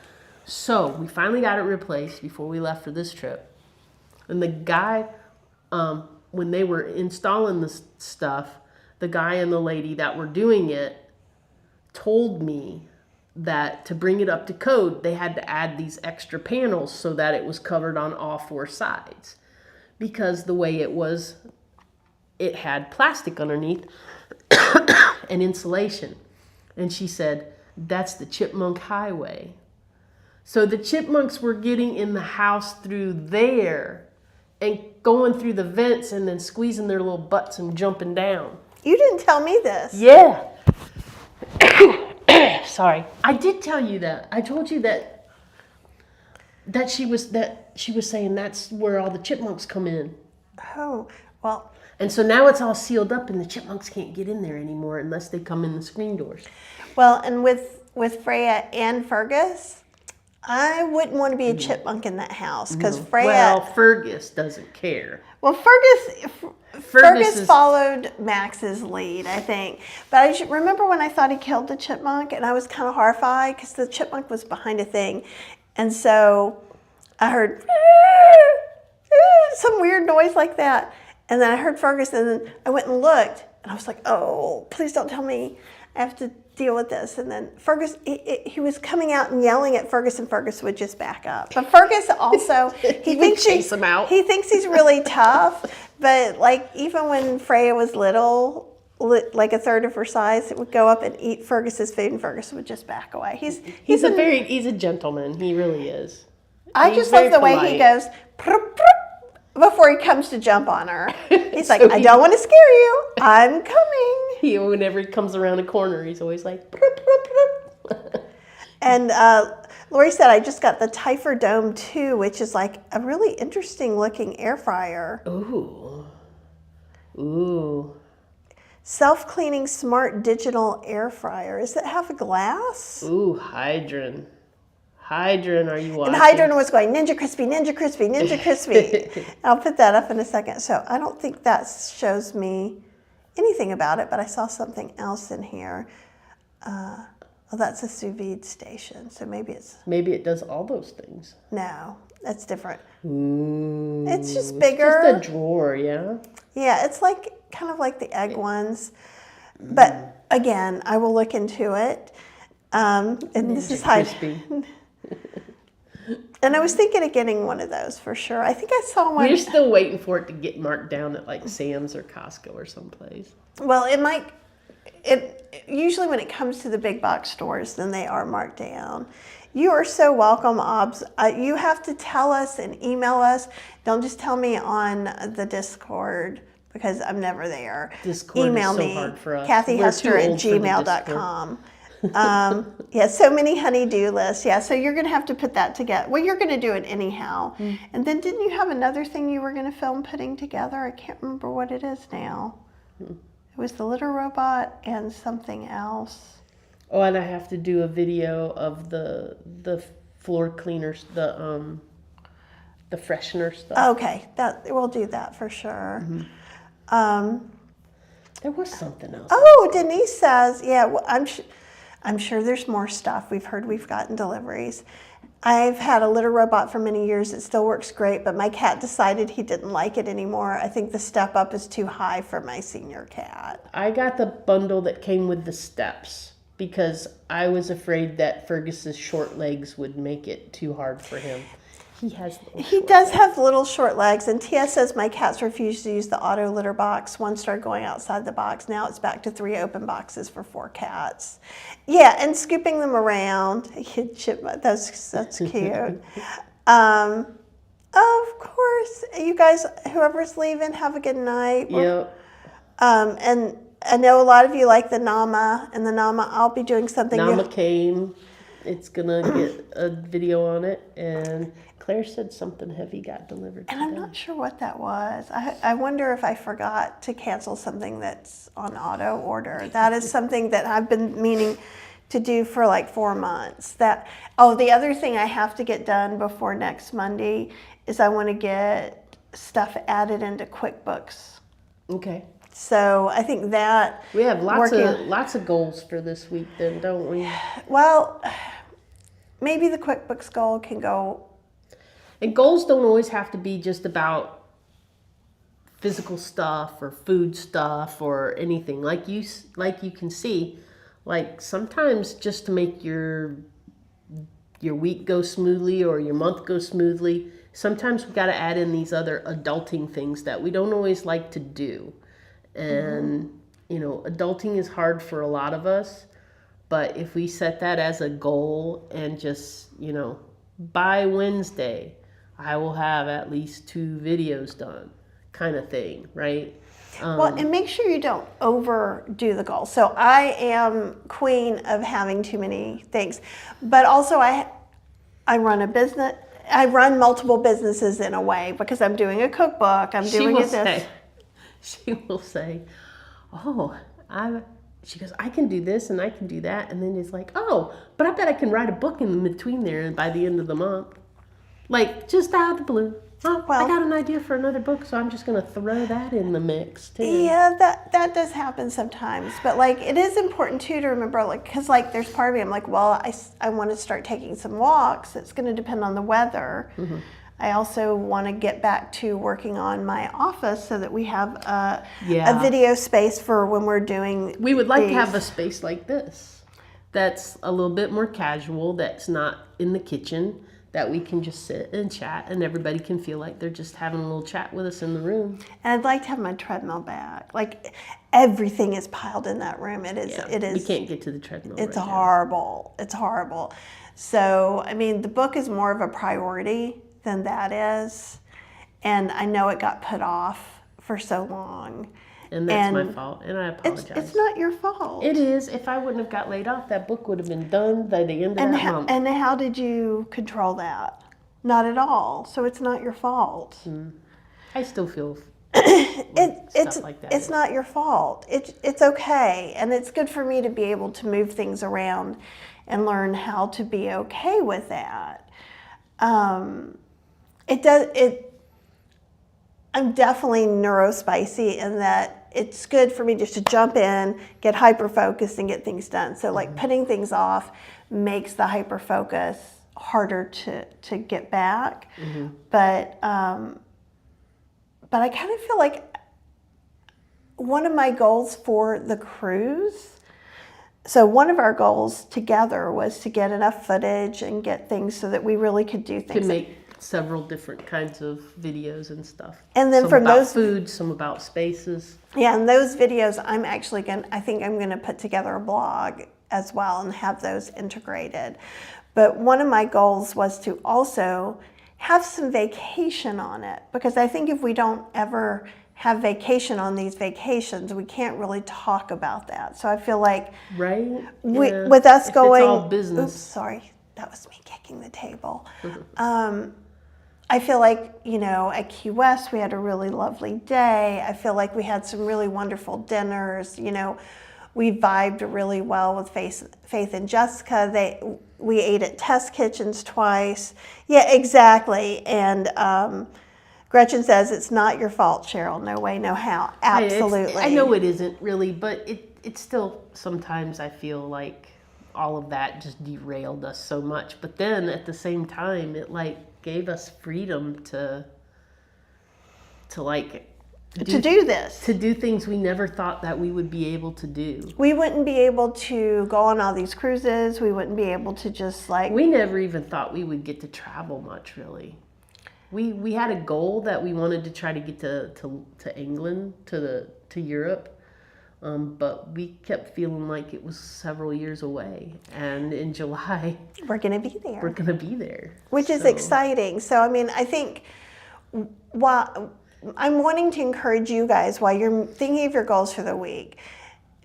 So we finally got it replaced before we left for this trip. And the guy, when they were installing the stuff, the guy and the lady that were doing it told me that to bring it up to code, they had to add these extra panels so that it was covered on all 4 sides. Because the way it was, it had plastic underneath and insulation. And she said, that's the chipmunk highway. So the chipmunks were getting in the house through there and going through the vents and then squeezing their little butts and jumping down. You didn't tell me this. Yeah. Sorry. I did tell you that. I told you that she was saying that's where all the chipmunks come in. Oh, well. And so now it's all sealed up and the chipmunks can't get in there anymore unless they come in the screen doors. Well, and with Freya and Fergus, I wouldn't want to be a chipmunk in that house because Freya. Well, Fergus doesn't care. Well, Fergus followed Max's lead, I think. But I remember when I thought he killed the chipmunk, and I was kind of horrified because the chipmunk was behind a thing. And so I heard some weird noise like that. And then I heard Fergus, and then I went and looked, and I was like, oh, please don't tell me I have to deal with this. And then Fergus, he was coming out and yelling at Fergus, and Fergus would just back up. But Fergus also, he thinks chase him out. He thinks he's really tough. But like even when Freya was little, like a third of her size, it would go up and eat Fergus's food, and Fergus would just back away. He's a gentleman. He really is. I just love the way he goes before he comes to jump on her. He's like, I don't want to scare you. I'm coming. Whenever he comes around a corner, he's always like. And Lori said, I just got the Typher Dome 2, which is like a really interesting looking air fryer. Ooh. Self-cleaning smart digital air fryer. Does it have a glass? Ooh, Hydron, are you watching? And Hydron was going, Ninja Crispy, Ninja Crispy, Ninja Crispy. I'll put that up in a second. So I don't think that shows me anything about it, but I saw something else in here. Well, that's a sous vide station, so maybe it does all those things. No, that's different. Ooh, it's just bigger. It's just a drawer, yeah. Yeah, it's like kind of like the egg ones, but again, I will look into it. And this is crispy. And I was thinking of getting one of those for sure. I think I saw one. We're still waiting for it to get marked down at like Sam's or Costco or someplace. Well, it might. Usually when it comes to the big box stores, then they are marked down. You are so welcome, Obs. You have to tell us and email us. Don't just tell me on the Discord because I'm never there. Discord email is so me, hard for us. kathyhester@gmail.com. Yeah, so many honey-do lists. Yeah, so you're going to have to put that together. Well, you're going to do it anyhow. And then didn't you have another thing you were going to film putting together? I can't remember what it is now. It was the litter robot and something else. Oh, and I have to do a video of the floor cleaners, the freshener stuff. Okay, we'll do that for sure. There was something else. Oh, Denise says, yeah, well, I'm sure there's more stuff. We've gotten deliveries. I've had a litter robot for many years. It still works great, but my cat decided he didn't like it anymore. I think the step up is too high for my senior cat. I got the bundle that came with the steps because I was afraid that Fergus's short legs would make it too hard for him. He does have little short legs, and Tia says my cats refuse to use the auto litter box. One started going outside the box. Now it's back to 3 open boxes for 4 cats. Yeah, and scooping them around. That's cute. Of course, you guys, whoever's leaving, have a good night. Yep. And I know a lot of you like the Nama, and the Nama, I'll be doing something. Nama came. It's gonna get a video on it, and Claire said something heavy got delivered today. And I'm not sure what that was. I wonder if I forgot to cancel something that's on auto order. That is something that I've been meaning to do for like 4 months. The other thing I have to get done before next Monday is I want to get stuff added into QuickBooks. Okay. So I think that We have lots of goals for this week then, don't we? Well, maybe the QuickBooks goal can go. And goals don't always have to be just about physical stuff or food stuff or anything. Like you can see, like sometimes just to make your week go smoothly or your month go smoothly, sometimes we got to add in these other adulting things that we don't always like to do. And adulting is hard for a lot of us, but if we set that as a goal and just by Wednesday I will have at least 2 videos done, kind of thing, right? Well, and make sure you don't overdo the goal. So I am queen of having too many things, but also I run a business. I run multiple businesses in a way because I'm doing a cookbook. She will say, she goes, I can do this and I can do that. And then it's like, but I bet I can write a book in between there and by the end of the month. Like, just out of the blue. I got an idea for another book, so I'm just going to throw that in the mix, too. Yeah, that does happen sometimes. But, like, it is important, too, to remember, like, because, like, there's part of me, I'm like, well, I want to start taking some walks. It's going to depend on the weather. Mm-hmm. I also want to get back to working on my office so that we have a video space for when we're doing We would like to have a space like this that's a little bit more casual, that's not in the kitchen, that we can just sit and chat and everybody can feel like they're just having a little chat with us in the room. And I'd like to have my treadmill back. Like, everything is piled in that room. It is. We can't get to the treadmill. It's horrible. It's horrible. So, I mean, the book is more of a priority than that is. And I know it got put off for so long. And that's my fault, and I apologize. It's not your fault. It is. If I wouldn't have got laid off, that book would have been done by the end of that month. And how did you control that? Not at all. So it's not your fault. I still feel stuff like that. It's not your fault. It's okay, and it's good for me to be able to move things around and learn how to be okay with that. I'm definitely neurospicy in that it's good for me just to jump in, get hyper-focused, and get things done. So, like, putting things off makes the hyper-focus harder to get back. Mm-hmm. But I kind of feel like one of my goals for the cruise, so one of our goals together was to get enough footage and get things so that we really could do things. To make several different kinds of videos and stuff. And then some from about those food, some about spaces. Yeah, and those videos I think I'm gonna put together a blog as well and have those integrated. But one of my goals was to also have some vacation on it, because I think if we don't ever have vacation on these vacations, we can't really talk about that. So I feel like with us going, it's all business. Oops, sorry, that was me kicking the table. I feel like, at Key West, we had a really lovely day. I feel like we had some really wonderful dinners. We vibed really well with Faith and Jessica. We ate at Test Kitchens twice. Yeah, exactly. And Gretchen says, it's not your fault, Cheryl. No way, no how. Absolutely. I know it isn't really, but it's still, sometimes I feel like all of that just derailed us so much. But then at the same time, it gave us freedom to do this. To do things we never thought that we would be able to do. We wouldn't be able to go on all these cruises. We wouldn't be able to just We never even thought we would get to travel much, really. We had a goal that we wanted to try to get to England, to Europe. But we kept feeling like it was several years away. And in July, we're going to be there. We're going to be there. Which is exciting. So, I mean, I think while I'm wanting to encourage you guys, while you're thinking of your goals for the week,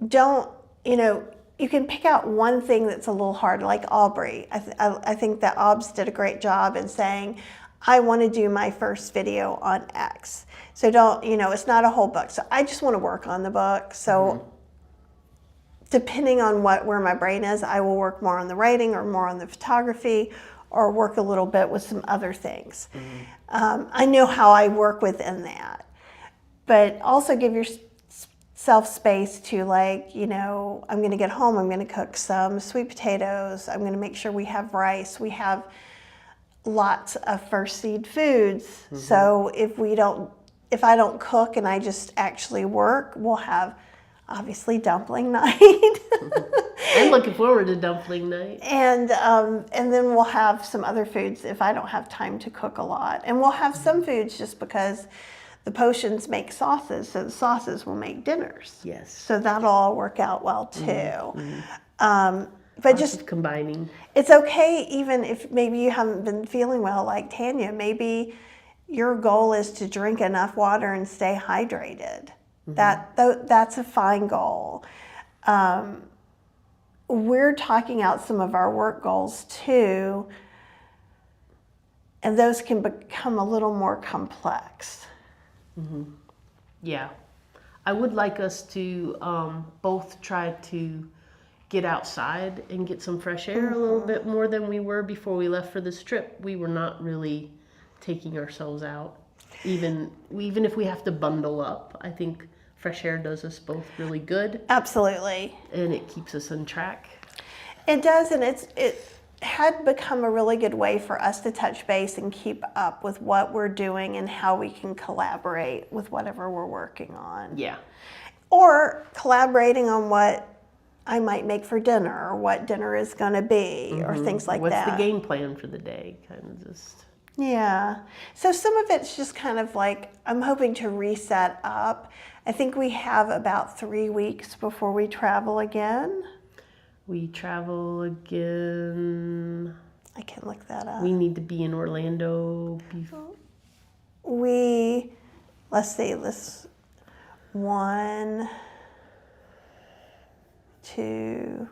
you can pick out one thing that's a little hard, like Aubrey. I think that Aubs did a great job in saying, I want to do my first video on X. So it's not a whole book. So I just want to work on the book. So depending on where my brain is, I will work more on the writing or more on the photography, or work a little bit with some other things. I know how I work within that, but also give yourself space to, like, you know, I'm going to get home, I'm going to cook some sweet potatoes, I'm going to make sure we have rice, we have lots of first seed foods. So if I don't cook and I just actually work, we'll have obviously dumpling night. I'm looking forward to dumpling night. And then we'll have some other foods if I don't have time to cook a lot. And we'll have some foods just because the potions make sauces, so the sauces will make dinners. Yes. So that'll all work out well too. Lots But just of combining. It's okay even if maybe you haven't been feeling well, like Tanya. Maybe your goal is to drink enough water and stay hydrated. That's a fine goal. We're talking out some of our work goals too, and those can become a little more complex. Yeah. I would like us to both try to get outside and get some fresh air a little bit more than we were before we left for this trip. We were not really taking ourselves out. Even if we have to bundle up, I think fresh air does us both really good. Absolutely. And it keeps us on track. It does, and it had become a really good way for us to touch base and keep up with what we're doing and how we can collaborate with whatever we're working on. Yeah. Or collaborating on what I might make for dinner, or what dinner is going to be, or things like that. What's the game plan for the day? Kind of just. Yeah. So some of it's just kind of like, I'm hoping to reset up. I think we have about 3 weeks before we travel again. We travel again. I can look that up. We need to be in Orlando. Let's see, this 1, 2,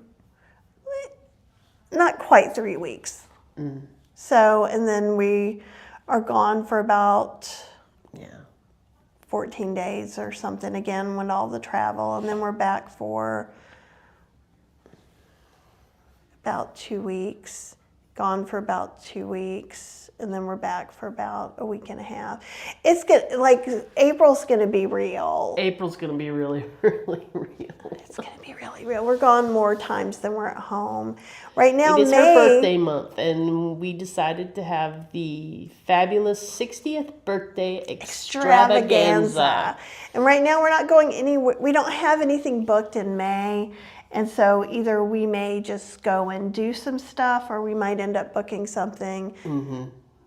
not quite 3 weeks. So, and then we are gone for about 14 days or something again when all the travel, and then we're back for about 2 weeks, gone for about 2 weeks, and then we're back for about a week and a half. It's good, like April's gonna be real. April's gonna be really, really real. It's gonna be really real. We're gone more times than we're at home. Right now, It's May, her birthday month, and we decided to have the fabulous 60th birthday extravaganza. And right now we're not going anywhere. We don't have anything booked in May. And so either we may just go and do some stuff, or we might end up booking something.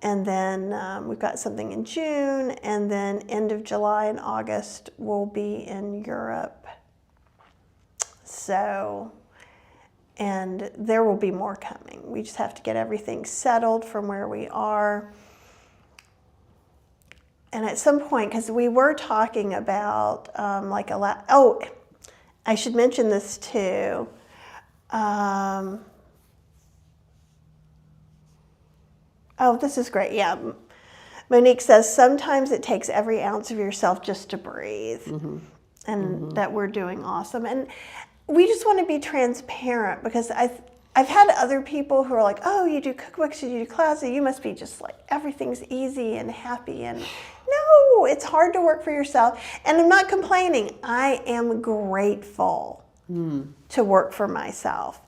And then we've got something in June, and then end of July and August we'll be in Europe. So, and there will be more coming. We just have to get everything settled from where we are. And at some point, because we were talking about I should mention this too. This is great. Yeah. Monique says, sometimes it takes every ounce of yourself just to breathe. And that we're doing awesome. And we just want to be transparent, because I've had other people who are like, oh, you do cookbooks, you do classes, you must be just like, everything's easy and happy. And no, it's hard to work for yourself. And I'm not complaining. I am grateful to work for myself.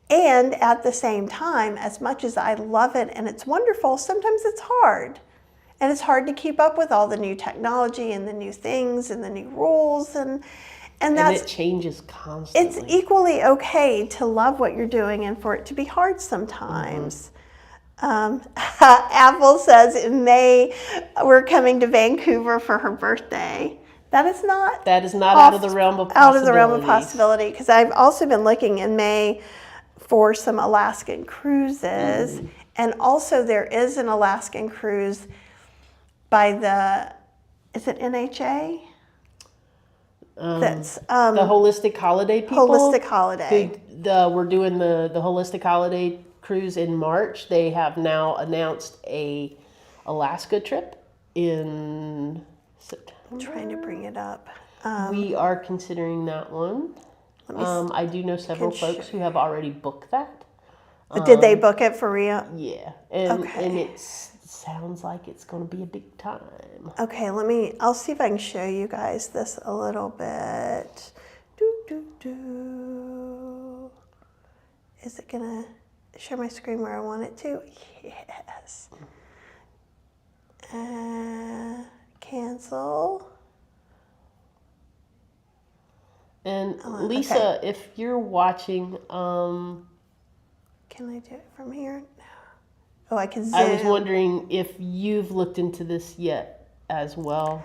And at the same time, as much as I love it and it's wonderful, sometimes it's hard. And it's hard to keep up with all the new technology and the new things and the new rules. And that's, it changes constantly. It's equally okay to love what you're doing and for it to be hard sometimes. Apple says in May we're coming to Vancouver for her birthday. That is not out of the realm of possibility. Out of the realm of possibility, because I've also been looking in May for some Alaskan cruises, and also there is an Alaskan cruise by is it NHA? That's the Holistic Holiday people. Holistic Holiday. We're doing the Holistic Holiday cruise in March. They have now announced a Alaska trip in September. I'm trying to bring it up. We are considering that one. I do know several folks who have already booked that. Did they book it for real? Yeah, and Okay. it sounds like it's going to be a big time. Okay, I'll see if I can show you guys this a little bit. Is it gonna share my screen where I want it to? Yes. Cancel. And Lisa, okay. if you're watching, Can I do it from here? No. Oh, I can zoom. I was wondering if you've looked into this yet as well.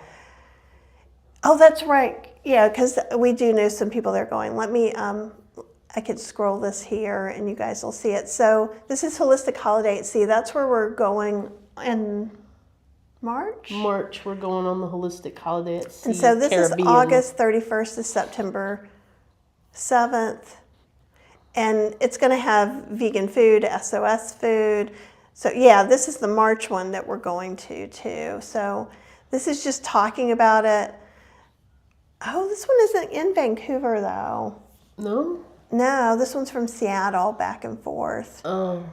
Oh, that's right. Yeah, because we do know some people that are going. Let me, I could scroll this here and you guys will see it. So this is Holistic Holiday at Sea. That's where we're going in March? March, we're going on the Holistic Holiday at Sea. And so this Caribbean. is August 31st to September 7th. And it's going to have vegan food, SOS food. So yeah, this is the March one that we're going to too. So this is just talking about it. Oh, this one isn't in Vancouver though. No? No, this one's from Seattle, back and forth. Oh.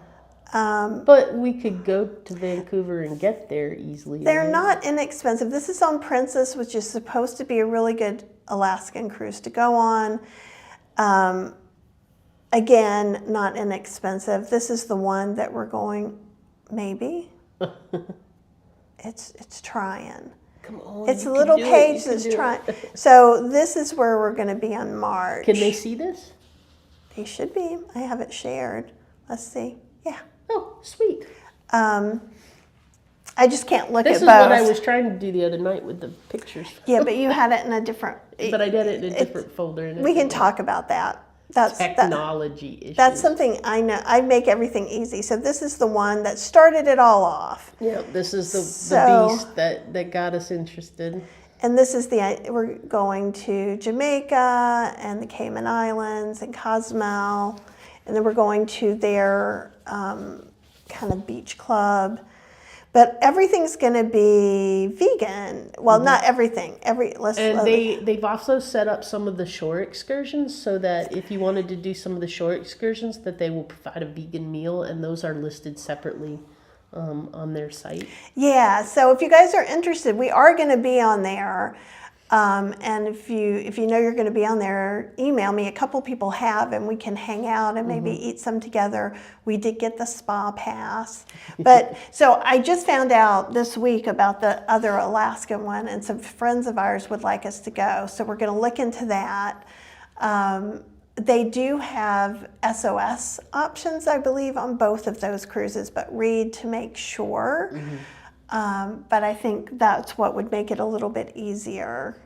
But we could go to Vancouver and get there easily. They're right? not inexpensive. This is on Princess, which is supposed to be a really good Alaskan cruise to go on. Again, not inexpensive. This is the one that we're going, maybe. It's trying. Come on. It's a little page that's trying. So this is where we're going to be on March. Can they see this? They should be. I have it shared. Let's see. Yeah. Oh, sweet. I just can't look this at is both. what I was trying to do the other night with the pictures. Yeah, but you had it in a different. But I did it in a different folder. And we can talk about that. That's technology issues. That's something I know. I make everything easy. So this is the one that started it all off. Yeah, this is the beast that got us interested. And this is we're going to Jamaica and the Cayman Islands and Cozumel, and then we're going to their kind of beach club. But everything's going to be vegan. Well, not everything. They've also set up some of the shore excursions so that if you wanted to do some of the shore excursions, that they will provide a vegan meal, and those are listed separately on their site. Yeah. So if you guys are interested, we are going to be on there. And if you know you're going to be on there, email me. A couple people have, and we can hang out and maybe eat some together. We did get the spa pass. But so I just found out this week about the other Alaskan one, and some friends of ours would like us to go. So we're going to look into that. They do have SOS options, I believe, on both of those cruises, but read to make sure. But I think that's what would make it a little bit easier.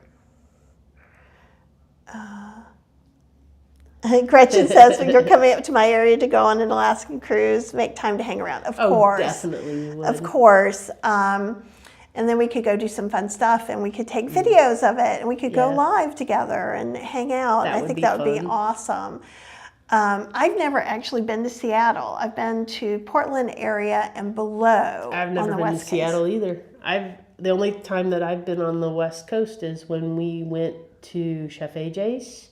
Gretchen says, when you're coming up to my area to go on an Alaskan cruise, make time to hang around. Of course. Definitely would. Of course. And then we could go do some fun stuff, and we could take videos of it, and we could go live together and hang out. And I think that would be awesome. I've never actually been to Seattle. I've been to Portland area and below. I've never been to Seattle either. The only time that I've been on the West Coast is when we went to Chef AJ's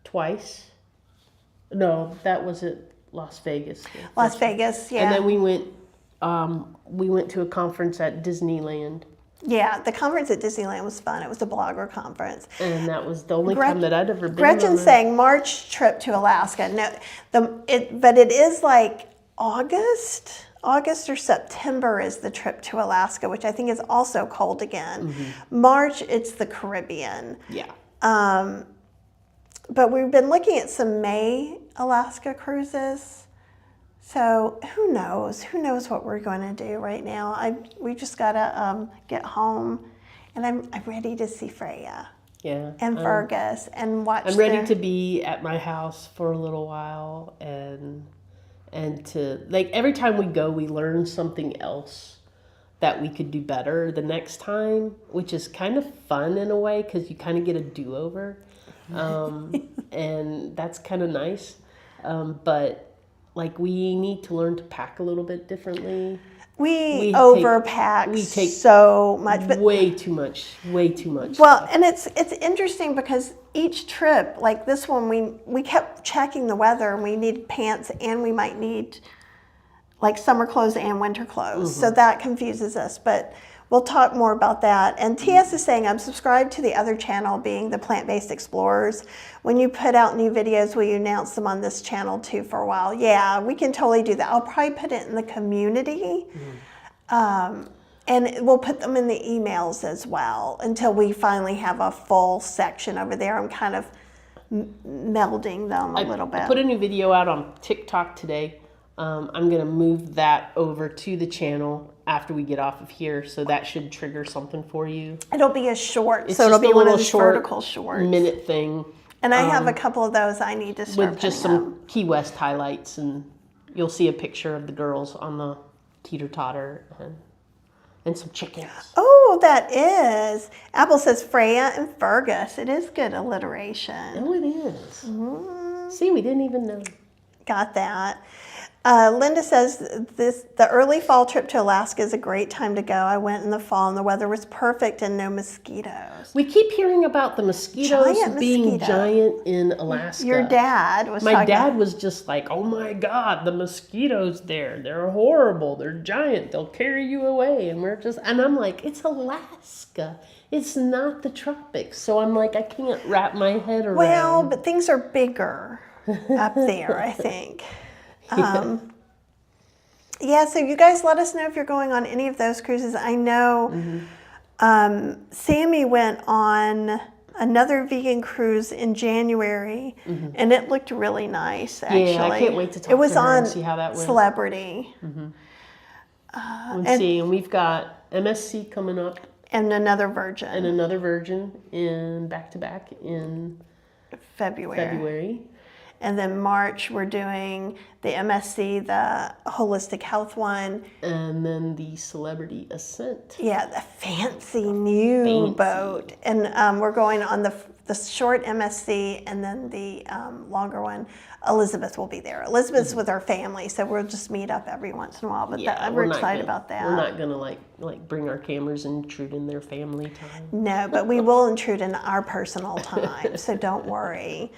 twice. No, that was at Las Vegas. Las Vegas, yeah. And then we went to a conference at Disneyland. Yeah, the conference at Disneyland was fun. It was a blogger conference. And that was the only time that I'd ever been. Gretchen's saying March trip to Alaska. No, but it is like August or September is the trip to Alaska, which I think is also cold again. March, it's the Caribbean. Yeah. But we've been looking at some May Alaska cruises. So who knows? Who knows what we're going to do right now? We just got to get home, and I'm ready to see Freya. Yeah. And Fergus and watch. I'm ready to be at my house for a little while, and to every time we go, we learn something else that we could do better the next time, which is kind of fun in a way because you kind of get a do-over, and that's kind of nice. But we need to learn to pack a little bit differently. We overpack so much, but way too much. Well, and it's interesting because each trip, like this one, we kept checking the weather, and we needed pants, and we might need like summer clothes and winter clothes. So that confuses us, but we'll talk more about that. And TS is saying, I'm subscribed to the other channel, being the Plant-Based Explorers. When you put out new videos, will you announce them on this channel too for a while? Yeah, we can totally do that. I'll probably put it in the community. And we'll put them in the emails as well until we finally have a full section over there. I'm kind of melding them a little bit. I put a new video out on TikTok today. I'm going to move that over to the channel after we get off of here, so that should trigger something for you. It'll be a short, It's so it'll just be a one of little these short vertical shorts. minute thing. And I have a couple of those I need to start with just putting some Key West highlights, and you'll see a picture of the girls on the teeter-totter and some chickens. Oh, that is. Apple says Freya and Fergus. It is good alliteration. Oh, it is. See, we didn't even know. Got that. Linda says the early fall trip to Alaska is a great time to go. I went in the fall and the weather was perfect and no mosquitoes. We keep hearing about the mosquitoes Giant being mosquito. giant in Alaska. Your dad was My talking dad about, was just like, oh my God, the mosquitoes there. They're horrible. They're giant. They'll carry you away. And I'm like, it's Alaska. It's not the tropics. So I'm like, I can't wrap my head around. well, but things are bigger up there, I think. Yeah, so you guys let us know if you're going on any of those cruises. I know Sammy went on another vegan cruise in January, and it looked really nice, actually. Yeah, I can't wait to talk it was to her on and see how that went. Celebrity. Let's see, and we've got MSC coming up. And another Virgin. And another Virgin in back-to-back in February. And then March, we're doing the MSC, the Holistic Health one. And then the Celebrity Ascent. Yeah, the fancy new boat. And we're going on the short MSC, and then the longer one. Elizabeth will be there. Elizabeth's with our family, so we'll just meet up every once in a while. But we're excited about that. We're not going to like bring our cameras and intrude in their family time. No, but we will intrude in our personal time, so don't worry.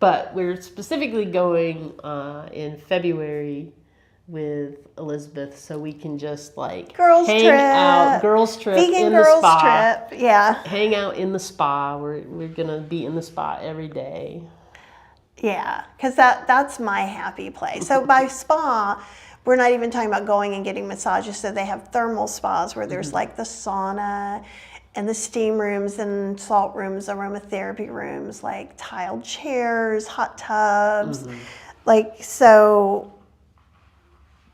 But we're specifically going in February with Elizabeth, so we can just like hang out, girls trip vegan in girls the spa. Trip, yeah. Hang out in the spa. We're gonna be in the spa every day. Yeah, because that's my happy place. So by spa, we're not even talking about going and getting massages. So they have thermal spas where there's like the sauna and the steam rooms and salt rooms, aromatherapy rooms, like tiled chairs, hot tubs. Like, so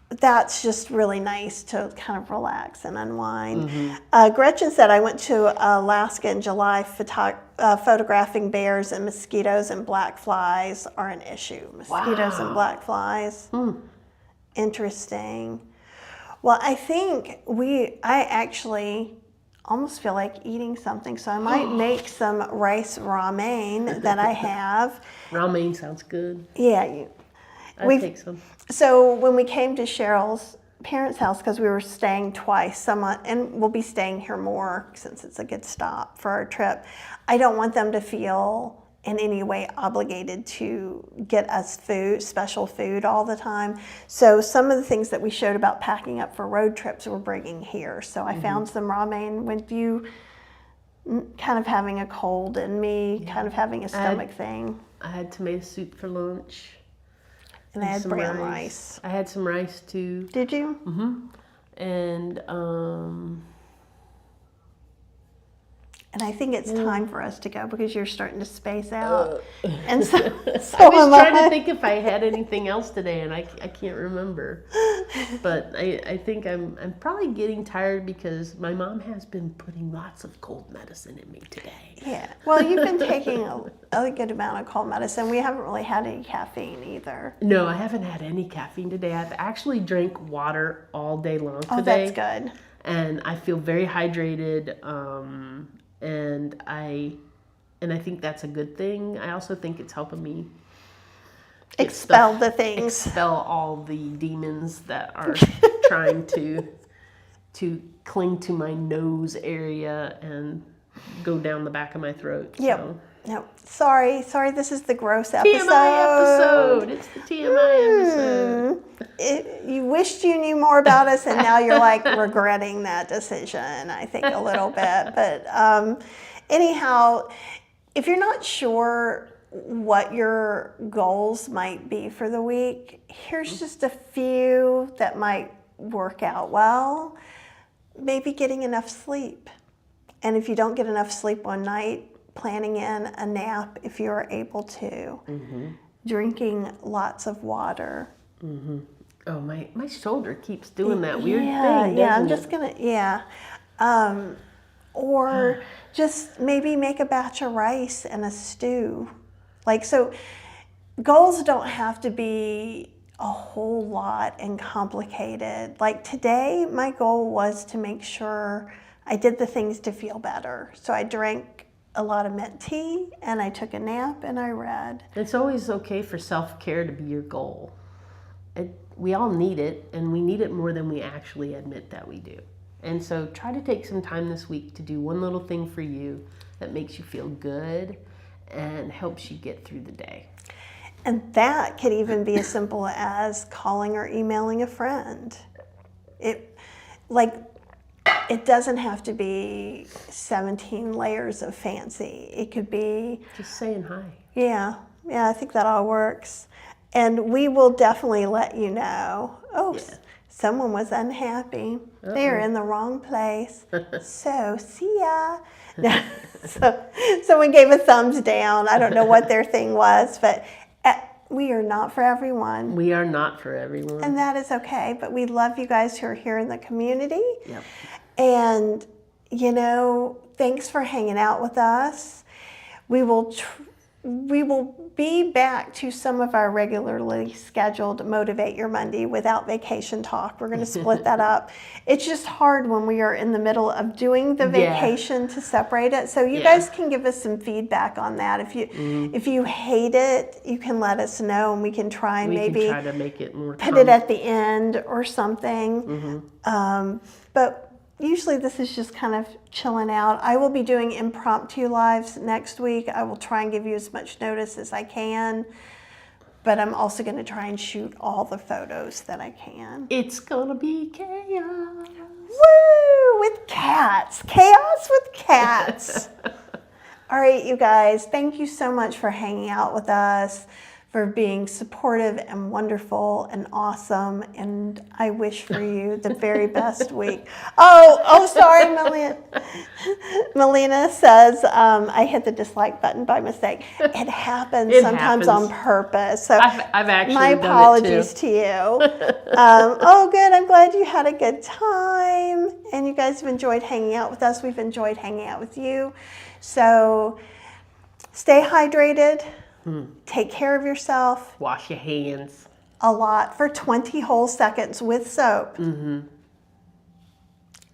that's just really nice to kind of relax and unwind. Gretchen said, I went to Alaska in July photographing bears, and mosquitoes and black flies are an issue. Mosquitoes and black flies. Interesting. Well, I think I actually almost feel like eating something, so I might make some rice ramen that I have. Ramen sounds good. Yeah. I'd take some. So when we came to Cheryl's parents' house, because we were staying twice, and we'll be staying here more since it's a good stop for our trip, I don't want them to feel in any way obligated to get us food, special food all the time. So some of the things that we showed about packing up for road trips we're bringing here. So I found some ramen with you kind of having a cold and me kind of having a stomach thing. I had tomato soup for lunch. And I had brown rice. I had some rice too. Did you? And And I think it's time for us to go because you're starting to space out. And so I was trying to think if I had anything else today, and I can't remember. But I think I'm probably getting tired because my mom has been putting lots of cold medicine in me today. Yeah. Well, you've been taking a good amount of cold medicine. We haven't really had any caffeine either. No, I haven't had any caffeine today. I've actually drank water all day long today. Oh, that's good. And I feel very hydrated. And I think that's a good thing. I also think it's helping me expel the things. Expel all the demons that are trying to cling to my nose area. And go down the back of my throat. Yep. So. No, sorry, this is the gross episode. TMI episode. It's the TMI episode. You wished you knew more about us, and now you're like regretting that decision, I think, a little bit. But anyhow, if you're not sure what your goals might be for the week, here's just a few that might work out well. Maybe getting enough sleep. And if you don't get enough sleep one night, planning in a nap if you're able to. Drinking lots of water. Oh, my shoulder keeps doing that weird thing. Yeah, I'm just gonna, or just maybe make a batch of rice and a stew. Like, so goals don't have to be a whole lot and complicated. Like today, my goal was to make sure I did the things to feel better. So I drank a lot of mint tea, and I took a nap, and I read. It's always okay for self-care to be your goal. We all need it, and we need it more than we actually admit that we do. And so try to take some time this week to do one little thing for you that makes you feel good and helps you get through the day. And that could even be as simple as calling or emailing a friend. It doesn't have to be 17 layers of fancy. It could be just saying hi. Yeah, I think that all works. And we will definitely let you know. Someone was unhappy. They're in the wrong place. So, see ya. So, someone gave a thumbs down. I don't know what their thing was, but we are not for everyone. We are not for everyone. And that is okay. But we love you guys who are here in the community. Yep. And, thanks for hanging out with us. We will be back to some of our regularly scheduled Motivate Your Monday without vacation talk. We're going to split that up. It's just hard when we are in the middle of doing the vacation to separate it. So you guys can give us some feedback on that. If you hate it, you can let us know, and we can try and maybe try to make it more put it at the end or something. But usually this is just kind of chilling out. I will be doing impromptu lives next week. I will try and give you as much notice as I can, but I'm also going to try and shoot all the photos that I can. It's going to be chaos. Woo! With cats. Chaos with cats. All right, you guys, thank you so much for hanging out with us, for being supportive and wonderful and awesome, and I wish for you the very best week. Oh, sorry, Melina says I hit the dislike button by mistake. It happens sometimes on purpose. So I've actually my apologies to you. Good. I'm glad you had a good time, and you guys have enjoyed hanging out with us. We've enjoyed hanging out with you. So stay hydrated. Take care of yourself. Wash your hands. A lot for 20 whole seconds with soap.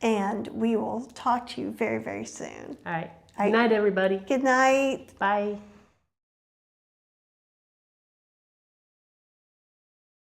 And we will talk to you very, very soon. All right. Good night, everybody. Good night. Bye.